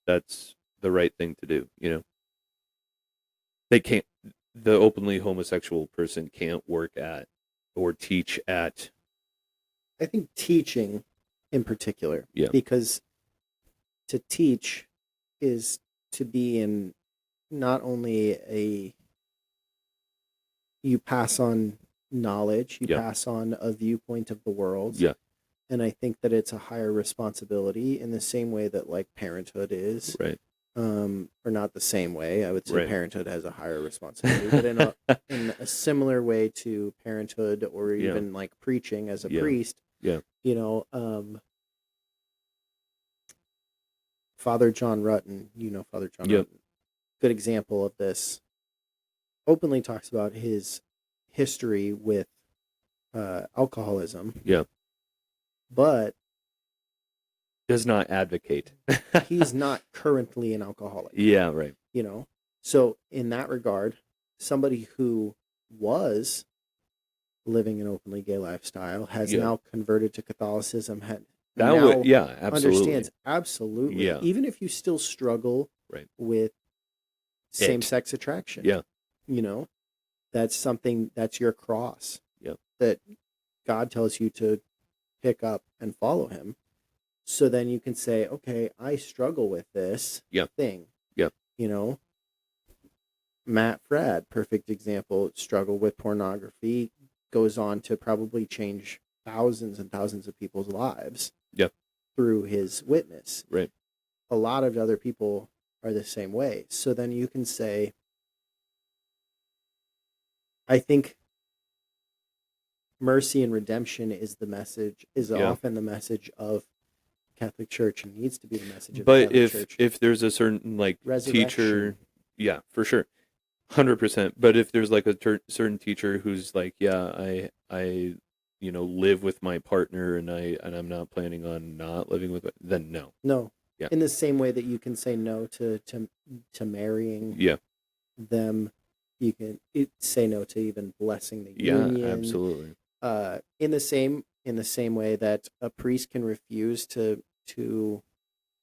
that's the right thing to do. They can't, the openly homosexual person can't work at or teach at. I think teaching in particular, Yeah. because to teach is to be in not only you pass on knowledge, you pass on a viewpoint of the world. Yeah. And I think that it's a higher responsibility in the same way that like parenthood is. Right. Or not the same way. I would say Right. parenthood has a higher responsibility, but in a similar way to parenthood, or even like preaching as a priest. Yeah. Father John Rutten, Father John Rutten, good example of this, openly talks about his history with alcoholism. Yeah. But does not advocate. He's not currently an alcoholic. Yeah, right. So in that regard, somebody who was living an openly gay lifestyle has now converted to Catholicism. Absolutely. Understands absolutely. Yeah. Even if you still struggle with same-sex attraction. Yeah. That's something, that's your cross. Yeah. That God tells you to pick up and follow him. So then you can say, okay, I struggle with this thing. Yeah. Matt Fradd, perfect example, struggle with pornography, goes on to probably change thousands and thousands of people's lives through his witness. Right. A lot of other people are the same way. So then you can say, I think mercy and redemption is often the message of Catholic Church, and needs to be the message of the Catholic Church. But if there's a certain teacher, yeah, for sure, 100%. But if there's like a certain teacher who's like, I live with my partner, and I'm not planning on not living with, then no. Yeah. In the same way that you can say no to marrying them, you can say no to even blessing the union. Yeah, absolutely. In the same way that a priest can refuse to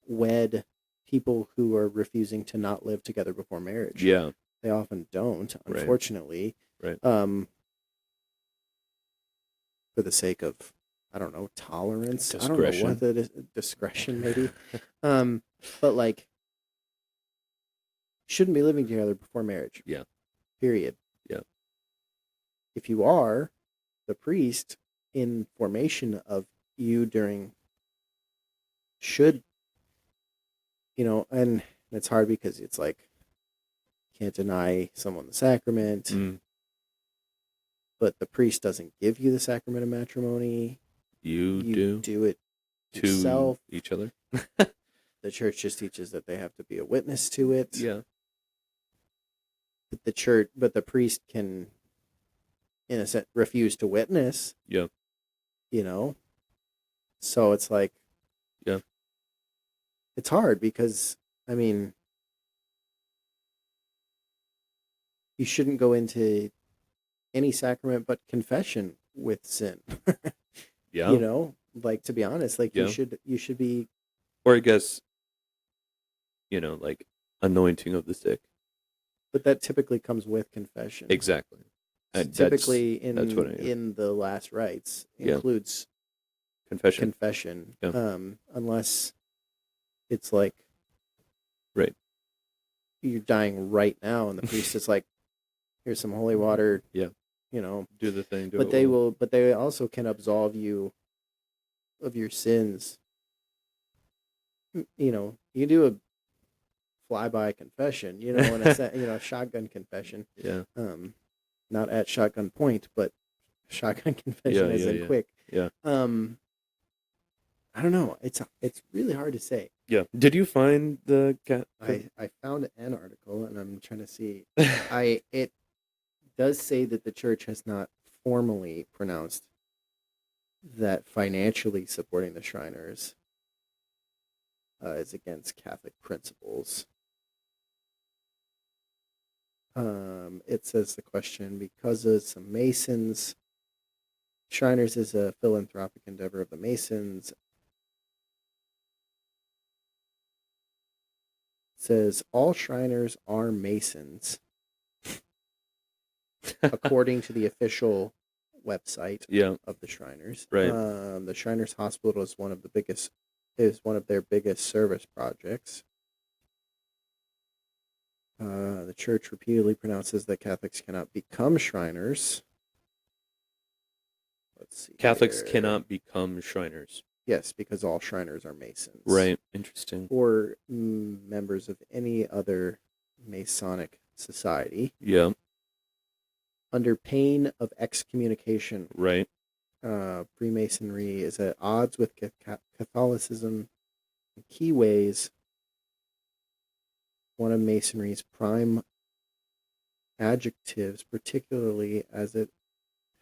wed people who are refusing to not live together before marriage. Yeah. They often don't, unfortunately. Right. For the sake of, I don't know, tolerance. Discretion. I don't know what that is. Discretion, maybe. But like, shouldn't be living together before marriage. Yeah. Period. Yeah. If you are the priest in formation of you should, and it's hard because it's like, can't deny someone the sacrament, but the priest doesn't give you the sacrament of matrimony. You do it to yourself. Each other. The church just teaches that they have to be a witness to it. Yeah. But the priest can, in a sense, refuse to witness. Yeah. So it's like, it's hard because, I mean, you shouldn't go into any sacrament but confession with sin. Yeah. Like, to be honest, like you should be, or I guess, like anointing of the sick. But that typically comes with confession. Exactly. So typically in the last rites includes confession. Yeah. Unless it's like, right, you're dying right now, and the priest is like, here's some holy water. Yeah. Do the thing. But they also can absolve you of your sins. You can do a flyby confession, a shotgun confession. Yeah. Not at shotgun point, but shotgun confession as in quick. Yeah. I don't know. It's really hard to say. Yeah. Did you find the cat? I found an article, and I'm trying to see. It does say that the church has not formally pronounced that financially supporting the Shriners is against Catholic principles. It says the question, because of some Masons, Shriners is a philanthropic endeavor of the Masons. It says all Shriners are Masons, according to the official website of the Shriners. Right. The Shriners Hospital is one of their biggest service projects. The church repeatedly pronounces that Catholics cannot become Shriners. Let's see. Catholics here. cannot become Shriners. Yes, because all Shriners are Masons. Right. Interesting. Or members of any other Masonic society. Yeah. Under pain of excommunication. Right. Freemasonry is at odds with Catholicism in key ways. One of Masonry's prime adjectives, particularly as it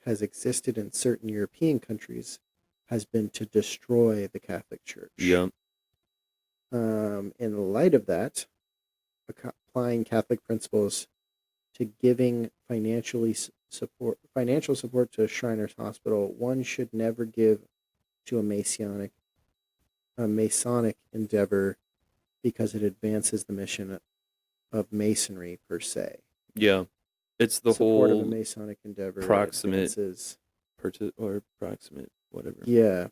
has existed in certain European countries, has been to destroy the Catholic Church. Yeah. In light of that, applying Catholic principles to giving financial support to Shriners Hospital, one should never give to a Masonic endeavor because it advances the mission of Masonry per se. Yeah. It's the support whole of a Masonic endeavor proximate whatever. Yeah.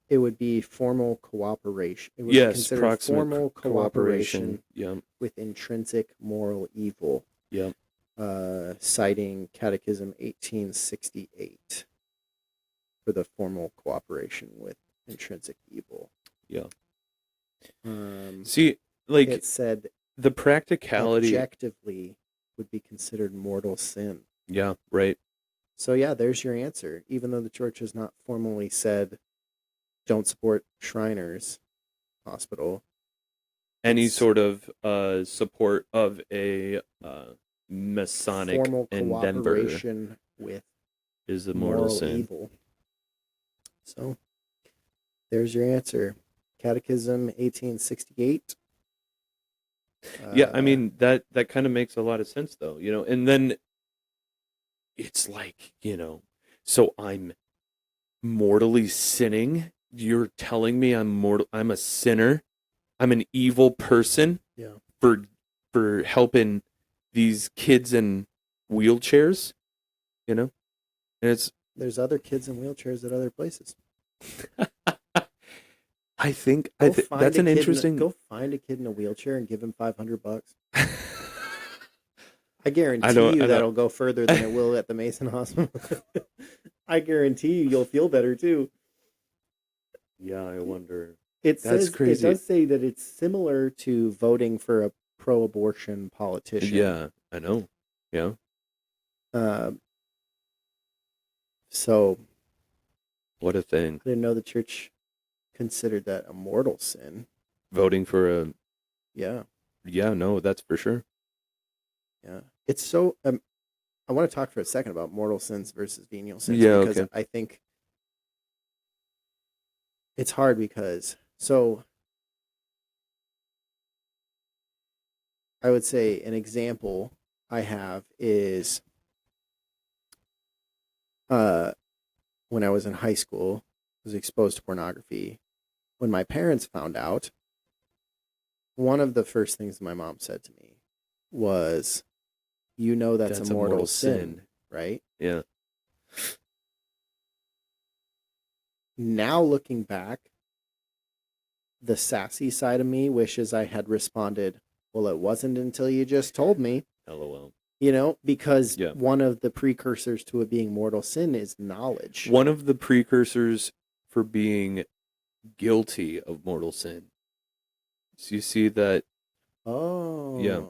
It would be formal cooperation. It would be considered formal cooperation with intrinsic moral evil. Yeah. Citing Catechism 1868 for the formal cooperation with intrinsic evil. Yeah. See, like it said, the practicality objectively would be considered mortal sin. Yeah, right. So yeah, there's your answer. Even though the church has not formally said, don't support Shriners Hospital. Any sort of support of a Masonic formal endeavor cooperation with is a mortal sin. Evil. So there's your answer. Catechism 1868. Yeah, I mean that kind of makes a lot of sense though, you know. And then it's like, you know, so I'm mortally sinning. You're telling me I'm a sinner. I'm an evil person. Yeah. For helping these kids in wheelchairs, you know? And there's other kids in wheelchairs at other places. I think that's an interesting. Go find a kid in a wheelchair and give him $500. I guarantee you that'll go further than it will at the Mason Hospital. I guarantee you'll feel better too. Yeah, I wonder. That's crazy. It does say that it's similar to voting for a pro-abortion politician. Yeah, I know. Yeah. So. What a thing. I didn't know the church considered that a mortal sin. Voting for a. Yeah. Yeah, no, that's for sure. Yeah. It's so. I want to talk for a second about mortal sins versus venial sins. Yeah, because okay. I think it's hard because. So. I would say an example I have is. When I was in high school, I was exposed to pornography. When my parents found out, one of the first things my mom said to me was, you know that's a mortal sin, right? Yeah. Now looking back, the sassy side of me wishes I had responded, well, it wasn't until you just told me. LOL. You know, because one of the precursors to it being mortal sin is knowledge. One of the precursors for being guilty of mortal sin. So you see that. Oh. Yeah.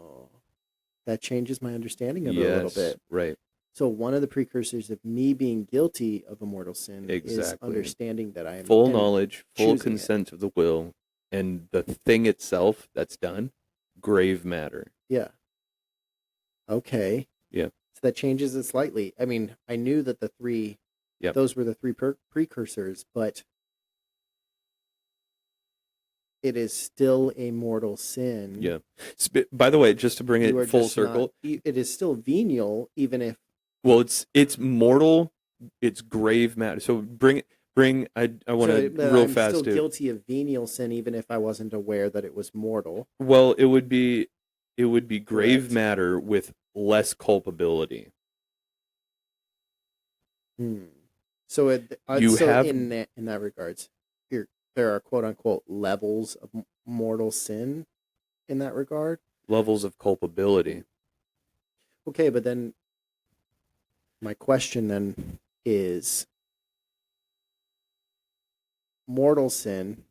That changes my understanding of it a little bit. Right. So one of the precursors of me being guilty of a mortal sin is understanding that I am full knowledge, full consent of the will, and the thing itself that's done, grave matter. Yeah. Okay. Yeah. So that changes it slightly. I mean, I knew that those were the three precursors, but it is still a mortal sin. Yeah. By the way, just to bring it full circle, it is still venial, even if. Well, it's mortal. It's grave matter. So bring. I want to real fast. I'm still guilty of venial sin, even if I wasn't aware that it was mortal. Well, it would be grave matter with less culpability. So in that regards, there are quote unquote levels of mortal sin in that regard. Levels of culpability. Okay, but then my question then is, mortal sin,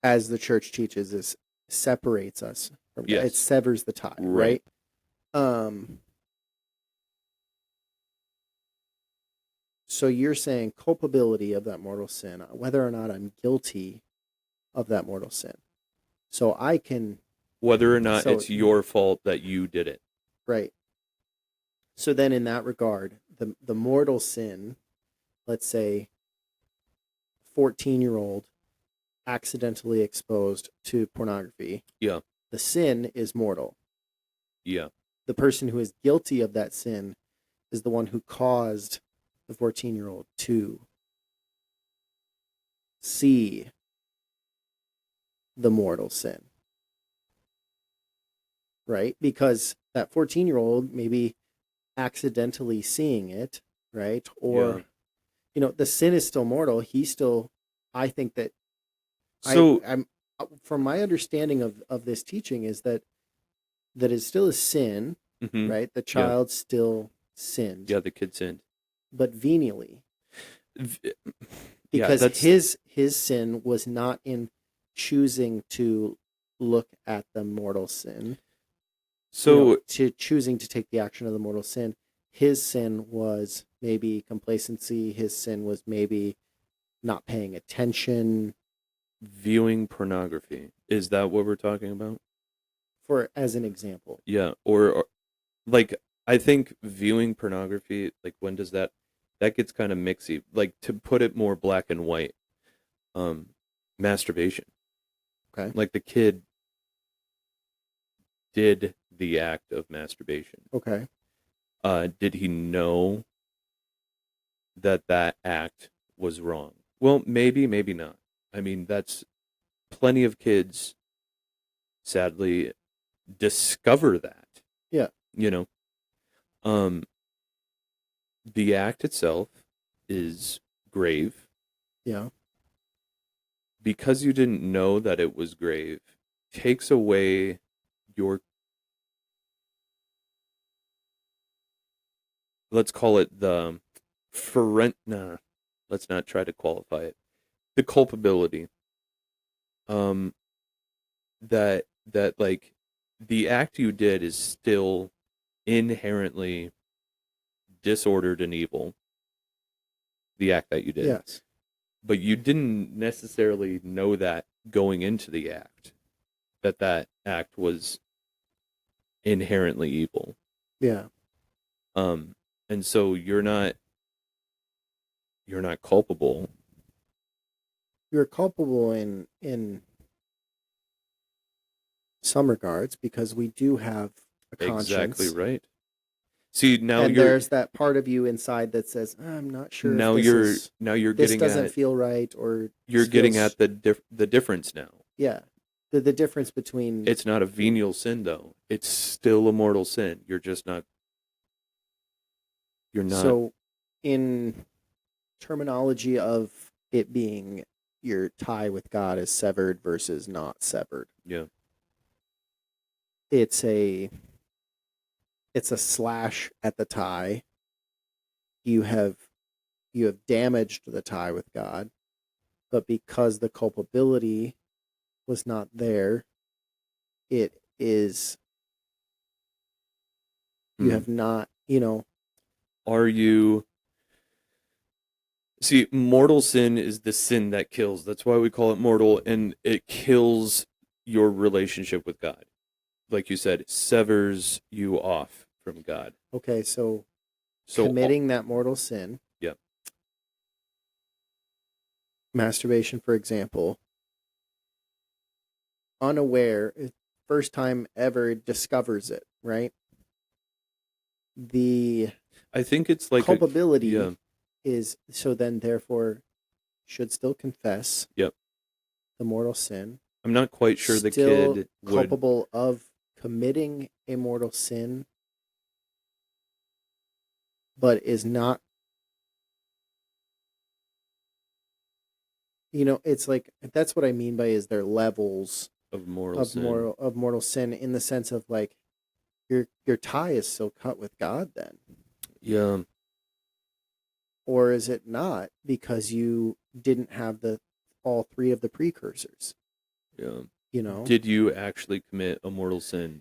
as the church teaches, is separates us from God. It severs the tie, right? So you're saying culpability of that mortal sin, whether or not I'm guilty of that mortal sin. So I can... Whether or not it's your fault that you did it. Right. So then in that regard, the mortal sin, let's say 14-year-old accidentally exposed to pornography. Yeah. The sin is mortal. Yeah. The person who is guilty of that sin is the one who caused the 14-year-old to see the mortal sin. Right? Because that 14-year-old maybe accidentally seeing it, right? Or, the sin is still mortal. He's still, I think that, I'm from my understanding of this teaching is that it's still a sin, right? The child still sinned. Yeah, the kid sinned. But venially. Because his sin was not in choosing to look at the mortal sin. So to choosing to take the action of the mortal sin, his sin was maybe complacency. His sin was maybe not paying attention. Viewing pornography. Is that what we're talking about? As an example. Yeah. Or like, I think viewing pornography, like when does that gets kind of mixy. Like to put it more black and white, masturbation. Okay. Like the kid did the act of masturbation. Okay. Did he know that act was wrong? Well, maybe not. I mean, that's plenty of kids sadly discover that. Yeah. The act itself is grave. Yeah. Because you didn't know that it was grave, takes away your, let's call it the let's not try to qualify it. The culpability. That like the act you did is still inherently disordered and evil. The act that you did. Yes. But you didn't necessarily know that going into the act, that act was inherently evil. Yeah. And so you're not culpable. You're culpable in some regards because we do have a conscience. Exactly right. See, now there's that part of you inside that says, I'm not sure. Now this doesn't feel right, or you're getting at the difference now. Yeah, the difference between, it's not a venial sin though. It's still a mortal sin. You're just not. You're not. So, in terminology of it being your tie with God is severed versus not severed. Yeah. It's a slash at the tie. You have damaged the tie with God, but because the culpability was not there, it is, you have not, Are you... See, mortal sin is the sin that kills. That's why we call it mortal, and it kills your relationship with God. Like you said, it severs you off from God. Okay, so committing that mortal sin. Yeah. masturbation, for example, unaware, first time ever discovers it, right? I think it's like culpability is, so then therefore should still confess Yep. the mortal sin. I'm not quite sure the still kid culpable of committing a mortal sin, but is not, it's like, that's what I mean by, is there levels of mortal sin, in the sense of like your tie is still cut with God then. Yeah. Or is it not, because you didn't have all three of the precursors? Yeah. You Did you actually commit a mortal sin?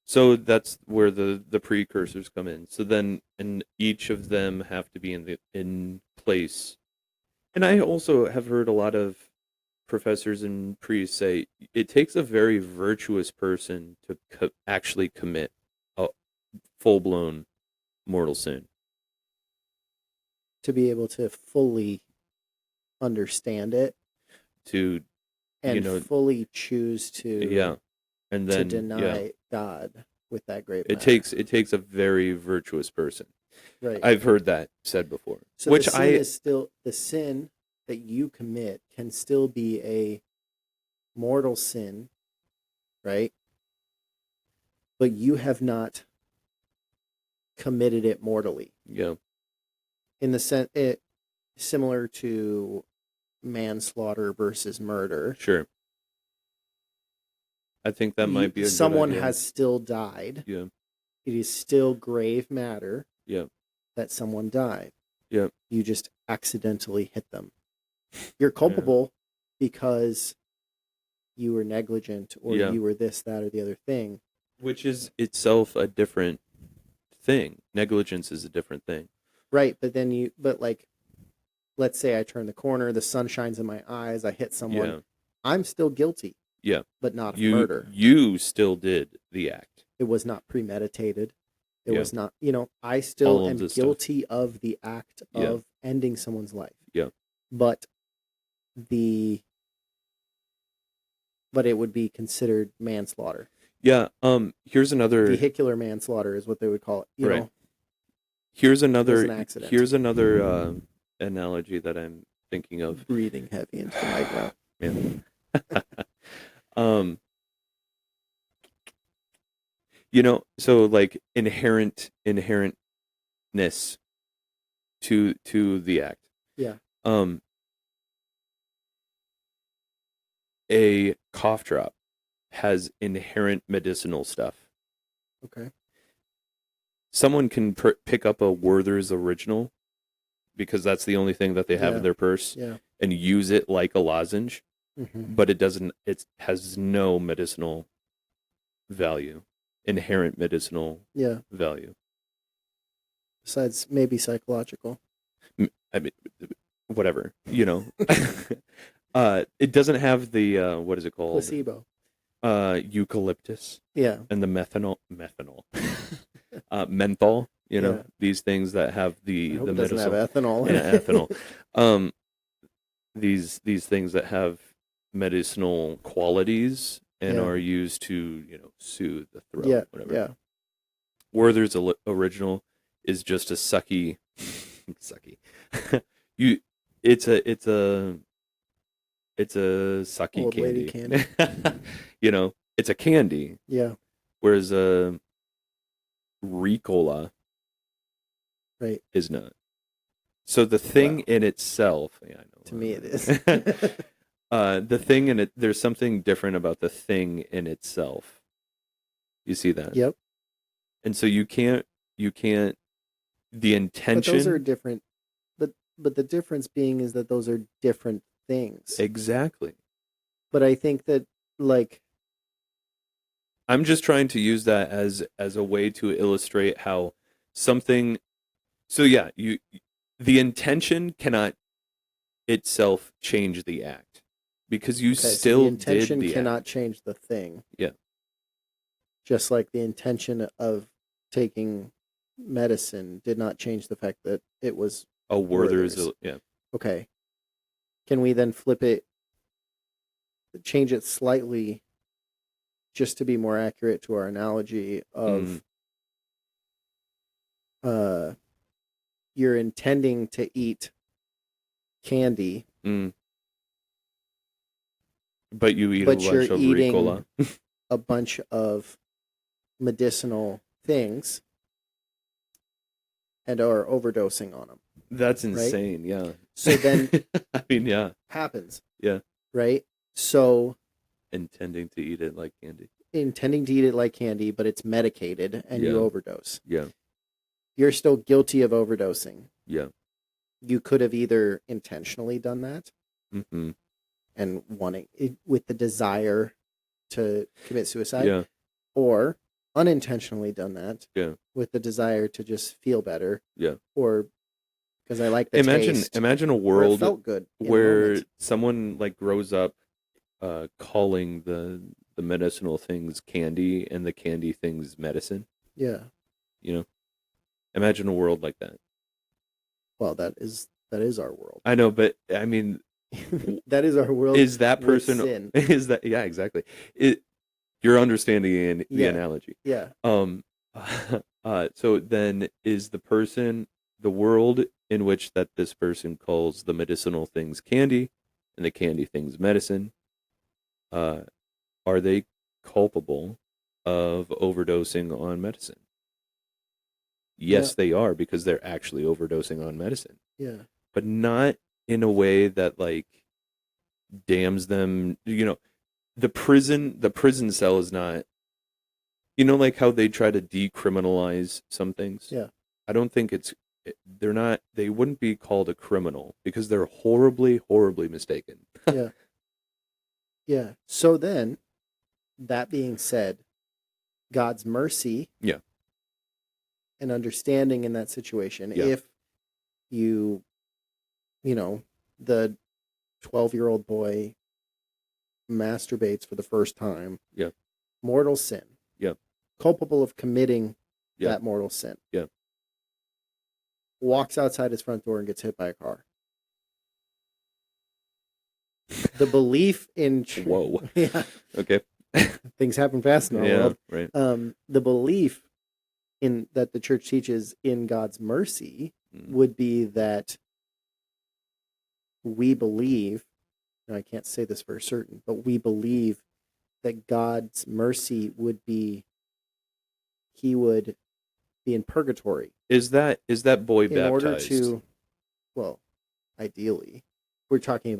So that's where the precursors come in. So then, and each of them have to be in place. And I also have heard a lot of professors and priests say it takes a very virtuous person to actually commit a full-blown mortal sin. To be able to fully understand it, and fully choose to and then to deny God with that great matter. It takes a very virtuous person. Right. I've heard that said before. So which the sin is still, the sin that you commit can still be a mortal sin, right? But you have not committed it mortally. Yeah. In the sense, similar to manslaughter versus murder. Sure. I think that might be a someone good idea. has still died. Yeah. It is still grave matter. Yeah. That someone died. Yeah. You just accidentally hit them. You're culpable because you were negligent, or you were this, that, or the other thing. Which is itself a different thing. Negligence is a different thing. Right, but like, let's say I turn the corner, the sun shines in my eyes, I hit someone. Yeah. I'm still guilty. Yeah. But not of murder. You still did the act. It was not premeditated. It was not, I still am guilty of the act of ending someone's life. Yeah. But it would be considered manslaughter. Yeah. Here's another vehicular manslaughter is what they would call it. You know? Here's another analogy that I'm thinking of. Breathing heavy into the mic now. So like inherentness to the act. Yeah. A cough drop has inherent medicinal stuff. Okay. Someone can pick up a Werther's original because that's the only thing that they have in their purse and use it like a lozenge, but it has no medicinal value, inherent medicinal value. Besides maybe psychological. I mean, whatever, it doesn't have the, what is it called? Placebo. Eucalyptus. Yeah. And the methanol. Menthol, these things that have the medicinal. Doesn't have ethanol. Ethanol. These things that have medicinal qualities and are used to, soothe the throat, whatever. Yeah. Werther's original is just a sucky. It's a sucky old candy. Lady candy. It's a candy. Yeah. Whereas Ricola is not. So the thing in itself, I know. To me it is. The thing in it, there's something different about the thing in itself. You see that? Yep. And so you can't, the intention. But those are different. But the difference being is that those are different things. Exactly. But I think that, like, I'm just trying to use that as a way to illustrate how something. So yeah, the intention cannot itself change the act because you still the intention did the cannot act. Change the thing. Yeah. Just like the intention of taking medicine did not change the fact that it was a Werther's. Yeah. Okay. can we then flip it, change it slightly just to be more accurate to our analogy of you're intending to eat candy, but you eat a bunch of Ricola. A bunch of medicinal things and are overdosing on them. That's insane, right? Yeah. So then, I mean, yeah, happens. Yeah. Right. So intending to eat it like candy, but it's medicated and you overdose. Yeah. You're still guilty of overdosing. Yeah. You could have either intentionally done that and wanting it with the desire to commit suicide, or unintentionally done that with the desire to just feel better, or because I like the taste. Imagine a world felt good where someone like grows up calling the medicinal things candy and the candy things medicine. Yeah. You know, imagine a world like that. Well, that is our world. I know, but I mean, that is our world. Is that person? Is that exactly? You're understanding the analogy. Yeah. So then, is the world in which that this person calls the medicinal things candy and the candy things medicine? Are they culpable of overdosing on medicine? Yes, they are, because they're actually overdosing on medicine. Yeah. But not in a way that like damns them. You know, the prison cell is not, you know, like how they try to decriminalize some things. Yeah. I don't think they wouldn't be called a criminal because they're horribly, horribly mistaken. Yeah. Yeah. So then, that being said, God's mercy and understanding in that situation, if you know, the 12-year-old boy masturbates for the first time, mortal sin, culpable of committing that mortal sin, walks outside his front door and gets hit by a car. The belief in whoa, okay, things happen fast in our world. Right. The belief in that the church teaches in God's mercy would be that we believe, and I can't say this for certain, but we believe that God's mercy would be, he would be in purgatory. Is that boy in baptized? Order to, well, ideally, we're talking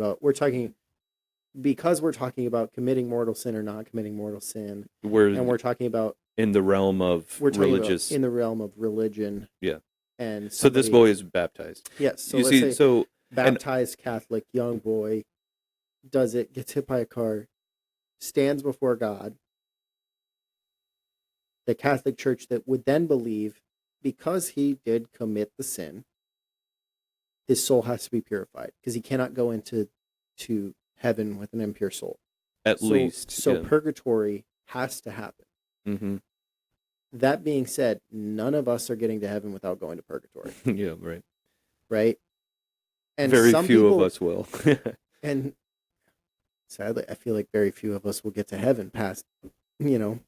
because we're talking about committing mortal sin or not committing mortal sin, and we're talking about in the realm of religious, in the realm of religion. Yeah. And so this boy is baptized. Yes. So you let's see, say baptized Catholic young boy does it, gets hit by a car, stands before God. The Catholic Church that would then believe, because he did commit the sin, his soul has to be purified because he cannot go into heaven with an impure soul. At least. So purgatory has to happen. Mm-hmm. That being said, none of us are getting to heaven without going to purgatory. Yeah, right. Right? And very few of us will. And sadly, I feel like very few of us will get to heaven past, in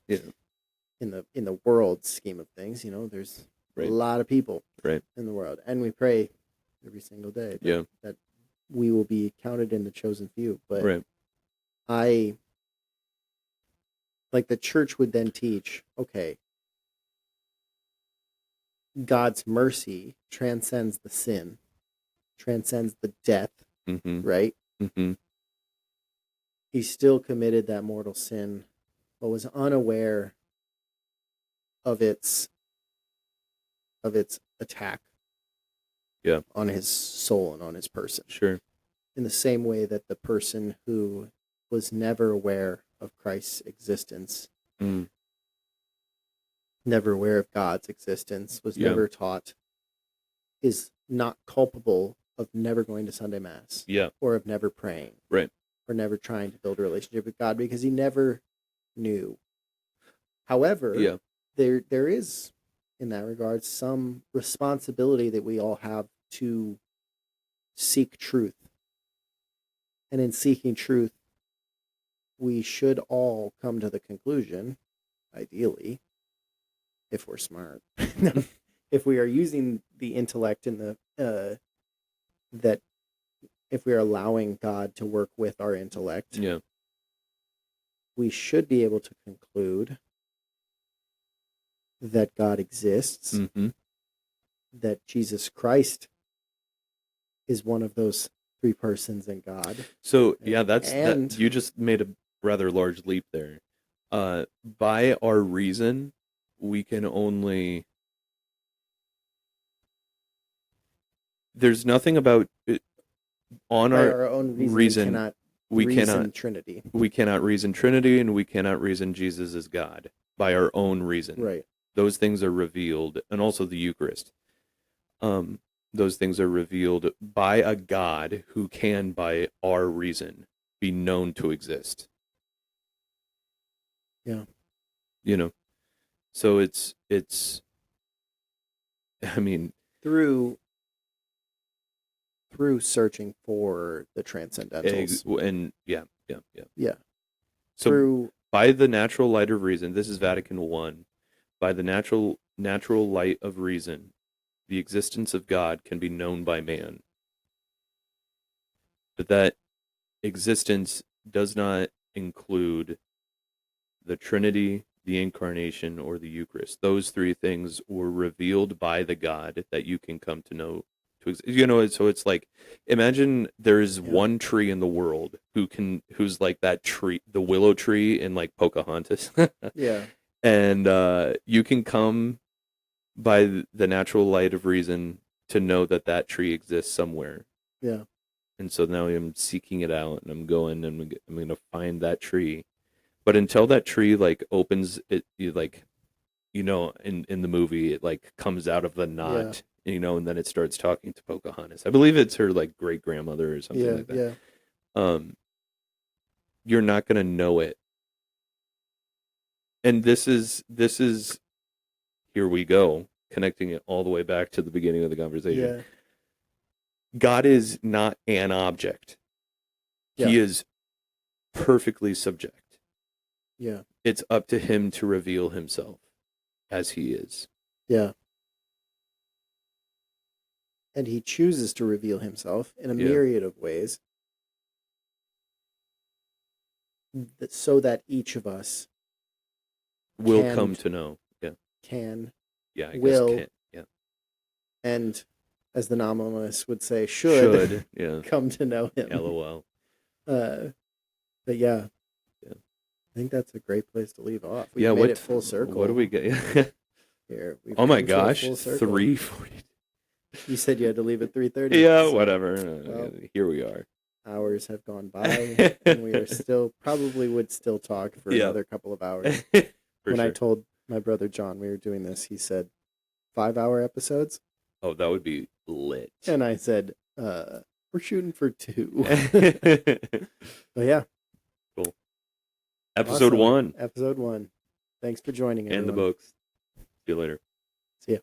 the world scheme of things, there's a lot of people in the world. And we pray every single day that we will be counted in the chosen few. But the church would then teach, okay, God's mercy transcends the sin, transcends the death, right? Mm-hmm. He still committed that mortal sin, but was unaware of its attack on his soul and on his person. Sure. In the same way that the person who was never aware of Christ's existence, never aware of God's existence, was never taught, is not culpable of never going to Sunday Mass, or of never praying, or never trying to build a relationship with God because he never knew. However, there is, in that regard, some responsibility that we all have to seek truth And in seeking truth, we should all come to the conclusion, ideally, if we're smart, if we are using the intellect in the that if we are allowing God to work with our intellect, we should be able to conclude that God exists, that Jesus Christ is one of those three persons in God. So that you just made a rather large leap there. By our reason, we can only. There's nothing about on our own reason. We cannot Trinity. We cannot reason Trinity, and we cannot reason Jesus as God by our own reason. Right. Those things are revealed, and also the Eucharist. Those things are revealed by a God who can, by our reason, be known to exist. Yeah. You know, so it's. I mean, through searching for the Transcendentals, and yeah. So through by the natural light of reason, this is Vatican I. By the natural light of reason, the existence of God can be known by man. But that existence does not include the Trinity, the Incarnation, or the Eucharist. Those three things were revealed by the God that you can come to know. So it's like, imagine there's one tree in the world who's like that tree, the willow tree in like Pocahontas. Yeah. And you can come by the natural light of reason to know that tree exists somewhere. Yeah. And so now I'm seeking it out, and I'm going, and I'm going to find that tree. But until that tree like opens it, like, in the movie, it like comes out of the knot, and then it starts talking to Pocahontas. I believe it's her like great grandmother or something like that. Yeah. You're not going to know it. And this is here we go, connecting it all the way back to the beginning of the conversation. Yeah. God is not an object. Yeah. He is perfectly subject. Yeah. It's up to him to reveal himself as he is. Yeah. And he chooses to reveal himself in a myriad of ways, so that each of us will come to know. Yeah. Can. Yeah. I will. Guess can. Yeah. And as the nominalists would say, should come to know him. LOL. But yeah. I think that's a great place to leave off. We made it full circle. What do we get? Here. Oh my gosh, 3:40. You said you had to leave at 3:30. Yeah, whatever. Well, here we are. Hours have gone by, and we are would still talk for another couple of hours. When I told my brother John we were doing this, he said 5-hour episodes. Oh, that would be lit. And I said, we're shooting for 2. But yeah. Cool. Episode 1. Episode 1. Thanks for joining, everyone. And the books. See you later. See ya.